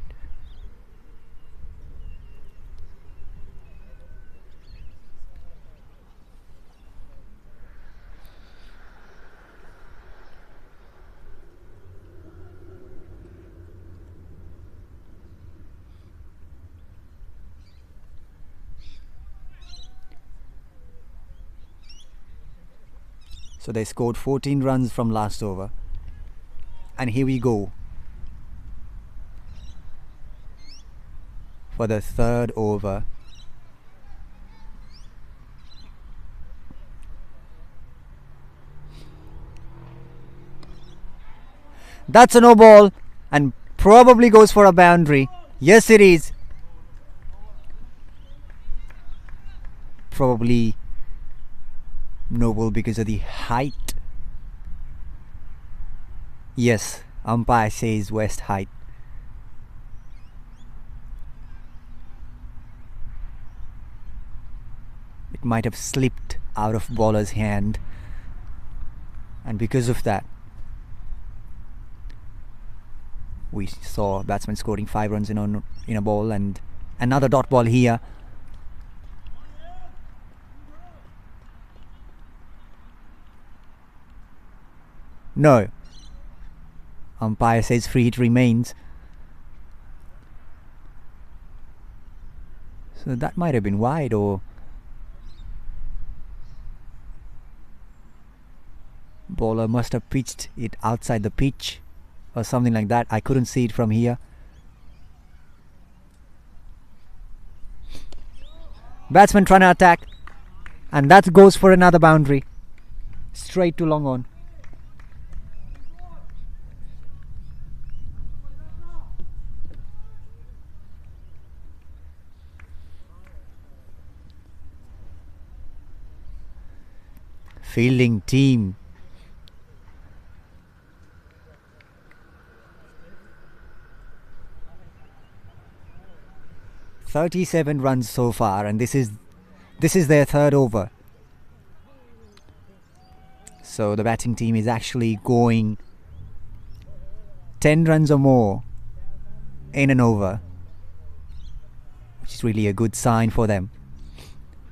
[SPEAKER 5] So they scored 14 runs from last over. And here we go for the 3rd over. That's a no ball and probably goes for a boundary. Yes, it is. Probably no ball because of the height. Yes, umpire says west height. It might have slipped out of bowler's hand, and because of that we saw batsman scoring 5 runs in a ball, and another dot ball here. No. Umpire says free hit remains. So that might have been wide, or bowler must have pitched it outside the pitch or something like that. I couldn't see it from here. Batsman trying to attack, and that goes for another boundary. Straight to long on. Fielding team. "37 runs so far, and this is their 3rd over. So the batting team is actually going 10 runs or more in an over, which is really a good sign for them.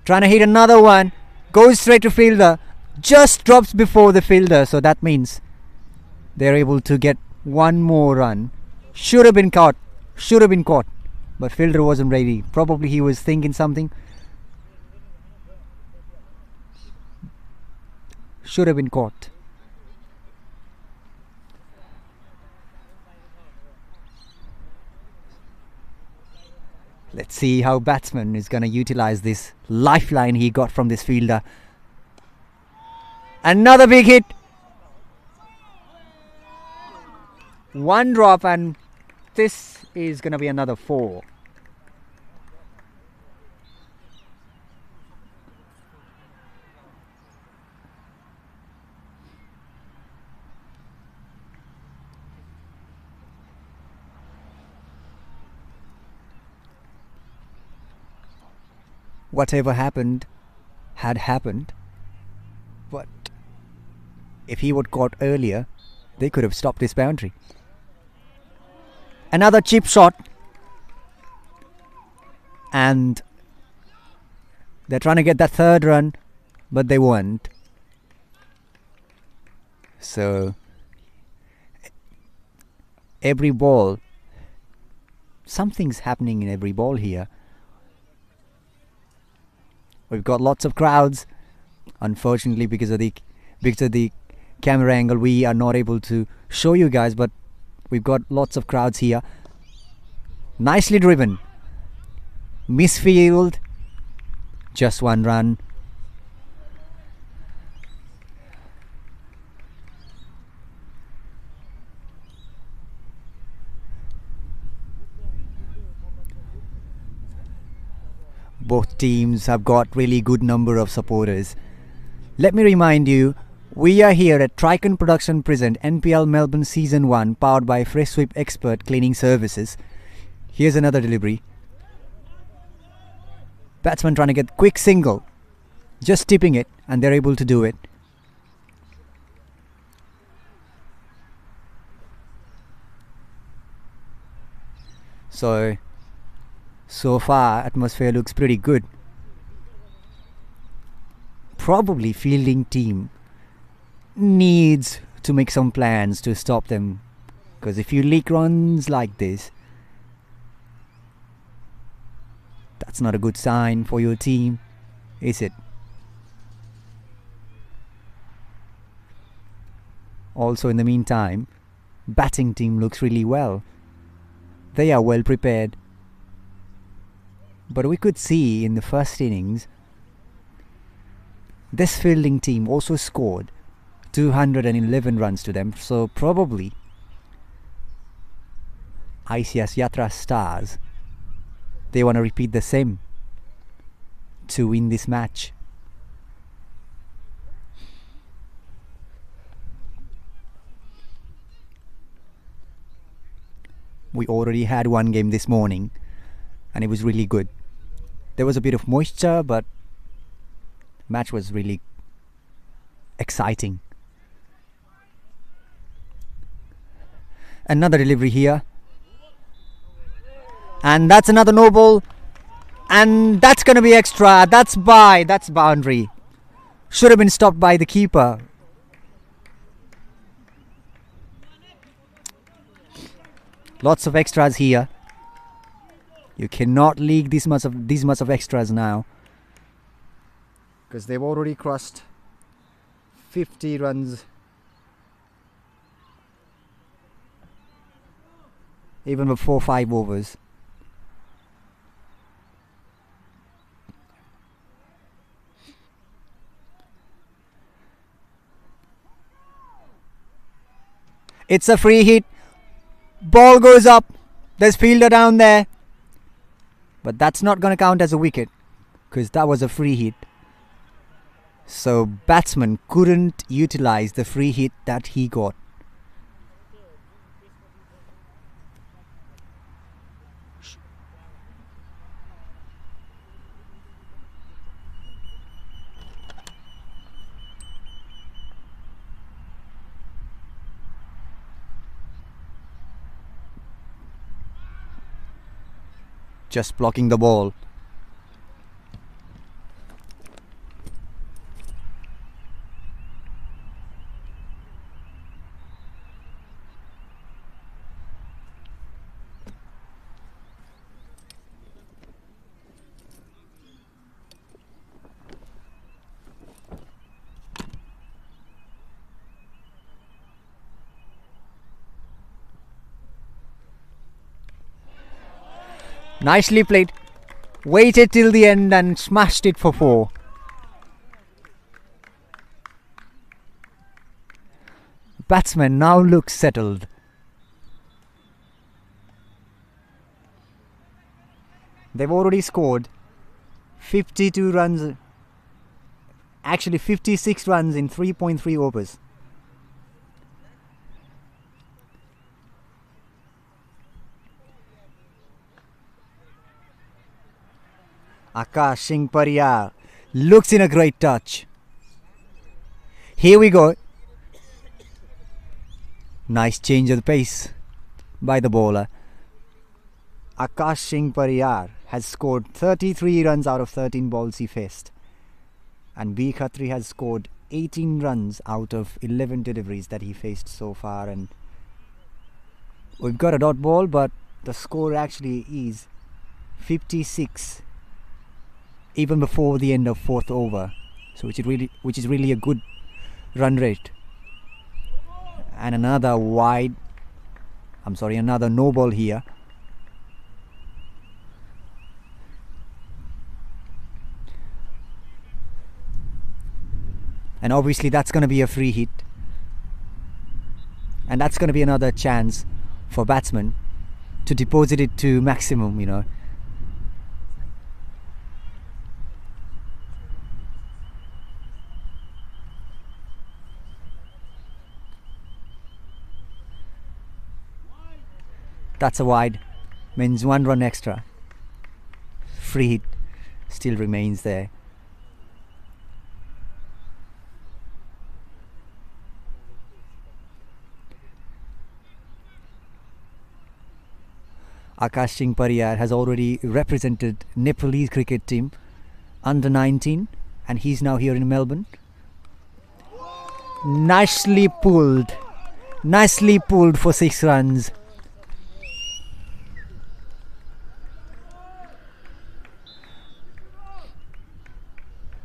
[SPEAKER 5] Trying to hit another one, goes straight to fielder, just drops before the fielder, so that means they're able to get 1 more run. Should have been caught, but fielder wasn't ready. Probably he was thinking something. Should have been caught. Let's see how batsman is going to utilize this lifeline he got from this fielder. Another big hit. 1 drop, and this is going to be another 4. Whatever happened had happened, but if he would caught earlier, they could have stopped this boundary. Another chip shot, and they're trying to get that 3rd run, but they won't. So every ball, something's happening in every ball here. We've got lots of crowds. Unfortunately, because of the camera angle, we are not able to show you guys, but we've got lots of crowds here. Nicely driven. Misfield. Just 1 run. Both teams have got really good number of supporters. Let me remind you, we are here at Tricon Production present NPL Melbourne Season 1 powered by Fresh Sweep Expert Cleaning Services. Here's another delivery. Batsman trying to get quick single. Just tipping it and they're able to do it. So far atmosphere looks pretty good. Probably fielding team needs to make some plans to stop them, because if you leak runs like this, that's not a good sign for your team, is it? Also, in the meantime, batting team looks really well. They are well prepared. But we could see in the first innings, this fielding team also scored 211 runs to them. So probably ICS Yatra Stars, they want to repeat the same to win this match. We already had one game this morning and it was really good. There was a bit of moisture, but match was really exciting. Another delivery here, and that's another no ball, and that's gonna be extra. That's boundary. Should have been stopped by the keeper. Lots of extras here. You cannot leak this much of extras now, because they've already crossed 50 runs. Even before 5 overs. It's a free hit. Ball goes up. There's fielder down there. But that's not going to count as a wicket, because that was a free hit. So batsman couldn't utilize the free hit that he got. Just blocking the ball. Nicely played. Waited till the end and smashed it for 4. Batsman now looks settled. They've already scored 52 runs. Actually 56 runs in 3.3 overs. Akash Singh Pariyar looks in a great touch. Here we go. Nice change of the pace by the bowler. Akash Singh Pariyar has scored 33 runs out of 13 balls he faced. And B. Khatri has scored 18 runs out of 11 deliveries that he faced so far. And we've got a dot ball, but the score actually is 56. Even before the end of 4th over, so which is really a good run rate. And another another no ball here. And obviously that's going to be a free hit, and that's going to be another chance for batsmen to deposit it to maximum, you know. That's a wide. Means 1 run extra. Free hit still remains there. Akash Singh Pariyar has already represented Nepalese cricket team under 19 and he's now here in Melbourne. Nicely pulled for 6 runs.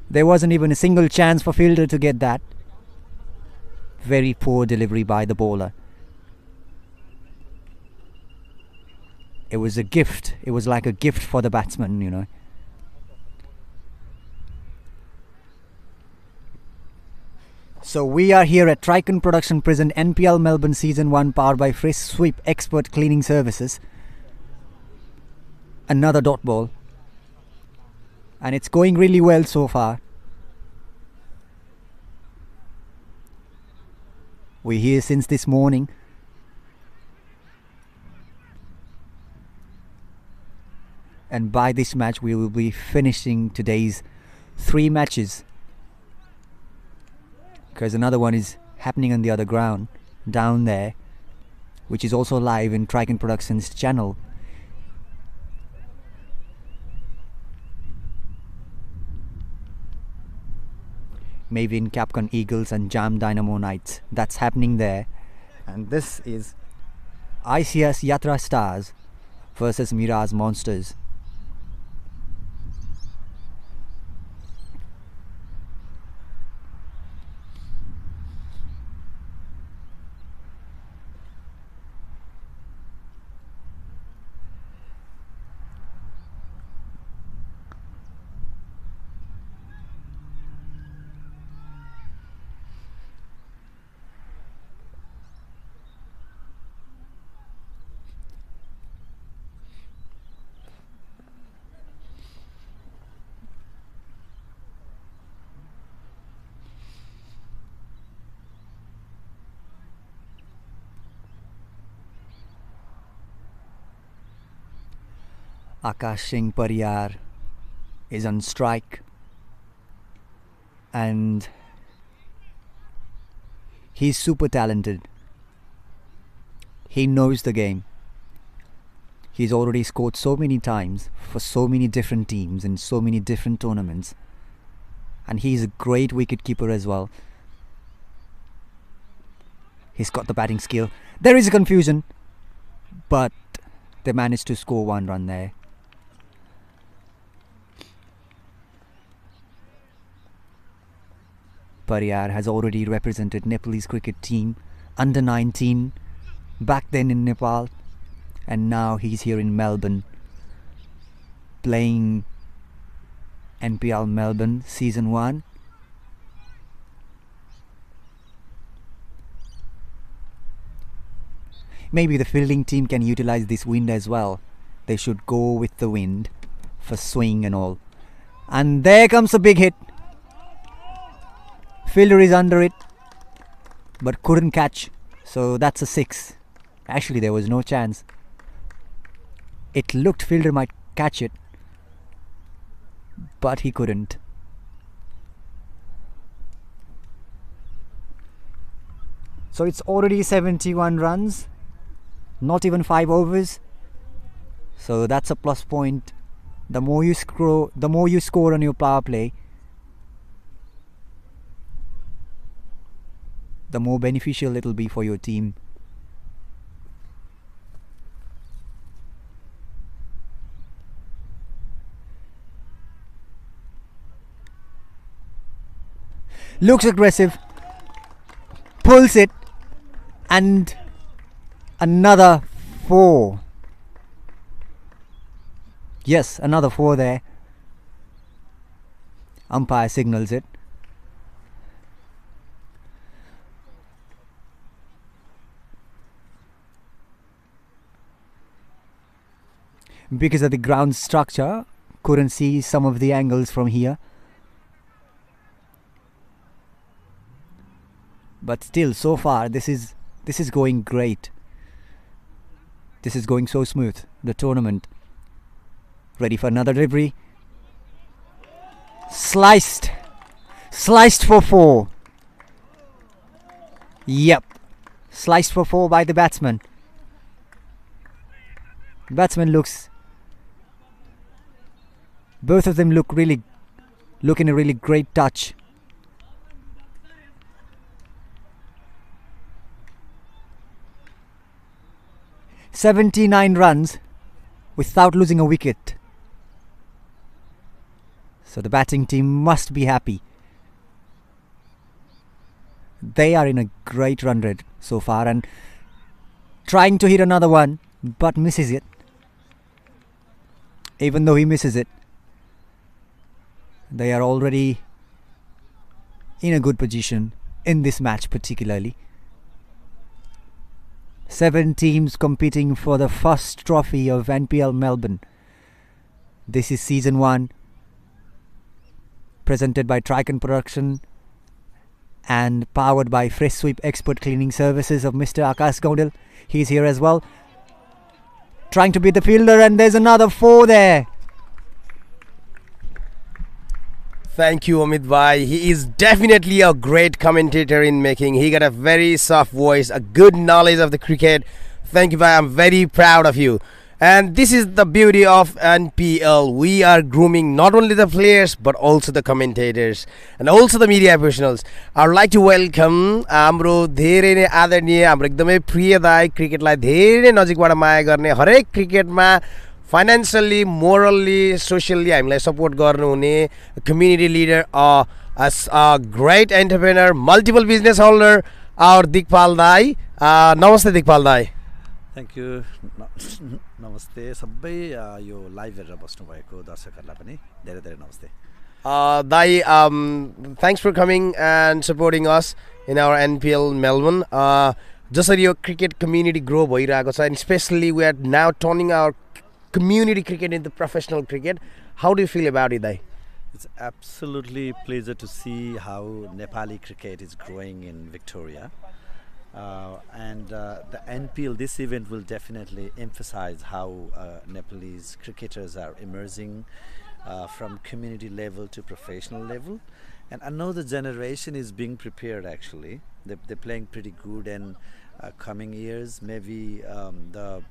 [SPEAKER 5] There wasn't even a single chance for fielder to get that. Very poor delivery by the bowler. It was a gift. It was like a gift for the batsman, you know. So we are here at Tricon Production present NPL Melbourne Season 1 powered by Fresh Sweep Expert Cleaning Services. Another dot ball. And it's going really well so far. We're here since this morning. And by this match we will be finishing today's 3 matches. Because another one is happening on the other ground, down there, which is also live in Tricon Productions channel. Maybe in Capcom Eagles and Jam Dynamo Knights. That's happening there. And this is ICS Yatra Stars versus Mirage Monsters. Akash Singh Pariyar is on strike and he's super talented. He knows the game. He's already scored so many times for so many different teams in so many different tournaments, and he's a great wicket keeper as well. He's got the batting skill. There is a confusion, but they managed to score 1 run there. Pariyar has already represented Nepalese cricket team under 19 back then in Nepal, and now he's here in Melbourne playing NPL Melbourne Season 1. Maybe the fielding team can utilize this wind as well. They should go with the wind for swing and all. And there comes a big hit. Fielder is under it, but couldn't catch. So that's a 6. Actually, there was no chance. It looked fielder might catch it, but he couldn't. So it's already 71 runs. Not even 5 overs. So that's a plus point. The more you score on your power play, the more beneficial it'll be for your team. Looks aggressive, pulls it, and another 4. Yes, another 4 there. Umpire signals it. Because of the ground structure, couldn't see some of the angles from here. But still, so far, this is going great. This is going so smooth. The tournament. Ready for another delivery. Sliced. Sliced for 4. Yep. Sliced for 4 by the batsman. Batsman looks... Both of them look in a really great touch. "79 runs without losing a wicket." So the batting team must be happy. They are in a great run rate so far and trying to hit another one, but misses it. Even though he misses it, they are already in a good position in this match particularly. 7 teams competing for the first trophy of NPL Melbourne. This is season 1, presented by Tricon Production and powered by Fresh Sweep Expert Cleaning Services of Mr. Akash Gaudel. He's here as well, trying to beat the fielder, and there's another 4 there.
[SPEAKER 1] Thank you, Amit Bhai. He is definitely a great commentator in making. He got a very soft voice, a good knowledge of the cricket. Thank you, Bhai. I'm very proud of you. And this is the beauty of NPL. We are grooming not only the players but also the commentators and also the media professionals. I would like to welcome हाम्रो धेरै नै आदरणीय, हाम्रो एकदमै प्रिय दाइ, क्रिकेटलाई धेरै नजिकबाट माया गर्ने, हरेक क्रिकेटमा फाइनेन्शियली, मोरली, सोशली हामीलाई सपोर्ट गर्नुहुने community leader, a great entrepreneur, multiple business holder, our Dikpal दाइ. नमस्ते दिकपाल दाइ.
[SPEAKER 9] Thank you. नमस्ते सबै यो लाइभ हेरेर बस्नुभएको दर्शकहरूलाई पनि धेरै धेरै नमस्ते.
[SPEAKER 1] Dai, thanks for coming and supporting us in our NPL Melbourne. जसरी यो क्रिकेट कम्युनिटी ग्रो भइरहेको छ, and especially we are now turning our community cricket into professional cricket. How do you feel about it, Dai?
[SPEAKER 9] It's absolutely pleasure to see how Nepali cricket is growing in Victoria. And the NPL, this event will definitely emphasize how Nepalese cricketers are emerging from community level to professional level. And another generation is being prepared actually. They're playing pretty good, and coming years maybe the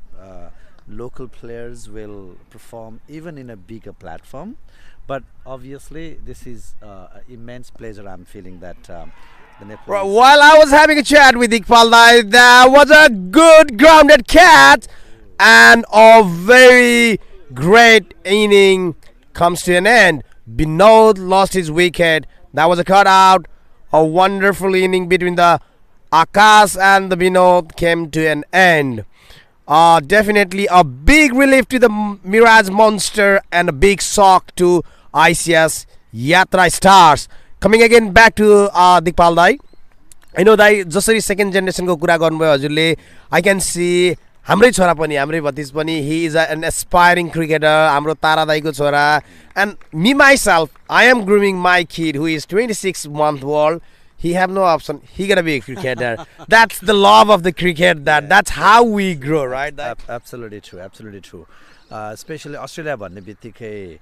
[SPEAKER 9] local players will perform even in a bigger platform. But obviously this is immense pleasure I'm feeling that
[SPEAKER 1] while I was having a chat with Iqbal Dai, there was a good grounded cat, and a very great inning comes to an end. Binod lost his wicket. That was a cutout. A wonderful inning between the Akash and the Binod came to an end. Definitely a big relief to the Mirage monster and a big shock to ICS Yatra stars. Coming again back to Dikpal Dai. I know Dai, जसरी second generation को कुरा गर्नुभयो हजुरले, I can see हाम्रै छोरा पनि, हाम्रै भतिज पनि, he is an aspiring cricketer, हाम्रो तारा दाइको छोरा. And me myself, I am grooming my kid who is 26-month-old. He have no option. He gotta be a cricketer. That's the love of the cricket. That's how we grow, right?
[SPEAKER 9] Absolutely true. Absolutely true. Especially Australia भन्ने बित्तिकै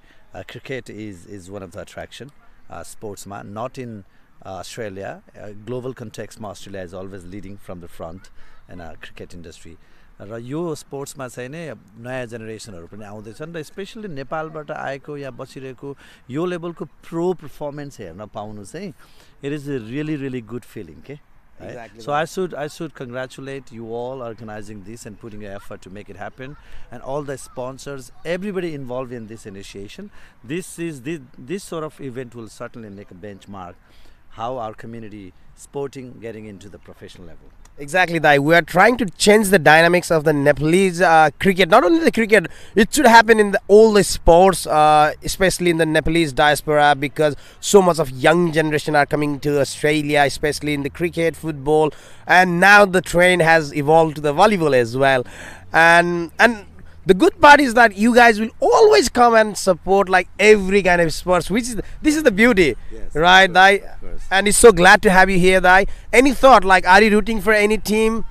[SPEAKER 9] cricket is one of the attraction. Sportsma, not in Australia. Global context, Australia is always leading from the front in cricket industry. र यो स्पोर्ट्समा चाहिँ नै नयाँ जेनेरेसनहरू पनि आउँदैछन् र specially नेपालबाट आएको या बसिरहेको यो लेभलको प्रो पर्फर्मेन्स हेर्न पाउनु चाहिँ it is a really good feeling के. Exactly. So I should congratulate you all organizing this and putting your effort to make it happen, and all the sponsors, everybody involved in this initiation. This sort of event will certainly make a benchmark how our community sporting getting into the professional level.
[SPEAKER 1] Exactly, Dai. We are trying to change the dynamics of the Nepalese cricket. Not only the cricket, it should happen in all the sports, especially in the Nepalese diaspora, because so much of young generation are coming to Australia, especially in the cricket, football, and now the trend has evolved to the volleyball as well. And the good part is that you guys will always come and support like every kind of sports, this is the beauty, yes, right, Dai? And it's so glad to have you here, Dai. Any thought, like, are you rooting for any team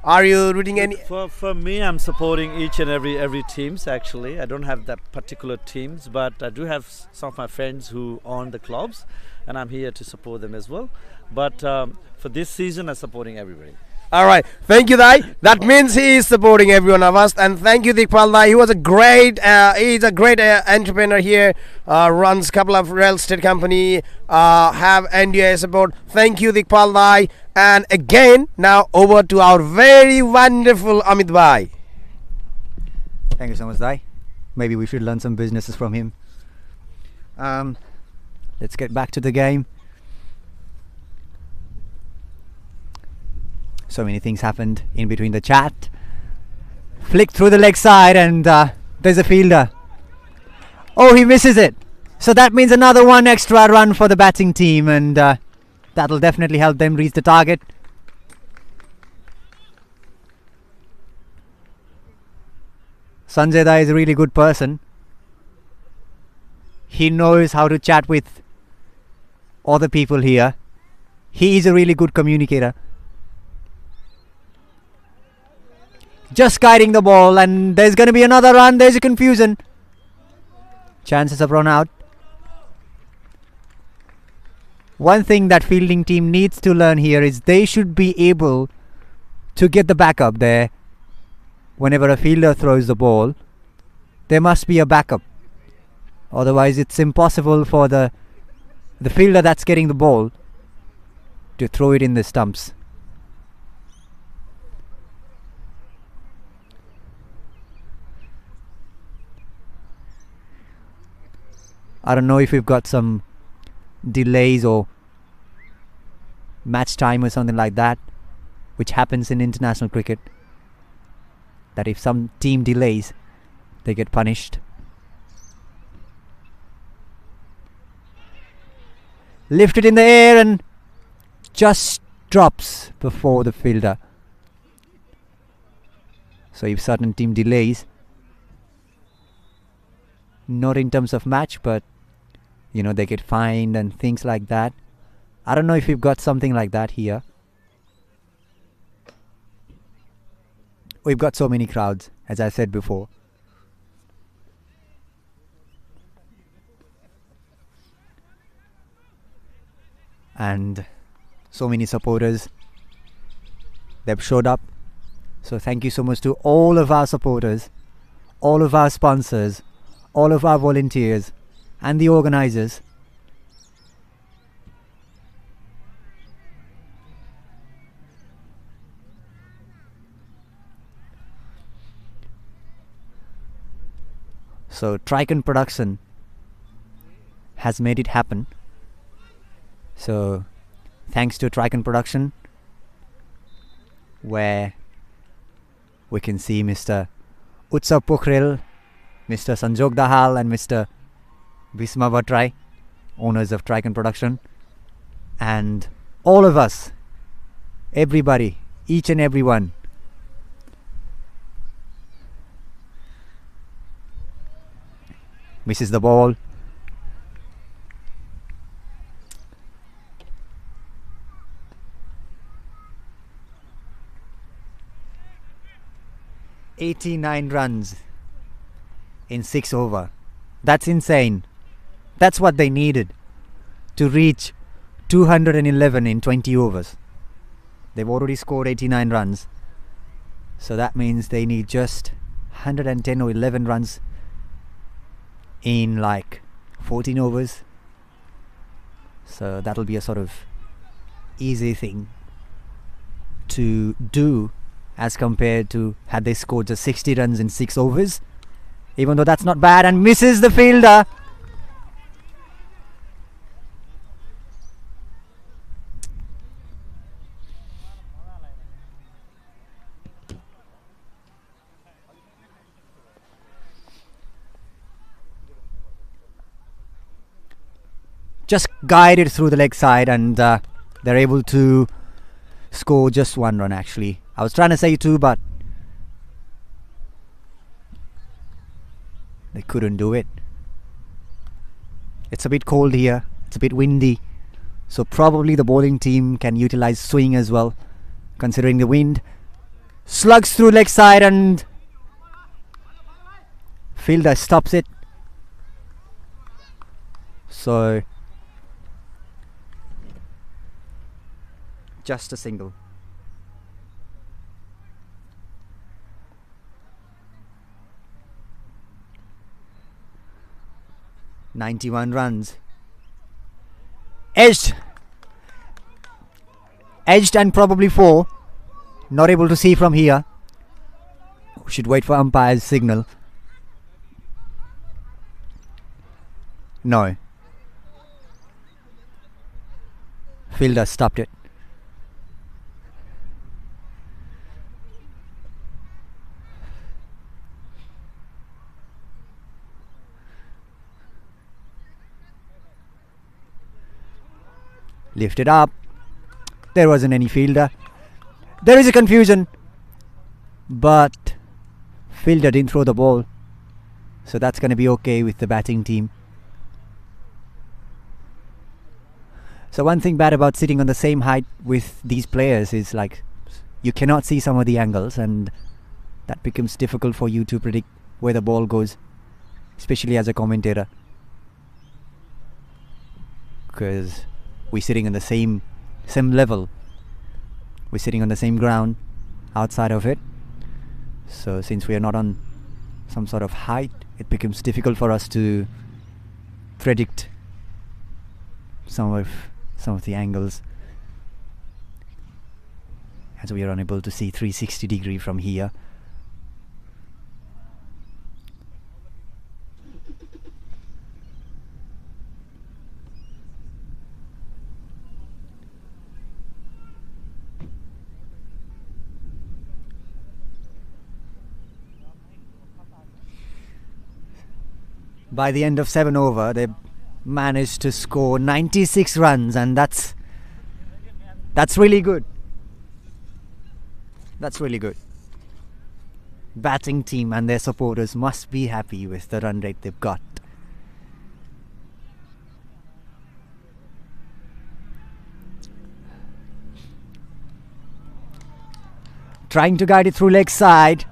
[SPEAKER 1] Are you rooting any?
[SPEAKER 9] For me, I'm supporting each and every teams. Actually, I don't have that particular teams, but I do have some of my friends who own the clubs, and I'm here to support them as well. But for this season, I'm supporting everybody.
[SPEAKER 1] All right, thank you, Dai. That means he is supporting everyone of us, and thank you, Dikpal Dai. He was a great, he's a great entrepreneur here. Runs a couple of real estate company. Have NDA support. Thank you, Dikpal Dai. And again, now over to our very wonderful Amit Bhai.
[SPEAKER 5] Thank you so much, Dai. Maybe we should learn some businesses from him. Let's get back to the game. So many things happened in between the chat. Flick through the leg side, and there's a fielder. Oh, he misses it. So that means another one extra run for the batting team, and that'll definitely help them reach the target. Sanjay Da is a really good person. He knows how to chat with other people here. He is a really good communicator. Just guiding the ball, and there's going to be another run. There's a confusion. Chances have run out. One thing that fielding team needs to learn here is they should be able to get the backup there. Whenever a fielder throws the ball, there must be a backup. Otherwise, it's impossible for the fielder that's getting the ball to throw it in the stumps. I don't know if we've got some delays or match time or something like that, which happens in international cricket, that if some team delays, they get punished. Lifted in the air and just drops before the fielder. So if certain team delays, not in terms of match, but you know, they get fined and things like that. I don't know if we've got something like that here. We've got so many crowds, as I said before. And so many supporters. They've showed up. So thank you so much to all of our supporters, all of our sponsors, all of our volunteers and the organizers. So Tricon Production has made it happen. So thanks to Tricon Production, where we can see Mr. Utsav Pokhrel, Mr. Sanjog Dahal and Mr. Bhisma Bhattrai, owners of Tricon Production, and all of us, everybody, each and everyone. Misses the ball. "89 runs in 6 overs. That's insane. That's what they needed to reach 211 in 20 overs. They've already scored 89 runs. So that means they need just 110 or 11 runs in like 14 overs. So that'll be a sort of easy thing to do as compared to had they scored just 60 runs in 6 overs. Even though that's not bad, and misses the fielder. Just guided through the leg side, and they're able to score just 1 run actually. I was trying to say 2, but they couldn't do it. It's a bit cold here, it's a bit windy, so probably the bowling team can utilize swing as well, considering the wind. Slugs through leg side and fielder stops it. So just a single. "91 runs. Edged and probably 4. Not able to see from here. Should wait for umpire's signal. No. Fielder stopped it. Lifted up. There wasn't any fielder. There is a confusion, but fielder didn't throw the ball, so that's going to be okay with the batting team. So one thing bad about sitting on the same height with these players is like you cannot see some of the angles, and that becomes difficult for you to predict where the ball goes, especially as a commentator, because we're sitting on the same level. We're sitting on the same ground outside of it. So since we are not on some sort of height, it becomes difficult for us to predict some of the angles, as we are unable to see 360-degree from here. By the end of 7 over, they managed to score 96 runs, and that's really good. That's really good. Batting team and their supporters must be happy with the run rate they've got. Trying to guide it through leg side,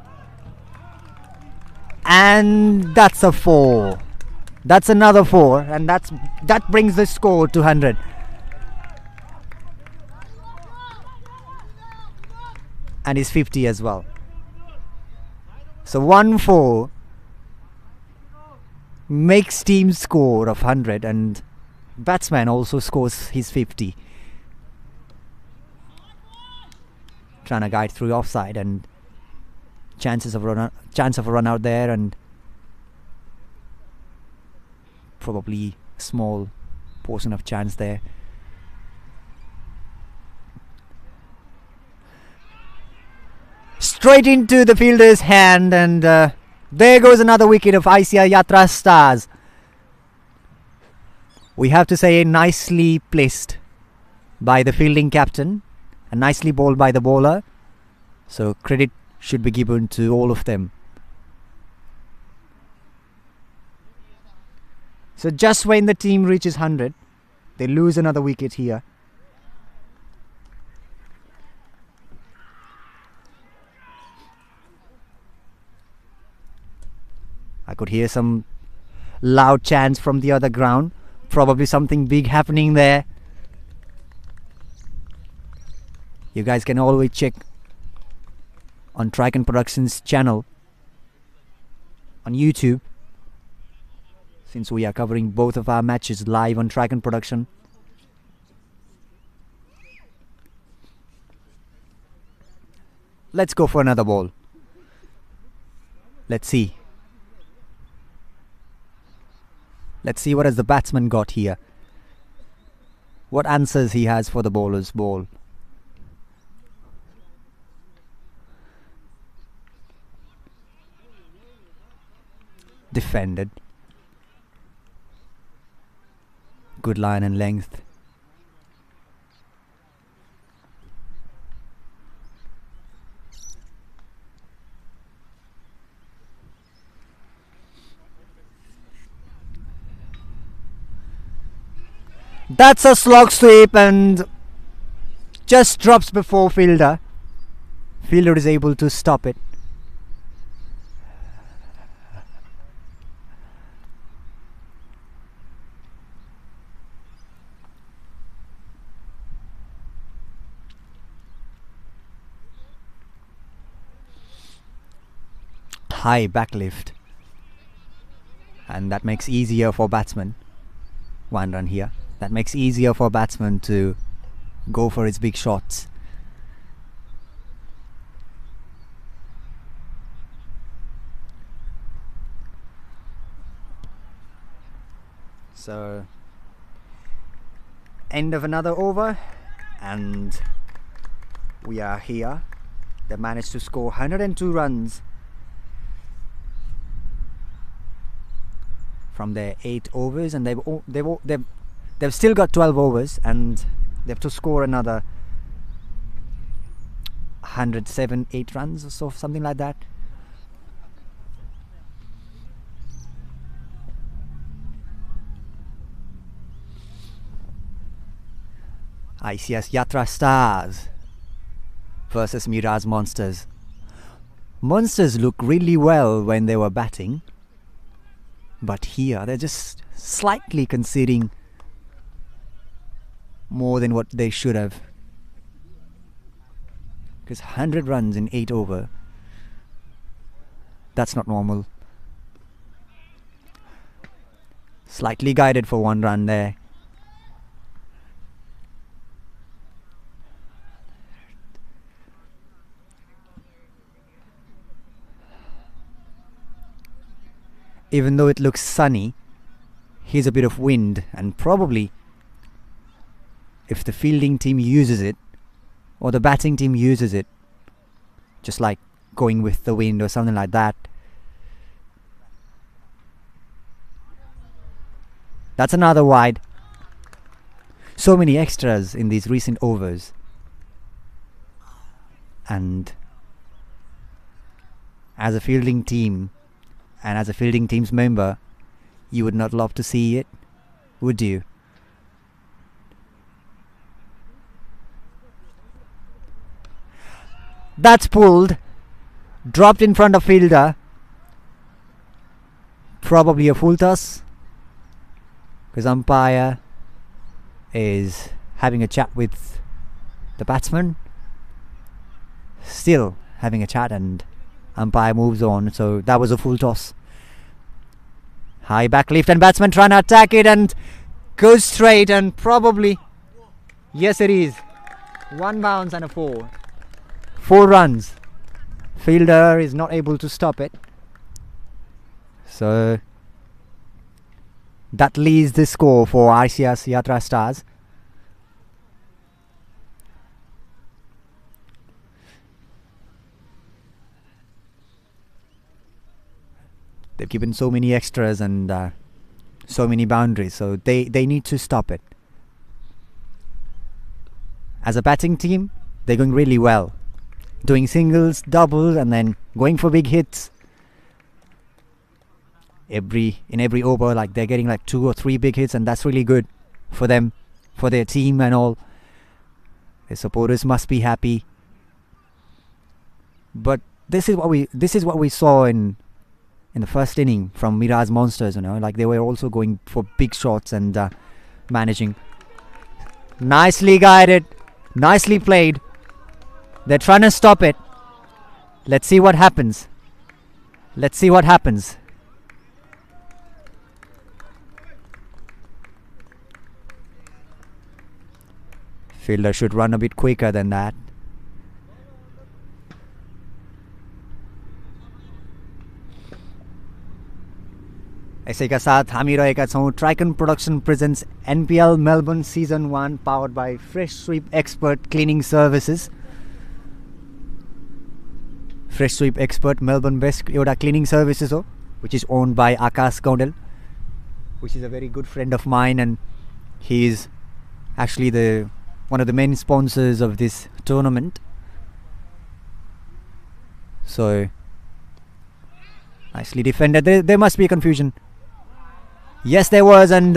[SPEAKER 5] and that's a 4. That's another 4, and that brings the score to 100. And is 50 as well. So 1-4 makes team score of 100, and batsman also scores his 50. Trying to guide through offside, and chance of a run out there, and probably small portion of chance there. Straight into the fielder's hand, and there goes another wicket of ICS Yatra Stars. We have to say nicely placed by the fielding captain and nicely bowled by the bowler, so credit should be given to all of them. So just when the team reaches 100, they lose another wicket here. I could hear some loud chants from the other ground. Probably something big happening there. You guys can always check on Track and Productions channel on YouTube, since we are covering both of our matches live on Track and Production. Let's go for another ball. Let's see. Let's see what has the batsman got here. What answers he has for the bowler's ball. Defended. Good line and length. That's a slog sweep, and just drops before fielder. Fielder is able to stop it. High back lift, and that makes easier for batsman. One run here. That makes easier for batsman to go for his big shots. So end of another over, and we are here. They managed to score 102 runs from their 8 overs, and they've still got 12 overs, and they have to score another 107, 8 runs or so, something like that. ICS Yatra Stars versus Mirage Monsters. Monsters look really well when they were batting, but here they're just slightly conceding more than what they should have. Because 100 runs in 8 over, that's not normal. Slightly guided for 1 run there. Even though it looks sunny, here's a bit of wind, and probably if the fielding team uses it or the batting team uses it, just like going with the wind or something like that, that's another wide. So many extras in these recent overs, and as a fielding team and as a fielding team's member, you would not love to see it, would you? That's pulled, dropped in front of fielder, probably a full toss, because umpire is having a chat with the batsman, still having a chat, and umpire moves on. So that was a full toss. High back lift, and batsman trying to attack it and goes straight, and probably, yes it is, 1 bounce and a 4. 4 runs. Fielder is not able to stop it. So that leads the score for ICS Yatra Stars. They've given so many extras and so many boundaries, so they need to stop it. As a batting team, they're going really well, doing singles, doubles, and then going for big hits. In every over, like they're getting like 2 or 3 big hits, and that's really good for them, for their team and all. Their supporters must be happy. But this is what we saw in the first inning from Mirage Monsters, you know, like they were also going for big shots and managing. Nicely guided, nicely played. They're trying to stop it. Let's see what happens. Let's see what happens. Fielder should run a bit quicker than that. यसैका साथ हामी रहेका छौं Tricon production presents NPL Melbourne season 1 powered by fresh sweep expert cleaning services. Fresh sweep expert Melbourne best एउटा cleaning services हो, which is owned by Akash Gaudel, which is a very good friend of mine, and he is actually one of the main sponsors of this tournament. So nicely defended. There must be confusion. Yes, there was, and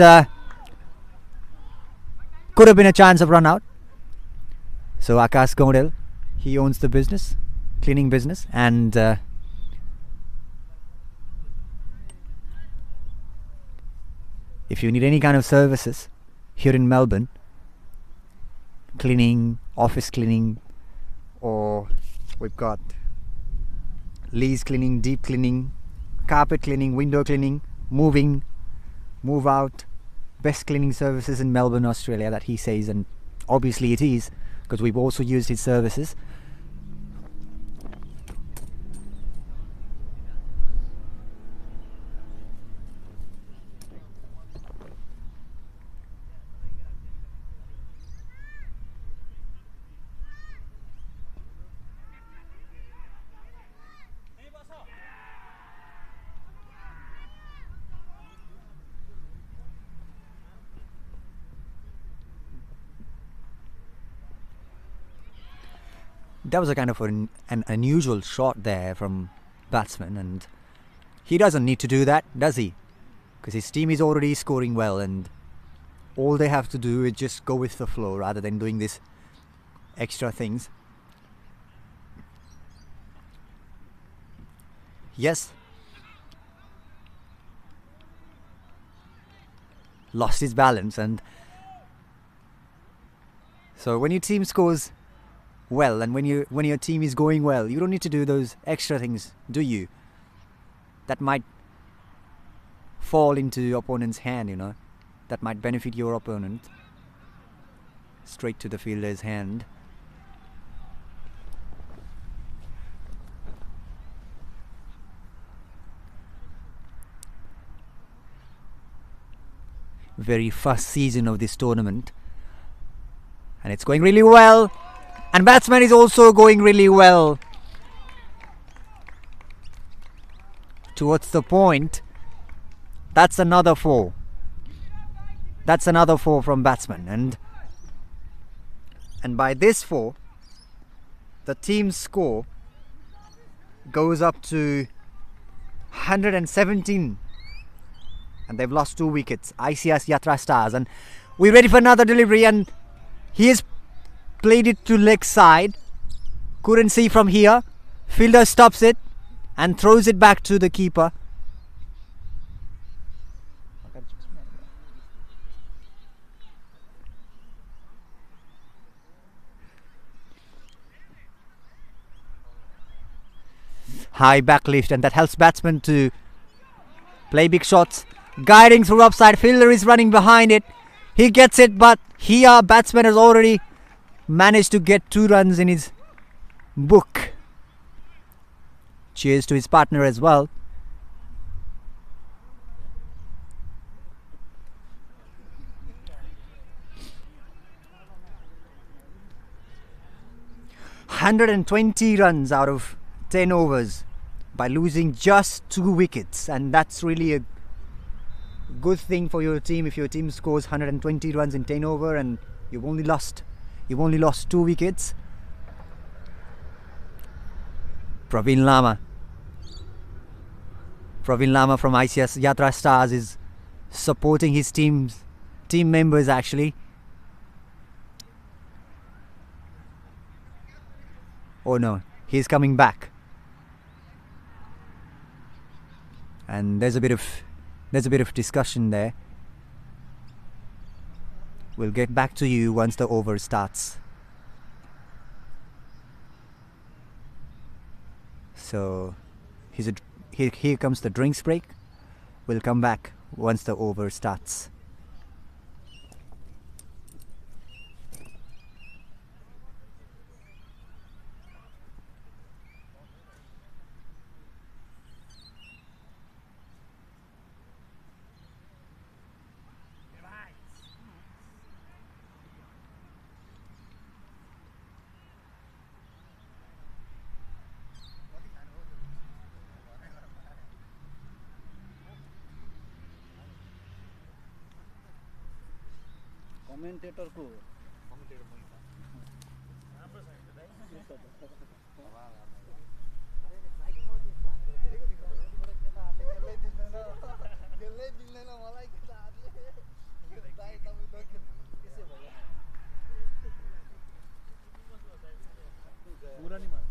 [SPEAKER 5] could have been a chance of run out. So Akash Gaudel, he owns the business. cleaning business, and if you need any kind of services here in Melbourne, cleaning, office cleaning, or we've got lease cleaning, deep cleaning, carpet cleaning, window cleaning, moving, move out, best cleaning services in Melbourne, Australia, that he says, and obviously it is, because we've also used his services. That was a kind of an unusual shot there from batsman, and he doesn't need to do that, does he? Because his team is already scoring well, and all they have to do is just go with the flow rather than doing this extra things. Yes, lost his balance, and so when your team scores well, and when your team is going well, you don't need to do those extra things, do you? That might fall into your opponent's hand, you know. That might benefit your opponent. Straight to the fielder's hand. Very first season of this tournament, and it's going really well. And batsman is also going really well. Towards the point. That's another 4. That's another 4 from batsman. And by this 4, the team's score goes up to 117. And they've lost 2 wickets. ICS Yatra Stars. And we're ready for another delivery, and he is played it to leg side, couldn't see from here, fielder stops it and throws it back to the keeper. High back lift, and that helps batsman to play big shots, guiding through upside. Fielder is running behind it, he gets it, but here batsman has already managed to get 2 runs in his book. Cheers to his partner as well. "120 runs out of 10 overs by losing just 2 wickets, and that's really a good thing for your team. If your team scores 120 runs in 10 over and you've only lost 2 wickets. Praveen Lama from ICS Yatra Stars is supporting his team members actually. Oh no, he's coming back. And there's a bit of discussion there. We'll get back to you once the over starts. So here comes the drinks break. We'll come back once the over starts.
[SPEAKER 9] commentator को पूरा नहीं मार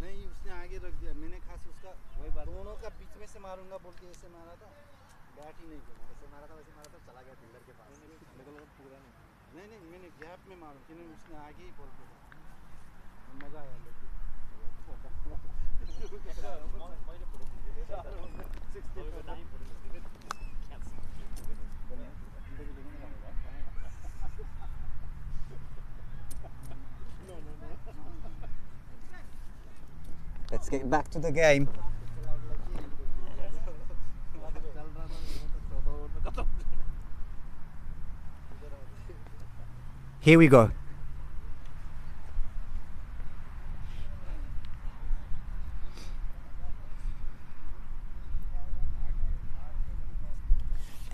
[SPEAKER 9] नहीं
[SPEAKER 7] मारूंगा बोल के ऐसे मारा था, बैट ही नहीं घुमा, ऐसे मारा था वैसे मारा था, चला गया फील्डर के पास। पूरा नहीं, मैंने गैप में मारूं कि उसने आगे ही बॉल फेंका, मजा आया लेकिन
[SPEAKER 5] Let's get back to the game. Here we go.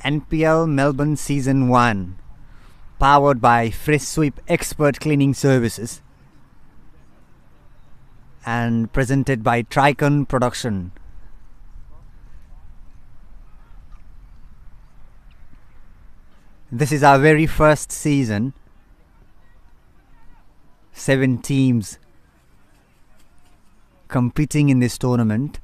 [SPEAKER 5] NPL Melbourne Season 1, powered by Fresh Sweep Expert Cleaning Services and presented by Tricon Production. This is our very first season. 7 teams competing in this tournament.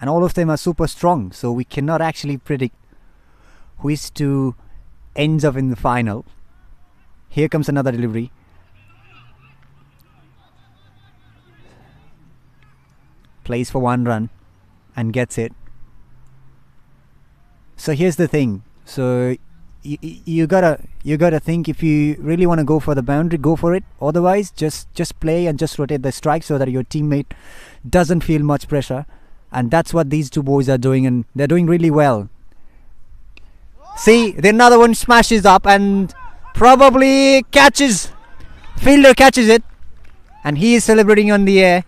[SPEAKER 5] And all of them are super strong, so we cannot actually predict who is to ends up in the final. Here comes another delivery. Plays for 1 run and gets it. So here's the thing. So you gotta think, if you really want to go for the boundary, go for it. Otherwise, just play and just rotate the strike so that your teammate doesn't feel much pressure. And that's what these two boys are doing, and they're doing really well. See, the another one smashes up and probably catches. Fielder catches it, and he is celebrating on the air.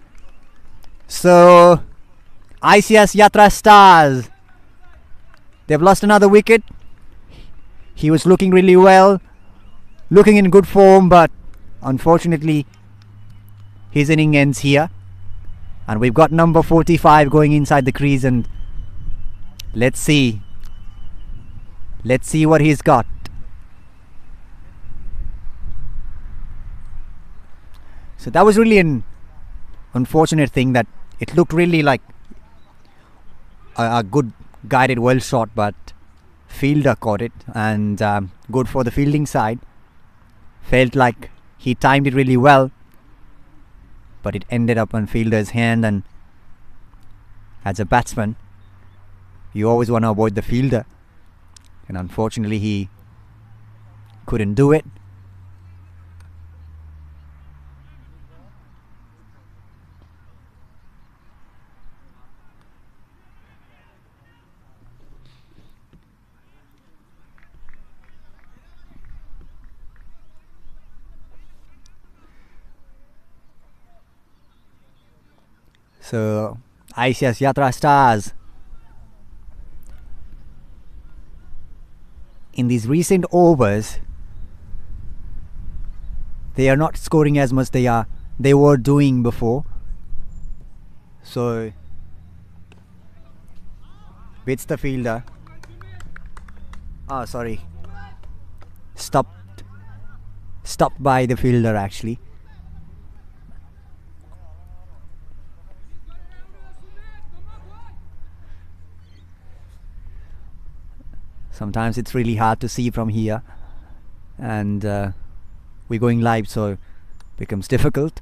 [SPEAKER 5] So ICS Yatra Stars, they've lost another wicket. He was looking really well, looking in good form, but unfortunately his inning ends here. And we've got number 45 going inside the crease, and let's see what he's got. So that was really an unfortunate thing, that it looked really like a good guided well shot, but fielder caught it, and good for the fielding side. Felt like he timed it really well, but it ended up on fielder's hand, and as a batsman you always want to avoid the fielder, and unfortunately he couldn't do it. So ICS Yatra Stars, in these recent overs, they are not scoring as much they were doing before. So beats the fielder. Oh, sorry. Stopped by the fielder actually. Sometimes it's really hard to see from here, and we're going live, so it becomes difficult.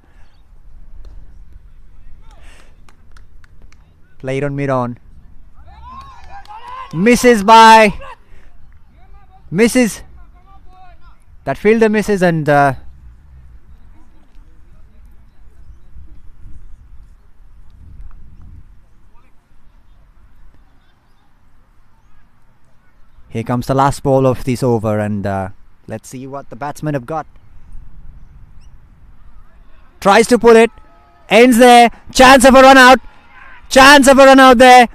[SPEAKER 5] Played on mid-on. Misses. That fielder misses, and here comes the last ball of this over, and let's see what the batsmen have got. Tries to pull it, ends there. Chance of a run out there.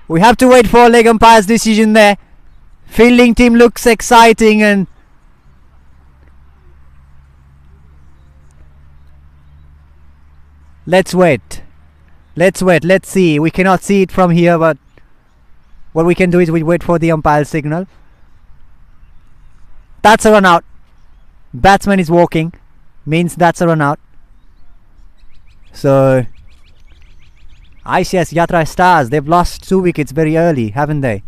[SPEAKER 5] We have to wait for leg umpire's decision there. Fielding team looks exciting, and let's wait. Let's see. We cannot see it from here, but what we can do is we wait for the umpire signal. That's a run out. Batsman is walking, means that's a run out. So ICS Yatra Stars, they've lost 2 wickets very early, haven't they?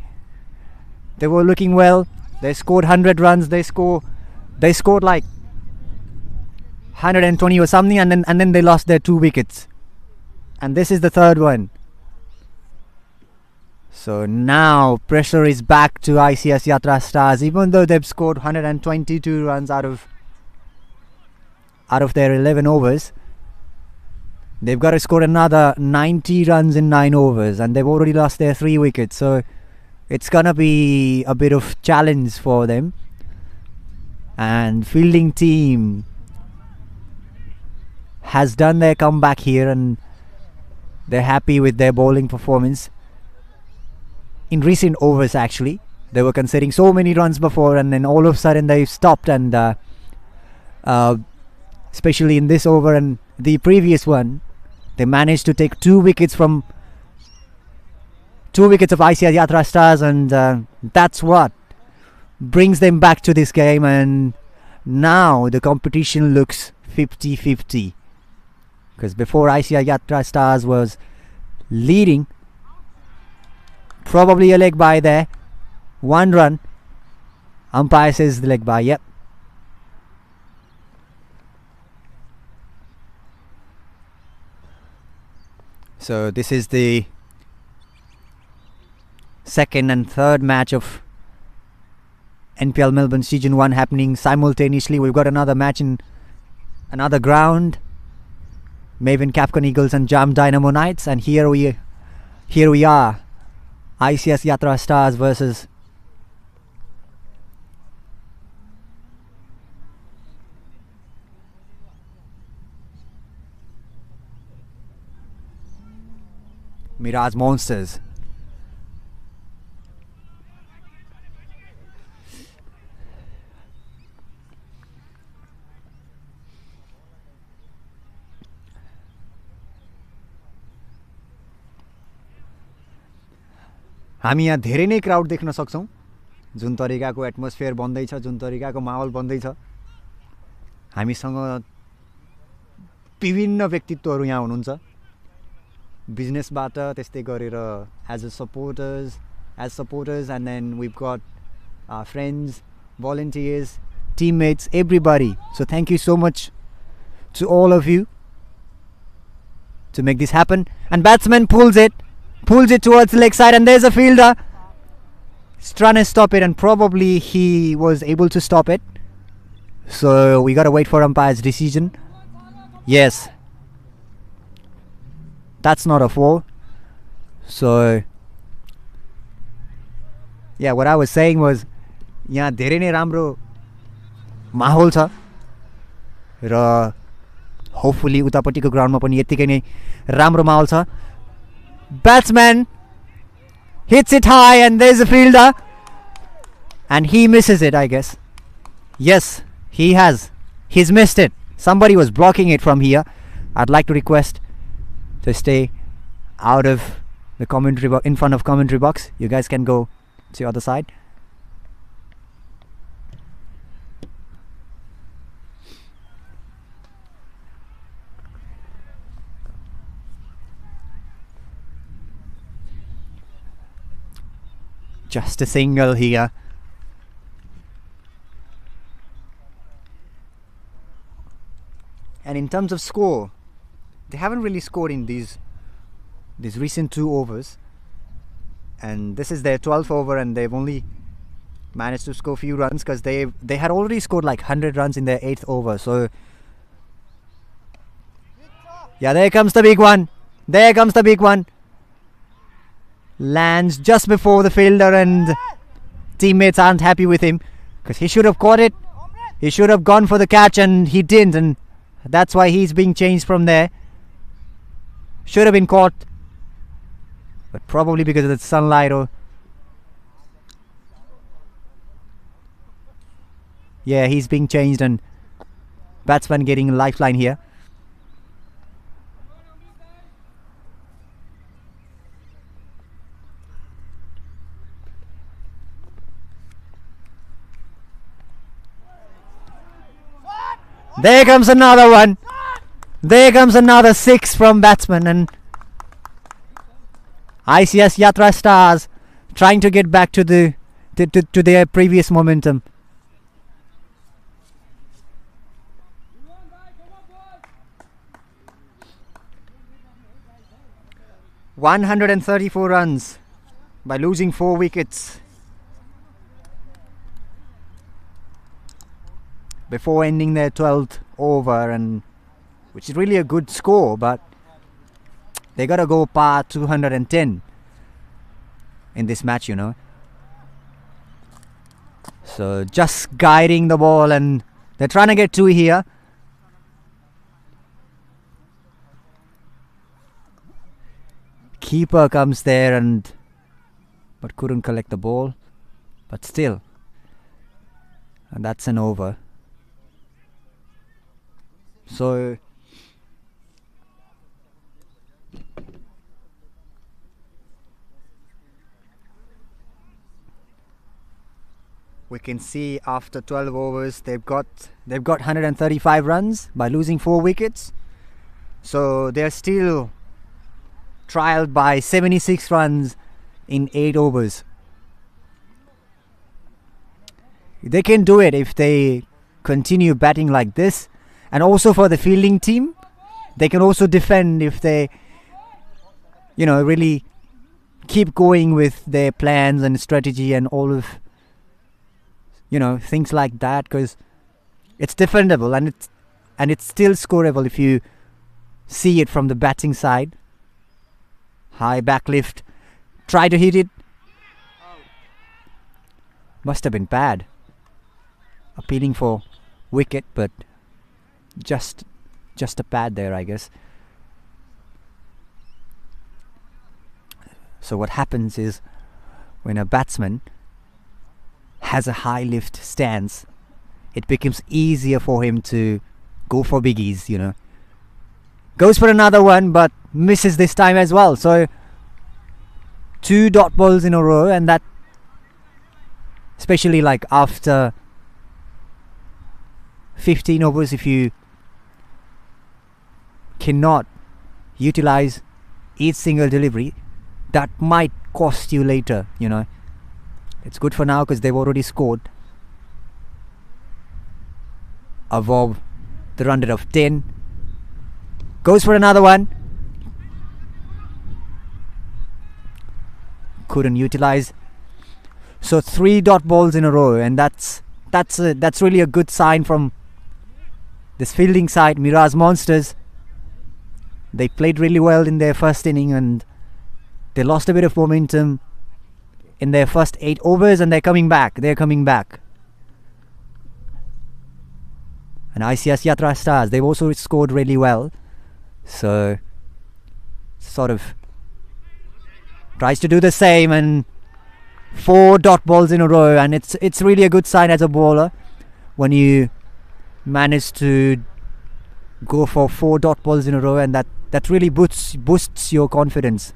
[SPEAKER 5] They were looking well. They scored 100 runs. They scored like 120 or something, and then they lost their 2 wickets. And this is the third one. So now pressure is back to ICS Yatra Stars, even though they've scored 122 runs out of their 11 overs. They've got to score another 90 runs in 9 overs, and they've already lost their 3 wickets. So it's gonna be a bit of challenge for them. And fielding team has done their comeback here, and they're happy with their bowling performance. In recent overs, actually, they were conceding so many runs before, and then all of a sudden they stopped, and especially in this over and the previous one, they managed to take 2 wickets of ICS Yatra Stars, and that's what brings them back to this game. And now the competition looks 50-50, because before ICS Yatra Stars was leading, probably a leg by there, 1 run. Umpire says the leg by. Yep. So this is the second and third match of NPL Melbourne Season 1 happening simultaneously. We've got another match in another ground, Maven Capcom Eagles and Jam Dynamo Knights, and here we are, ICS Yatra Stars versus Mirage Monsters. हामी यहाँ धेरै नै crowd देख्न सक्छौं, जुन तरिकाको atmosphere बन्दैछ, जुन तरिकाको माहौल बन्दैछ। हामीसँग विभिन्न व्यक्तित्वहरू यहाँ हुनुहुन्छ, बिजनेसबाट त्यस्तै गरेर as supporters, and then we've got our friends, volunteers, teammates, everybody. So thank you so much to all of you to make this happen. And batsman pulls it towards the leg side, and there's a fielder. He's trying to stop it, and probably he was able to stop it. So we gotta wait for umpire's decision. Yes, that's not a 4. So yeah, what I was saying was, यहाँ धेरै नै राम्रो माहौल छ र hopefully उतापट्टिको ग्राउन्डमा पनि यतिकै नै राम्रो माहौल छ। Batsman hits it high, and there's a fielder, and he misses it, I guess. Yes, he has. He's missed it. Somebody was blocking it from here. I'd like to request to stay out of the commentary box, in front of commentary box. You guys can go to the other side. Just a single here. And in terms of score, they haven't really scored in these recent 2 overs, and this is their 12th over, and they've only managed to score a few runs because they had already scored like 100 runs in their 8th over. So yeah, there comes the big one. Lands just before the fielder, and teammates aren't happy with him because he should have caught it. He should have gone for the catch, and he didn't, and that's why he's being changed from there. Should have been caught, but probably because of the sunlight, or yeah, he's being changed, and batsman getting a lifeline here. There comes another one. There comes another 6 from batsman, and ICS Yatra Stars trying to get back to their previous momentum. ...134 runs by losing 4 wickets before ending their 12th over, and which is really a good score, but they gotta go par 210 in this match, you know. So just guiding the ball, and they're trying to get 2 here. Keeper comes there but couldn't collect the ball, but still, and that's an over. So we can see after 12 overs they've got 135 runs by losing 4 wickets. So they're still trialed by 76 runs in 8 overs. They can do it if they continue batting like this. And also for the fielding team, they can also defend if they, you know, really keep going with their plans and strategy and all of, you know, things like that, because it's defendable and it's still scoreable if you see it from the batting side. High back lift, try to hit it. Must have been bad. Appealing for wicket, but just a pad there, I guess. So what happens is, when a batsman has a high lift stance, it becomes easier for him to go for biggies, you know. Goes for another one, but misses this time as well. So 2 dot balls in a row, and that, especially like after 15 overs, if you cannot utilize each single delivery, that might cost you later, you know. It's good for now because they've already scored above the run rate of 10. Goes for another one. Couldn't utilize. So 3 dot balls in a row, and that's really a good sign from this fielding side, Mirage Monsters. They played really well in their first inning, and they lost a bit of momentum in their first 8 overs, and they're coming back. And ICS Yatra Stars, they've also scored really well. So sort of tries to do the same, and 4 dot balls in a row, and it's really a good sign as a bowler when you manage to go for 4 dot balls in a row, and that really boosts your confidence.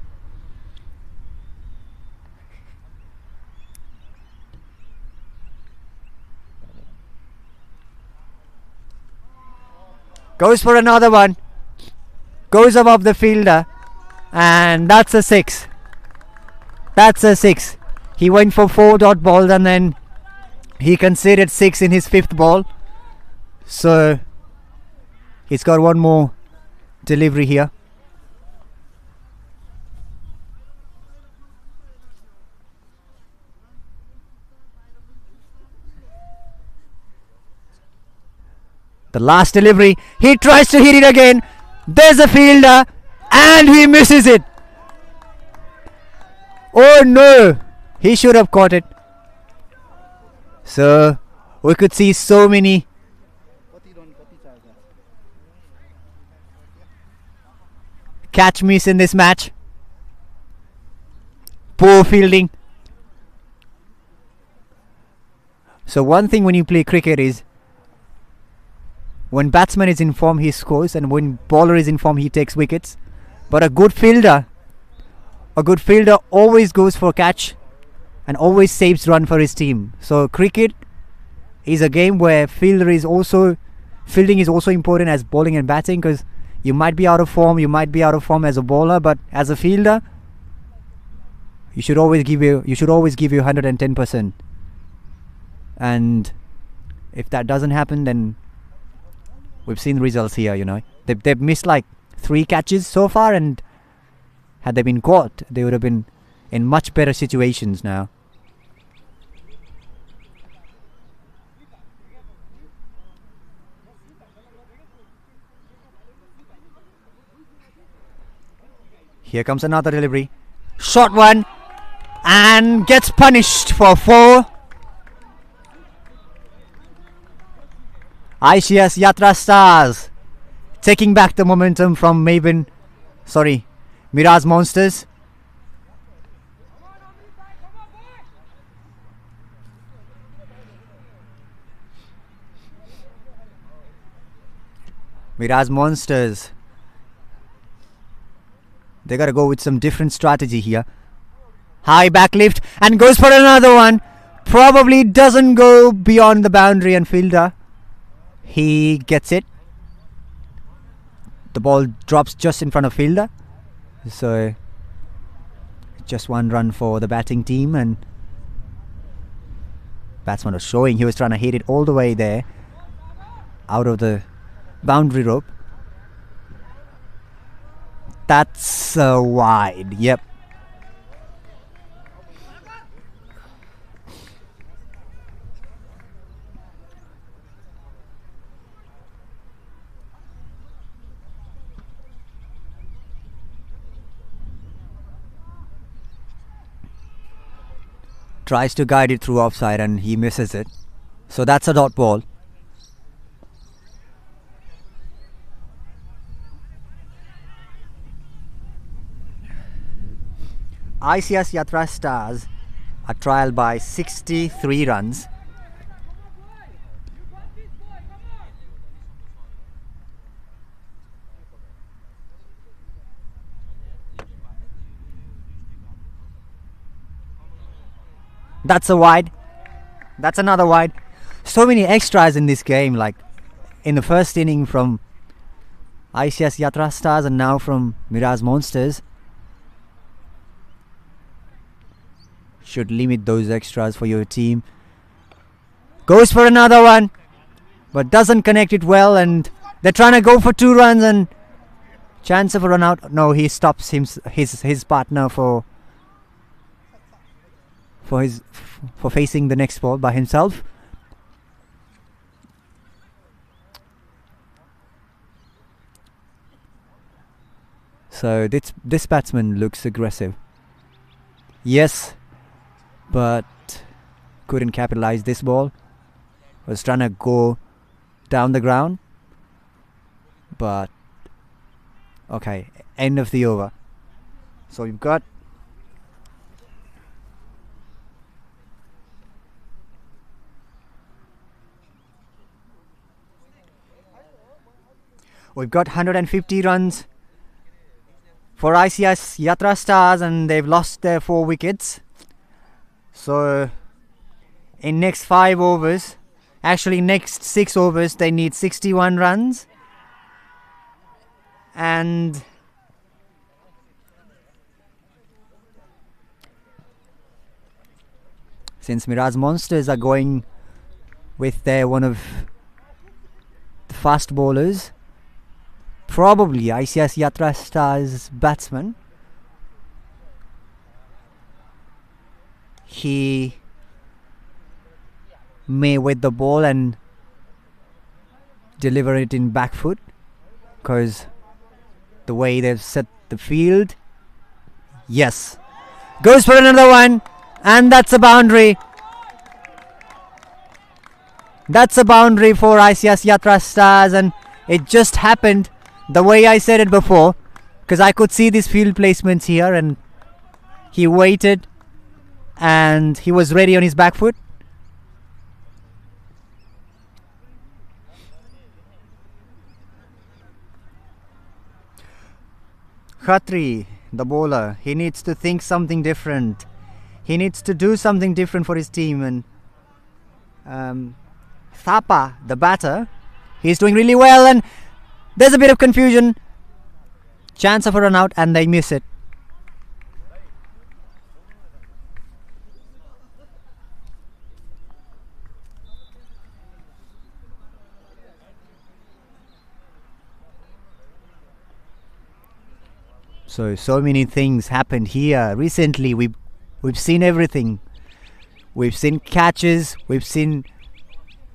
[SPEAKER 5] Goes for another one. Goes above the fielder, and that's a 6. That's a 6. He went for 4 dot balls, and then he conceded 6 in his 5th ball. So he's got one more delivery here. The last delivery, he tries to hit it again. There's a fielder, and he misses it. Oh no, he should have caught it. So we could see so many catch miss in this match. Poor fielding. So one thing when you play cricket is, when batsman is in form, he scores, and when bowler is in form, he takes wickets. But a good fielder always goes for catch and always saves run for his team. So cricket is a game where fielding is also important as bowling and batting, because You might be out of form, you might be out of form as a bowler, but as a fielder, you should always give you 110%. And if that doesn't happen, then we've seen the results here, you know. They've missed like 3 catches so far, and had they been caught, they would have been in much better situations now. Here comes another delivery. Short one, and gets punished for 4. ICS Yatra Stars taking back the momentum from Mirage Monsters. Mirage Monsters, they gotta go with some different strategy here. High back lift and goes for another one. Probably doesn't go beyond the boundary, and fielder, he gets it. The ball drops just in front of fielder. So just 1 run for the batting team, and batsman was showing he was trying to hit it all the way there out of the boundary rope. That's wide. Yep. Tries to guide it through offside and he misses it. So that's a dot ball. ICS Yatra Stars are trailed by 63 runs. That's a wide. That's another wide. So many extras in this game, like in the first inning from ICS Yatra Stars and now from Mirage Monsters. Should limit those extras for your team. Goes for another one, but doesn't connect it well, and they're trying to go for 2 runs and chance of a run out. No, he stops his partner for facing the next ball by himself. So this batsman looks aggressive. Yes, but couldn't capitalize this ball. Was trying to go down the ground, but okay, end of the over. So we've got We've got 150 runs for ICS Yatra Stars, and they've lost their 4 wickets. So in next 5 overs, actually next 6 overs, they need 61 runs. And since Mirage Monsters are going with their one of the fast bowlers, probably ICS Yatra Stars batsman, he may wet the ball and deliver it in back foot, because the way they've set the field. Yes, goes for another one, and that's a boundary. That's a boundary for ICS Yatra Stars, and it just happened the way I said it before, because I could see these field placements here, and he waited and he was ready on his back foot. Khatri, the bowler, he needs to think something different. He needs to do something different for his team. And Thapa, the batter, he's doing really well, and there's a bit of confusion. Chance of a run out and they miss it. So many things happened here recently. We've seen everything. We've seen catches, we've seen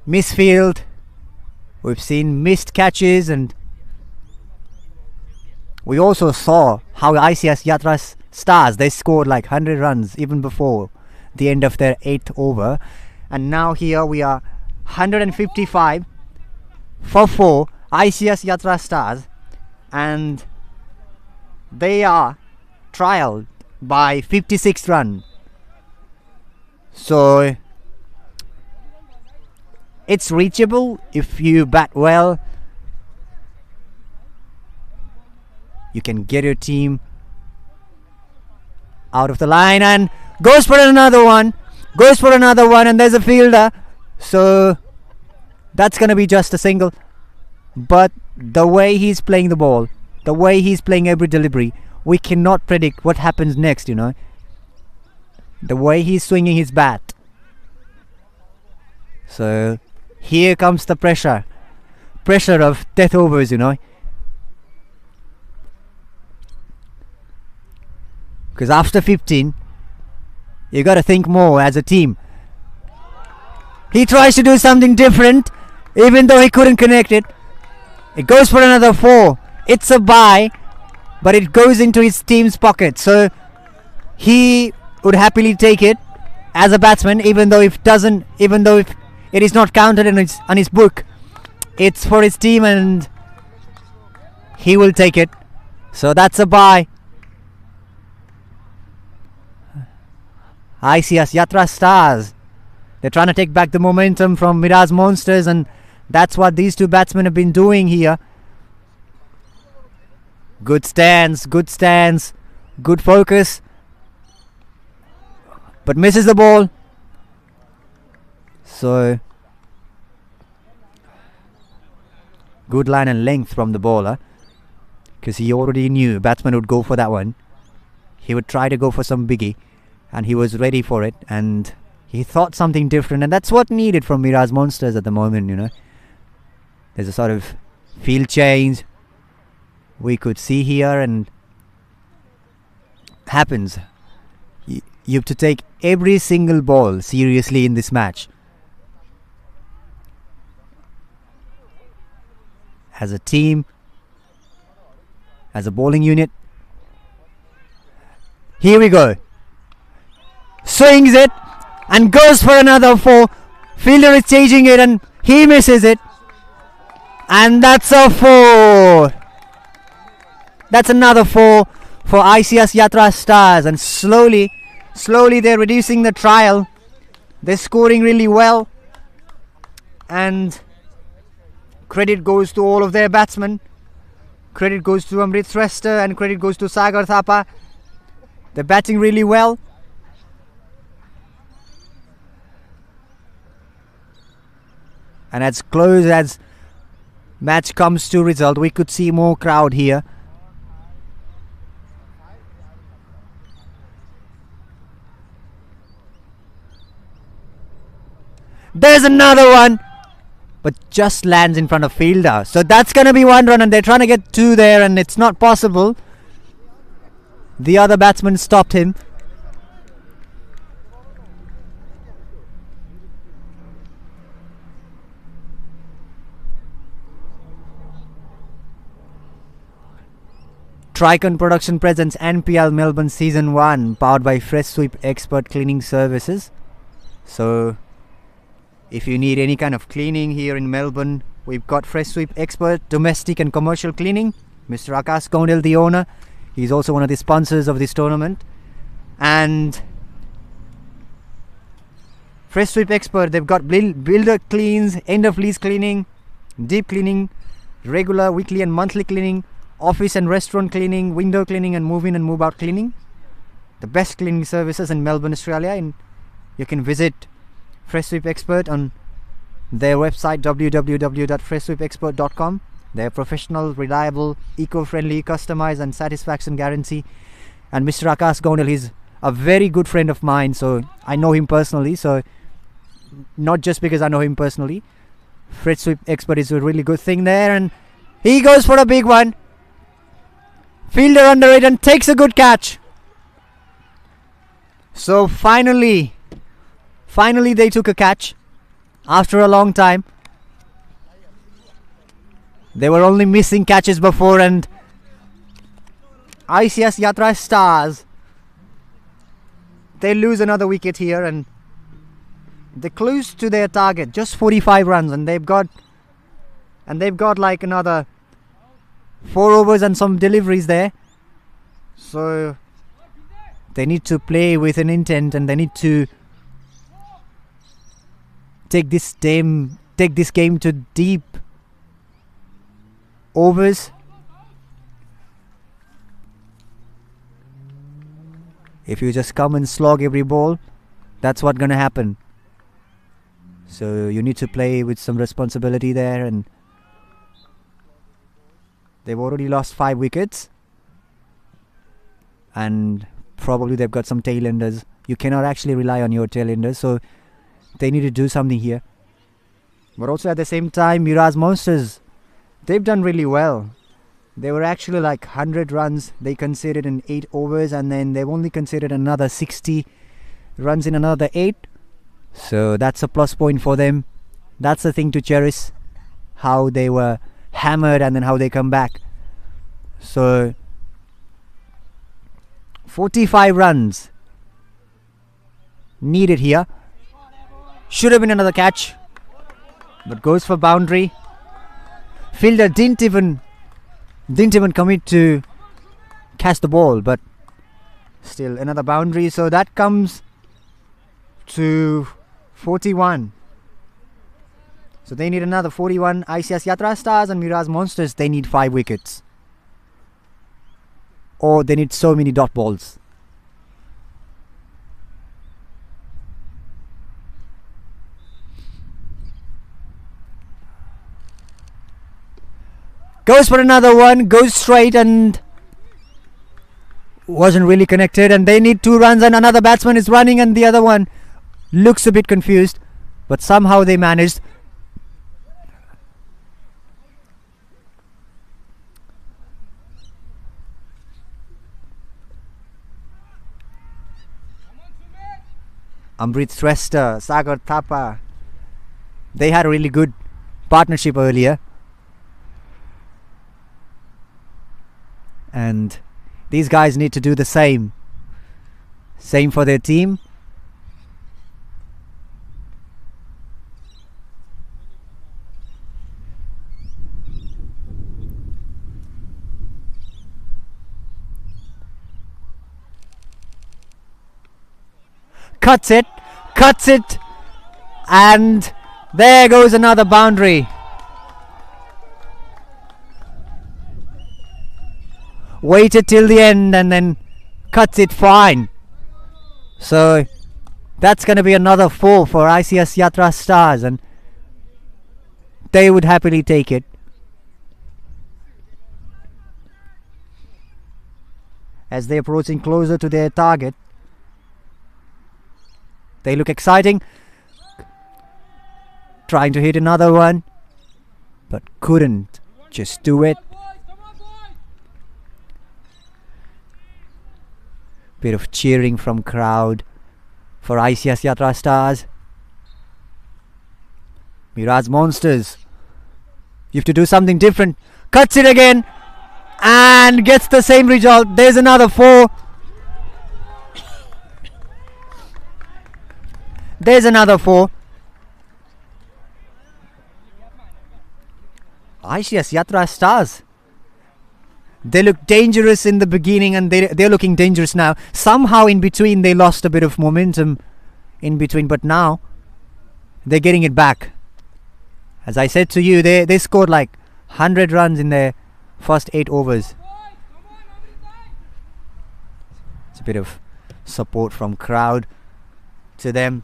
[SPEAKER 5] misfield, we've seen missed catches, and we also saw how ICS Yatra Stars, they scored like 100 runs even before the end of their 8th over, and now here we are 155 for 4 ICS Yatra Stars, and they are trialed by 56 runs. So it's reachable if you bat well. You can get your team out of the line, and goes for another one, and there's a fielder. So that's gonna be just a single. But the way he's playing the ball, the way he's playing every delivery, we cannot predict what happens next, you know. The way he's swinging his bat. So here comes the pressure of death overs, you know. Because after 15, you got to think more as a team. He tries to do something different, even though he couldn't connect it. It goes for another 4. It's a bye, but it goes into his team's pocket. So he would happily take it as a batsman, even though if it is not counted on his book. It's for his team, and he will take it. So that's a bye. ICS Yatra Stars, they're trying to take back the momentum from Mirage Monsters, and that's what these two batsmen have been doing here. Good stance, good focus, but misses the ball. So good line and length from the bowler, because he already knew batsman would go for that one. He would try to go for some biggie, and he was ready for it, and he thought something different, and that's what needed from Mirage Monsters at the moment, you know. There's a sort of field change we could see here, and happens. You have to take every single ball seriously in this match. As a team, as a bowling unit. Here we go. Swings it and goes for another 4. Fielder is chasing it and he misses it. And that's a 4. That's another 4 for ICS Yatra Stars. And slowly they're reducing the trial. They're scoring really well. And credit goes to all of their batsmen. Credit goes to Amrit Shrestha and credit goes to Sagar Thapa. They're batting really well. And as close as match comes to result, we could see more crowd here. There's another one, but just lands in front of fielder. So that's going to be 1 run, and they're trying to get 2 there, and it's not possible. The other batsman stopped him. Tricon Production presents NPL Melbourne Season 1, powered by Fresh Sweep Expert Cleaning Services. So if you need any kind of cleaning here in Melbourne, we've got Fresh Sweep Expert, domestic and commercial cleaning. Mr. Akash Gondel, the owner, he's also one of the sponsors of this tournament. And Fresh Sweep Expert, they've got builder cleans, end of lease cleaning, deep cleaning, regular weekly and monthly cleaning, office and restaurant cleaning, window cleaning, and move in and move out cleaning. The best cleaning services in Melbourne, Australia. And you can visit Fresh Sweep Expert on their website www.freshsweepexpert.com, They're professional, reliable, eco-friendly, customized and satisfaction guarantee. And Mr. Akash Gondal, he's a very good friend of mine, so I know him personally. So not just because I know him personally. Fred sweep expert is a really good thing there, and he goes for a big one. Fielder under it and takes a good catch. So finally they took a catch after a long time. They were only missing catches before, and ICS Yatra Stars, they lose another wicket here, and they're close to their target, just 45 runs, and they've got like another 4 overs and some deliveries there. So they need to play with an intent, and they need to take this game to deep overs. If you just come and slog every ball, that's what's gonna happen. So you need to play with some responsibility there, and they've already lost 5 wickets, and probably they've got some tailenders. You cannot actually rely on your tailenders, so they need to do something here. But also at the same time, Mirage Monsters, they've done really well. They were actually like 100 runs they conceded in 8 overs, and then they've only conceded another 60 runs in another 8. So that's a plus point for them. That's the thing to cherish, how they were hammered and then how they come back. So 45 runs needed here. Should have been another catch, but goes for boundary. Fielder didn't even commit to catch the ball, but still another boundary. So that comes to 41. So they need another 41. ICS Yatra Stars and Mirage Monsters, they need 5 wickets, or they need so many dot balls. Goes for another one, goes straight and wasn't really connected, and they need 2 runs, and another batsman is running and the other one looks a bit confused, but somehow they managed. Amrit Shrestha, Sagar Thapa, they had a really good partnership earlier, and these guys need to do the same for their team. Cuts it, and there goes another boundary. Waited till the end and then cuts it fine. So that's going to be another 4 for ICS Yatra Stars, and they would happily take it. As they're approaching closer to their target, they look exciting. Trying to hit another one, but couldn't just do it. Bit of cheering from crowd for ICS Yatra Stars. Mirage Monsters, you have to do something different. Cuts it again and gets the same result. There's another 4. There's another 4. ICS Yatra Stars, they look dangerous in the beginning, and they're looking dangerous now. Somehow in between they lost a bit of momentum in between, but now they're getting it back. As I said to you, they scored like 100 runs in their first 8 overs. It's a bit of support from crowd to them.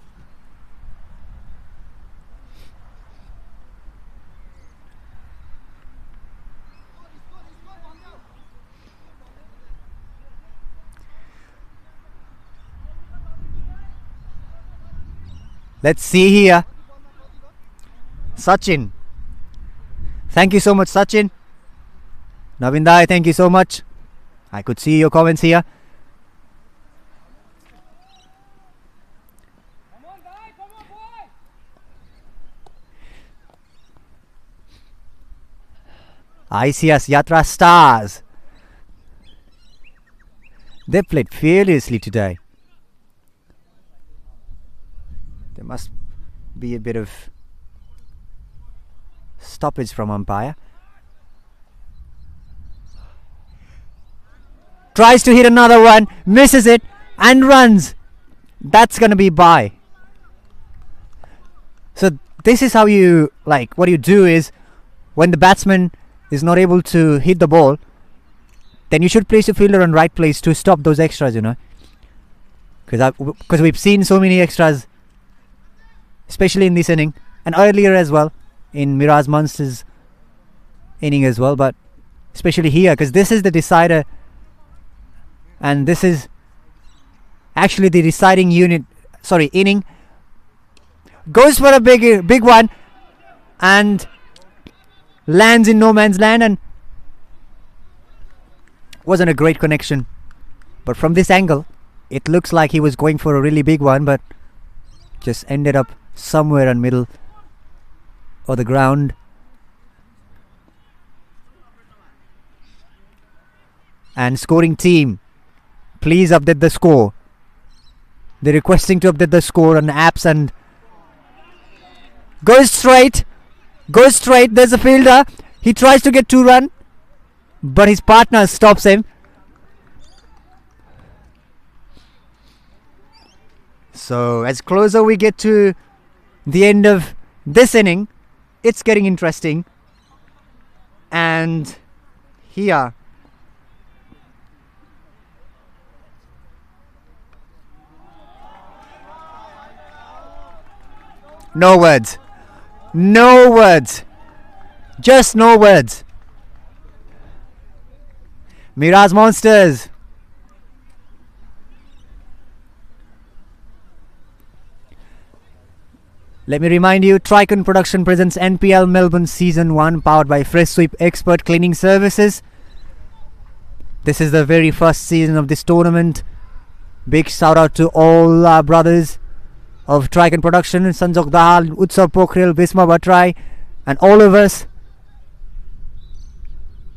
[SPEAKER 5] Let's see here. Sachin. Thank you so much, Sachin. Navindai, thank you so much. I could see your comments here. ICS Yatra stars. They played fearlessly today. There must be a bit of stoppage from umpire. Tries to hit another one, misses it and runs. That's gonna be bye. So this is how you, like, what you do is when the batsman is not able to hit the ball, then you should place your fielder on right place to stop those extras, you know. Because we've seen so many extras, especially in this inning and earlier as well in Mirage Monsters inning as well, but especially here because this is the decider and this is actually the deciding inning. Goes for a big one and lands in no man's land, and wasn't a great connection. But from this angle, it looks like he was going for a really big one, but just ended up somewhere in middle of the ground. And scoring team, please update the score. They're requesting to update the score on apps and goes straight. There's a fielder. He tries to get 2 run, but his partner stops him. So as closer we get to the end of this inning, it's getting interesting. And here no words. Just no words. Mirage Monsters. Let me remind you, Tricon Production presents NPL Melbourne Season 1 powered by Fresh Sweep Expert Cleaning Services. This is the very first season of this tournament. Big shout out to all our brothers of Tricon Production, Sanjog Dahal, Utsav Pokhrel, Bisma Bhatrai, and all of us.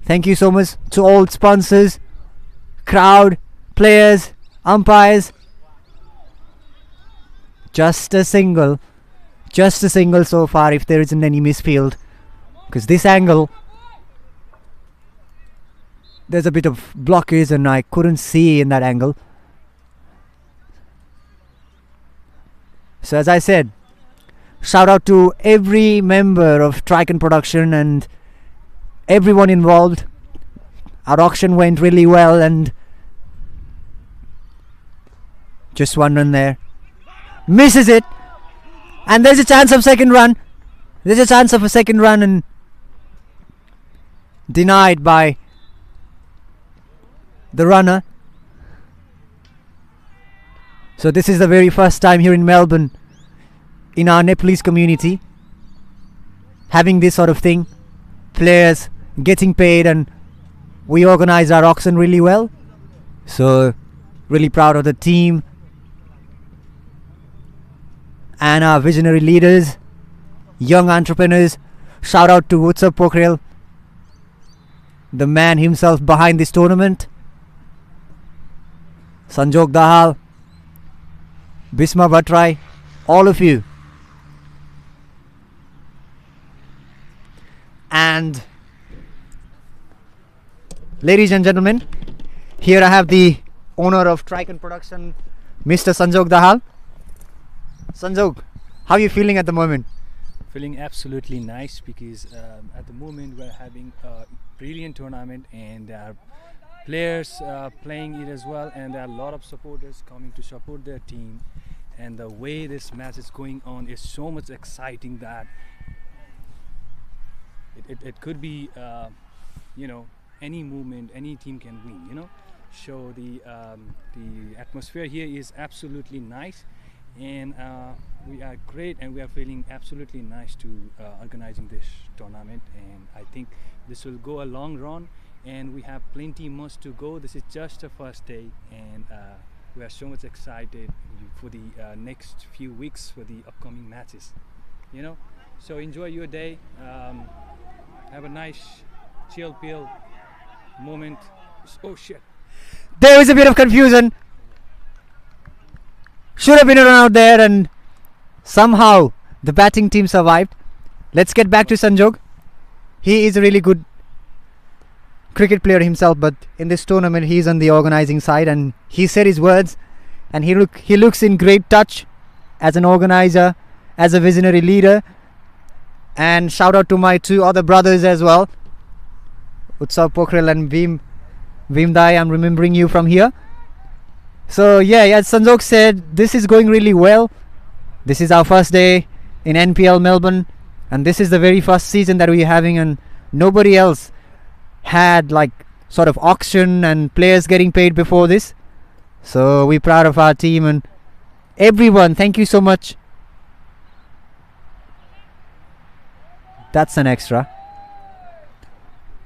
[SPEAKER 5] Thank you so much to all sponsors, crowd, players, umpires. Just a single so far if there isn't any misfield, because this angle there's a bit of blockage and I couldn't see in that angle. So as I said, shout out to every member of Tricon Production and everyone involved. Our auction went really well and just 1 run there. Misses it. And there's a chance of second run. And denied by the runner. So this is the very first time here in Melbourne, in our Nepalese community, having this sort of thing. Players getting paid, and we organize our auction really well. So really proud of the team and our visionary leaders, young entrepreneurs. Shout out to Utsav Pokhrel, the man himself behind this tournament. Sanjog Dahal, Bisma Bhatrai, all of you. And ladies and gentlemen, here I have the owner of Tricon Production, Mr. Sanjog Dahal. Sanjog, how are you feeling at the moment?
[SPEAKER 10] Feeling absolutely nice because at the moment we're having a brilliant tournament and there are players playing it as well, and there are a lot of supporters coming to support their team, and the way this match is going on is so much exciting that it could be any movement, any team can win, So the atmosphere here is absolutely nice, and we are great, and we are feeling absolutely nice to organizing this tournament. And I think this will go a long run, and we have plenty much to go. This is just the first day, and we are so much excited for the next few weeks for the upcoming matches. You know, so enjoy your day. Have a nice chill pill moment. Oh shit!
[SPEAKER 5] There is a bit of confusion. Should have been a run out there, and somehow the batting team survived. Let's get back to Sanjog. He is a really good cricket player himself, but in this tournament he is on the organizing side, and he said his words, and he looks in great touch as an organizer, as a visionary leader. And shout out to my two other brothers as well, Utsav Pokhrel and Veem Dai. I'm remembering you from here. So yeah, as Sanjog said, this is going really well. This is our first day in NPL Melbourne, and this is the very first season that we're having, and nobody else had like sort of auction and players getting paid before this. So we're proud of our team, and everyone, thank you so much. That's an extra.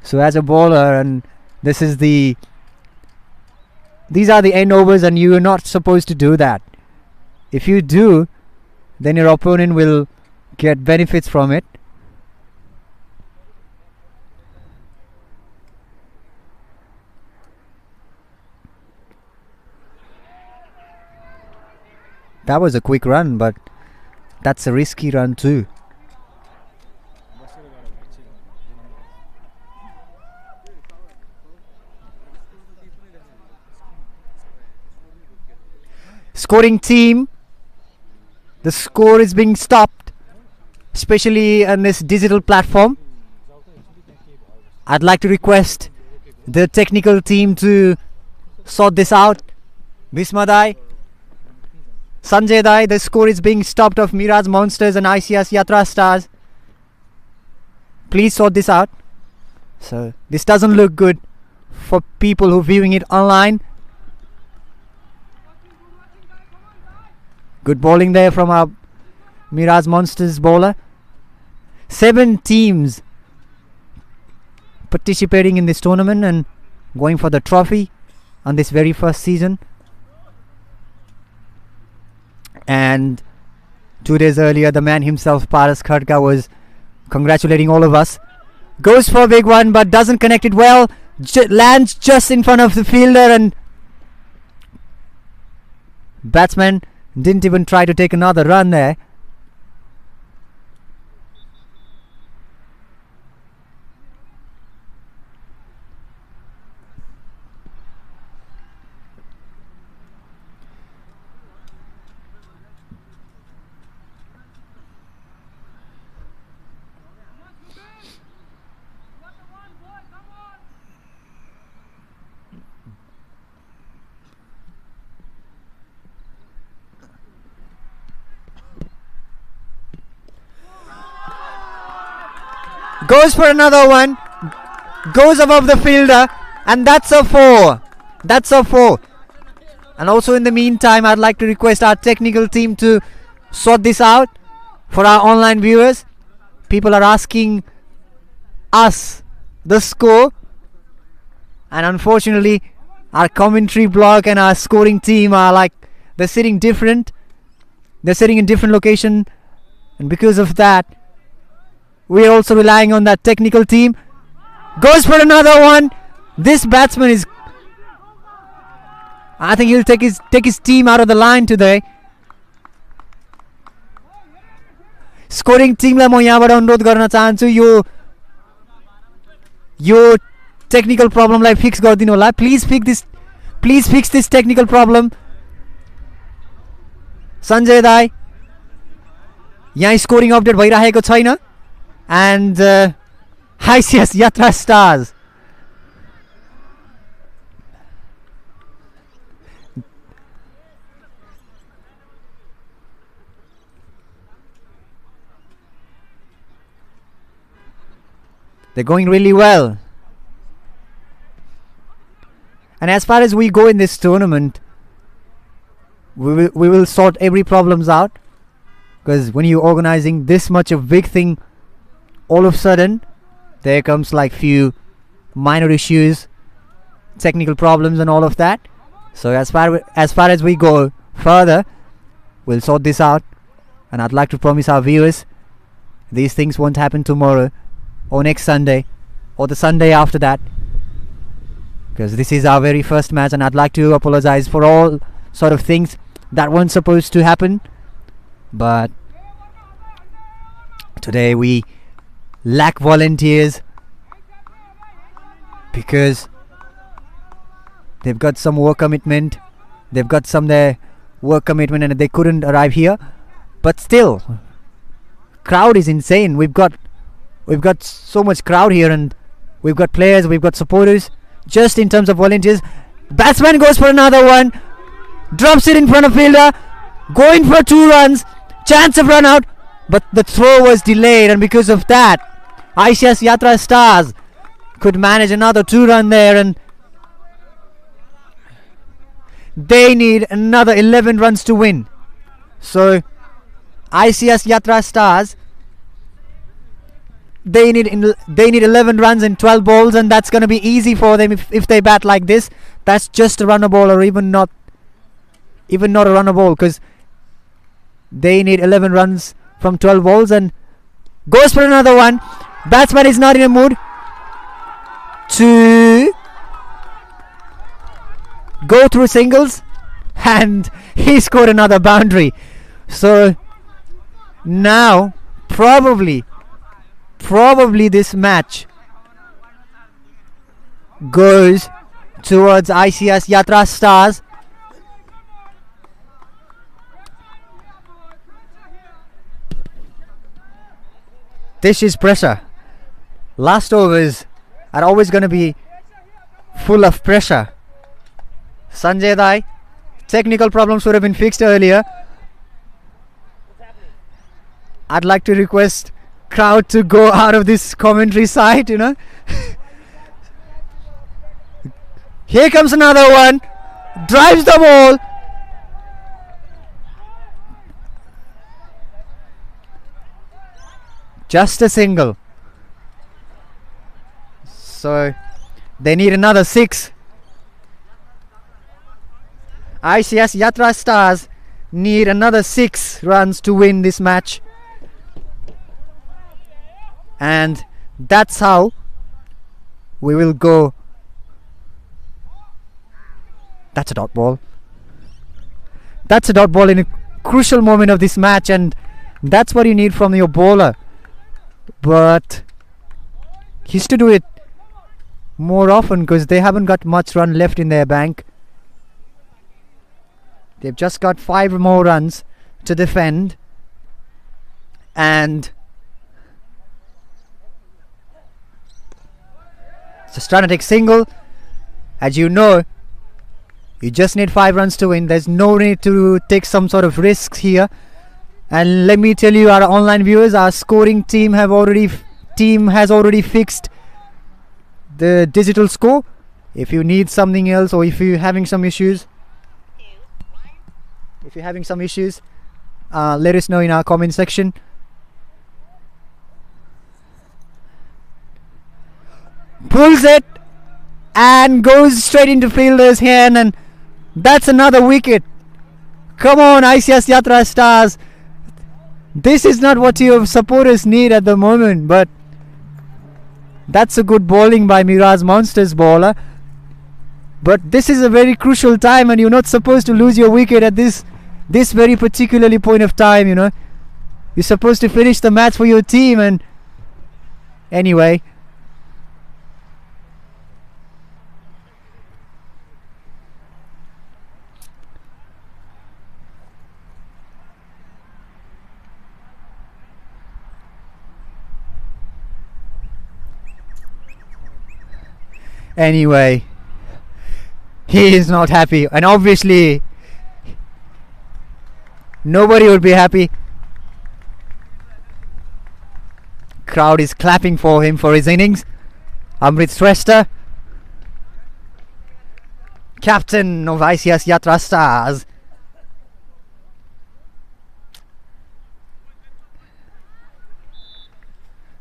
[SPEAKER 5] So as a bowler, and these are the end overs, and you are not supposed to do that. If you do, then your opponent will get benefits from it. That was a quick run, but that's a risky run too. Scoring team, the score is being stopped, especially on this digital platform. I'd like to request the technical team to sort this out. Bhisma Dai, Sanjay Dai, the score is being stopped of Mirage Monsters and ICS Yatra Stars. Please sort this out. So this doesn't look good for people who are viewing it online. Good bowling there from our Mirage Monsters bowler. 7 teams participating in this tournament and going for the trophy on this very first season. And 2 days earlier, the man himself, Paras Khadka, was congratulating all of us. Goes for a big one, but doesn't connect it well. Lands just in front of the fielder, and batsman didn't even try to take another run there. Goes for another one, goes above the fielder, and that's a 4. That's a 4. And also in the meantime, I'd like to request our technical team to sort this out for our online viewers. People are asking us the score, and unfortunately our commentary block and our scoring team are like, they're sitting different. They're sitting in different location, and because of that, we are also relying on that technical team. Goes for another one. This batsman is, I think he'll take his team out of the line today. Scoring team लाई म यहाँबाट अनुरोध गर्न चाहन्छु, यो technical problem लाई fix गरिदिनु होला. Please fix this technical problem. Sanjay Dai, यहाँ scoring update भइरहेको छैन. And ICS Yatra Stars. They're going really well. And as far as we go in this tournament, we will sort every problems out, because when you're organizing this much of big thing, all of a sudden there comes like few minor issues, technical problems and all of that. So as far as we go further, we'll sort this out, and I'd like to promise our viewers these things won't happen tomorrow or next Sunday or the Sunday after that, because this is our very first match, and I'd like to apologize for all sort of things that weren't supposed to happen. But today we lack volunteers because they've got some work commitment. They've got some their work commitment and they couldn't arrive here. But still, crowd is insane. We've got so much crowd here, and we've got players, we've got supporters. Just in terms of volunteers, batsman goes for another one, drops it in front of fielder, going for 2 runs, chance of run out, but the throw was delayed, and because of that, ICS Yatra Stars could manage another 2 run there, and they need another 11 runs to win. So ICS Yatra Stars, they need 11 runs in 12 balls, and that's going to be easy for them if they bat like this. That's just a runner ball, or even not a runner ball, because they need 11 runs from 12 balls. And goes for another one. Batsman is not in a mood to go through singles, and he scored another boundary. So now probably this match goes towards ICS Yatra Stars. This is pressure. Last overs are always going to be full of pressure. Sanjay Dai, technical problems would have been fixed earlier. I'd like to request crowd to go out of this commentary site, Here comes another one, drives the ball, just a single. So they need another 6. ICS Yatra Stars need another 6 runs to win this match, and that's how we will go. That's a dot ball. That's a dot ball in a crucial moment of this match, and that's what you need from your bowler. But he's to do it more often, because they haven't got much run left in their bank. They've just got 5 more runs to defend, and just trying to take single. As you know, you just need 5 runs to win. There's no need to take some sort of risks here. And let me tell you, our online viewers, our scoring team has already fixed the digital score. If you need something else, or if you're having some issues, let us know in our comment section. Pulls it and goes straight into fielder's hand, and that's another wicket. Come on, ICS Yatra Stars. This is not what your supporters need at the moment, but that's a good bowling by Mirage Monsters bowler. But this is a very crucial time, and you're not supposed to lose your wicket at this very particularly point of time, You're supposed to finish the match for your team, and anyway. Anyway, he is not happy, and obviously nobody would be happy. Crowd is clapping for him for his innings. Amrit Shrestha, captain of ICS Yatra Stars,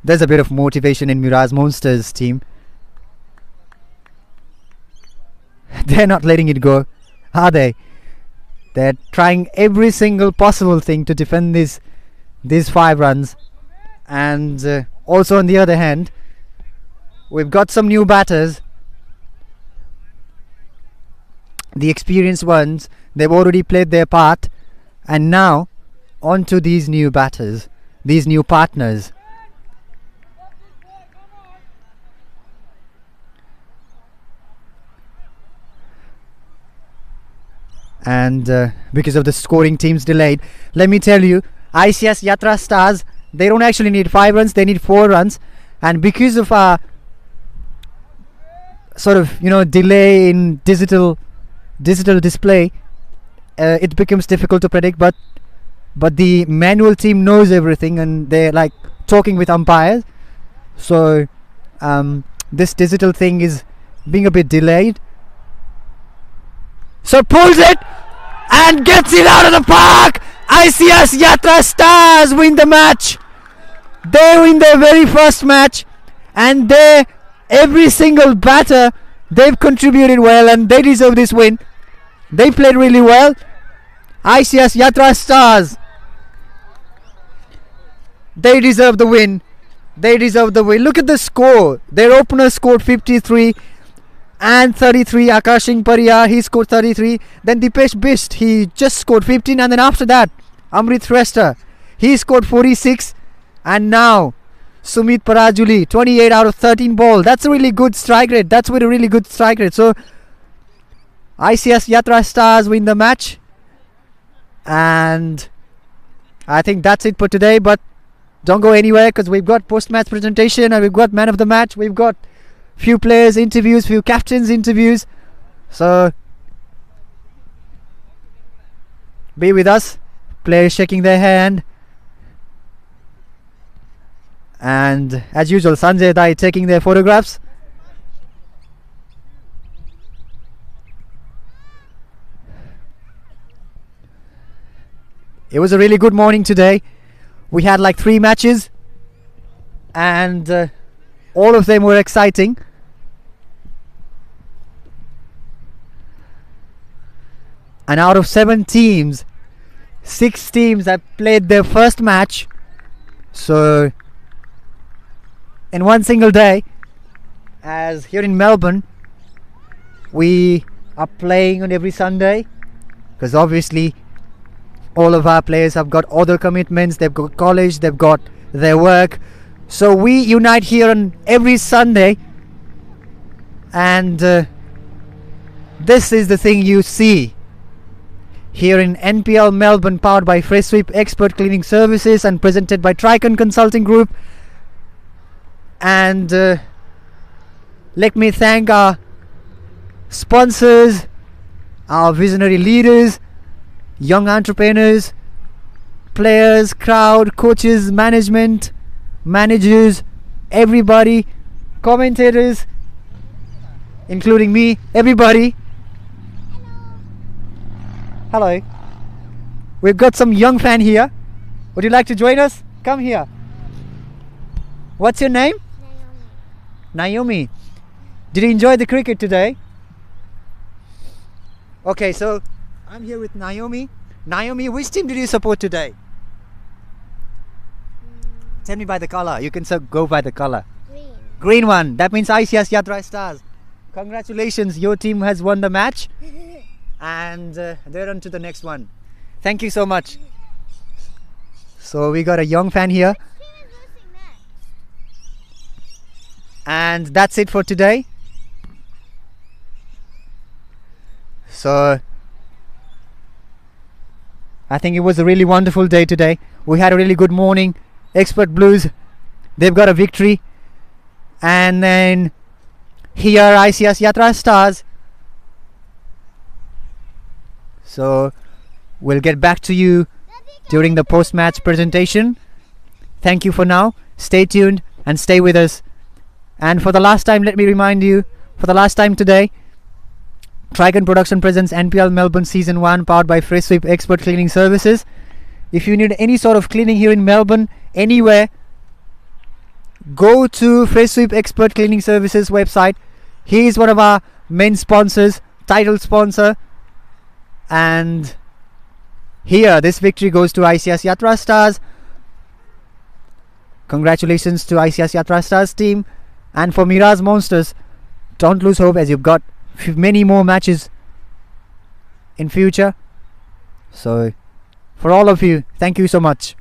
[SPEAKER 5] There's a bit of motivation in Mirage Monsters team. They're not letting it go, are they? They're trying every single possible thing to defend these 5 runs. And also on the other hand, we've got some new batters. The experienced ones, they've already played their part. And now, on to these new batters, these new partners. And because of the scoring teams delayed, let me tell you, ICS Yatra Stars, they don't actually need 5 runs, they need 4 runs. And because of our sort of, delay in digital display, it becomes difficult to predict. But the manual team knows everything, and they're like talking with umpires. So this digital thing is being a bit delayed. So pulls it and gets it out of the park. ICS Yatra Stars win the match. They win their very first match, and every single batter, they've contributed well, and they deserve this win. They played really well. ICS Yatra Stars, they deserve the win. They deserve the win. Look at the score. Their opener scored 53 and 33. Akash Singh Pariyar, he scored 33. Then Dipesh Bisht, he just scored 15. And then after that, Amrit Shrestha, he scored 46. And now Sumit Parajuli, 28 out of 13 ball. That's a really good strike rate. That's with a really good strike rate. So ICS Yatra Stars win the match. And I think that's it for today. But don't go anywhere, because we've got post-match presentation and we've got man of the match. We've got few players interviews, few captains interviews. So be with us. Players shaking their hand. And as usual, Sanjay Dai taking their photographs. It was a really good morning today. We had like 3 matches, and all of them were exciting. And out of 7 teams, 6 teams have played their first match. So in one single day, as here in Melbourne, we are playing on every Sunday, because obviously all of our players have got other commitments. They've got college, they've got their work. So we unite here on every Sunday, and this is the thing you see here in NPL Melbourne, powered by Fresh Sweep Expert Cleaning Services and presented by Tricon Consulting Group. And let me thank our sponsors, our visionary leaders, young entrepreneurs, players, crowd, coaches, management, managers, everybody, commentators, including me, everybody. Hello. We've got some young fan here. Would you like to join us? Come here. What's your name? Naomi. Did you enjoy the cricket today? Okay, so I'm here with Naomi. Naomi, which team did you support today? Tell me by the color. You can go by the color.
[SPEAKER 11] Green.
[SPEAKER 5] Green one. That means ICS Yatra Stars. Congratulations, your team has won the match. And they're on to the next one. Thank you so much. So we got a young fan here. And that's it for today. So I think it was a really wonderful day today. We had a really good morning. Expert Blues, they've got a victory. And then here ICS Yatra Stars. So we'll get back to you during the post-match presentation. Thank you for now. Stay tuned and stay with us. And for the last time, let me remind you, for the last time today, Tricon Production presents NPL Melbourne Season 1, powered by Fresh Sweep Expert Cleaning Services. If you need any sort of cleaning here in Melbourne, anywhere, go to Fresh Sweep Expert Cleaning Services website. He is one of our main sponsors, title sponsor. And here, this victory goes to ICS Yatra Stars. Congratulations to ICS Yatra Stars team. And for Mirage Monsters, don't lose hope as you've got many more matches in future. So, for all of you, thank you so much.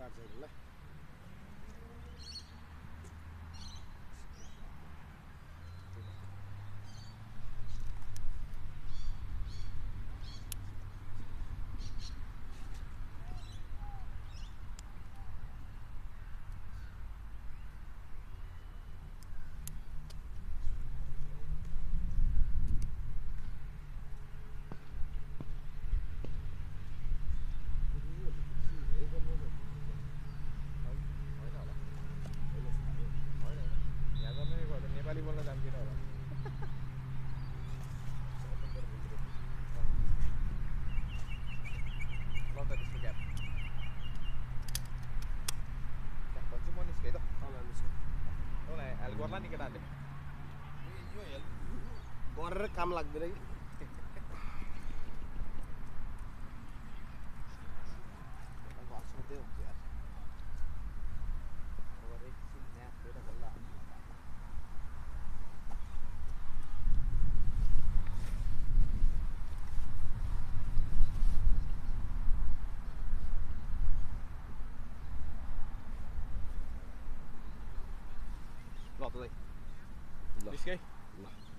[SPEAKER 7] काट्छ ल नेपाली बोल्न जान्दिन होला ल त त्यसको gap भन्छु म निस्केँ है त हेल्प गर्ला नि केटाहरूले
[SPEAKER 1] यो हेल्प गरेर काम लाग्दैन कि
[SPEAKER 7] सोध्दै हुन्छ यार अब एकछिन म्याच लिएर बल्ल ल त दाइ निस्केँ
[SPEAKER 2] ल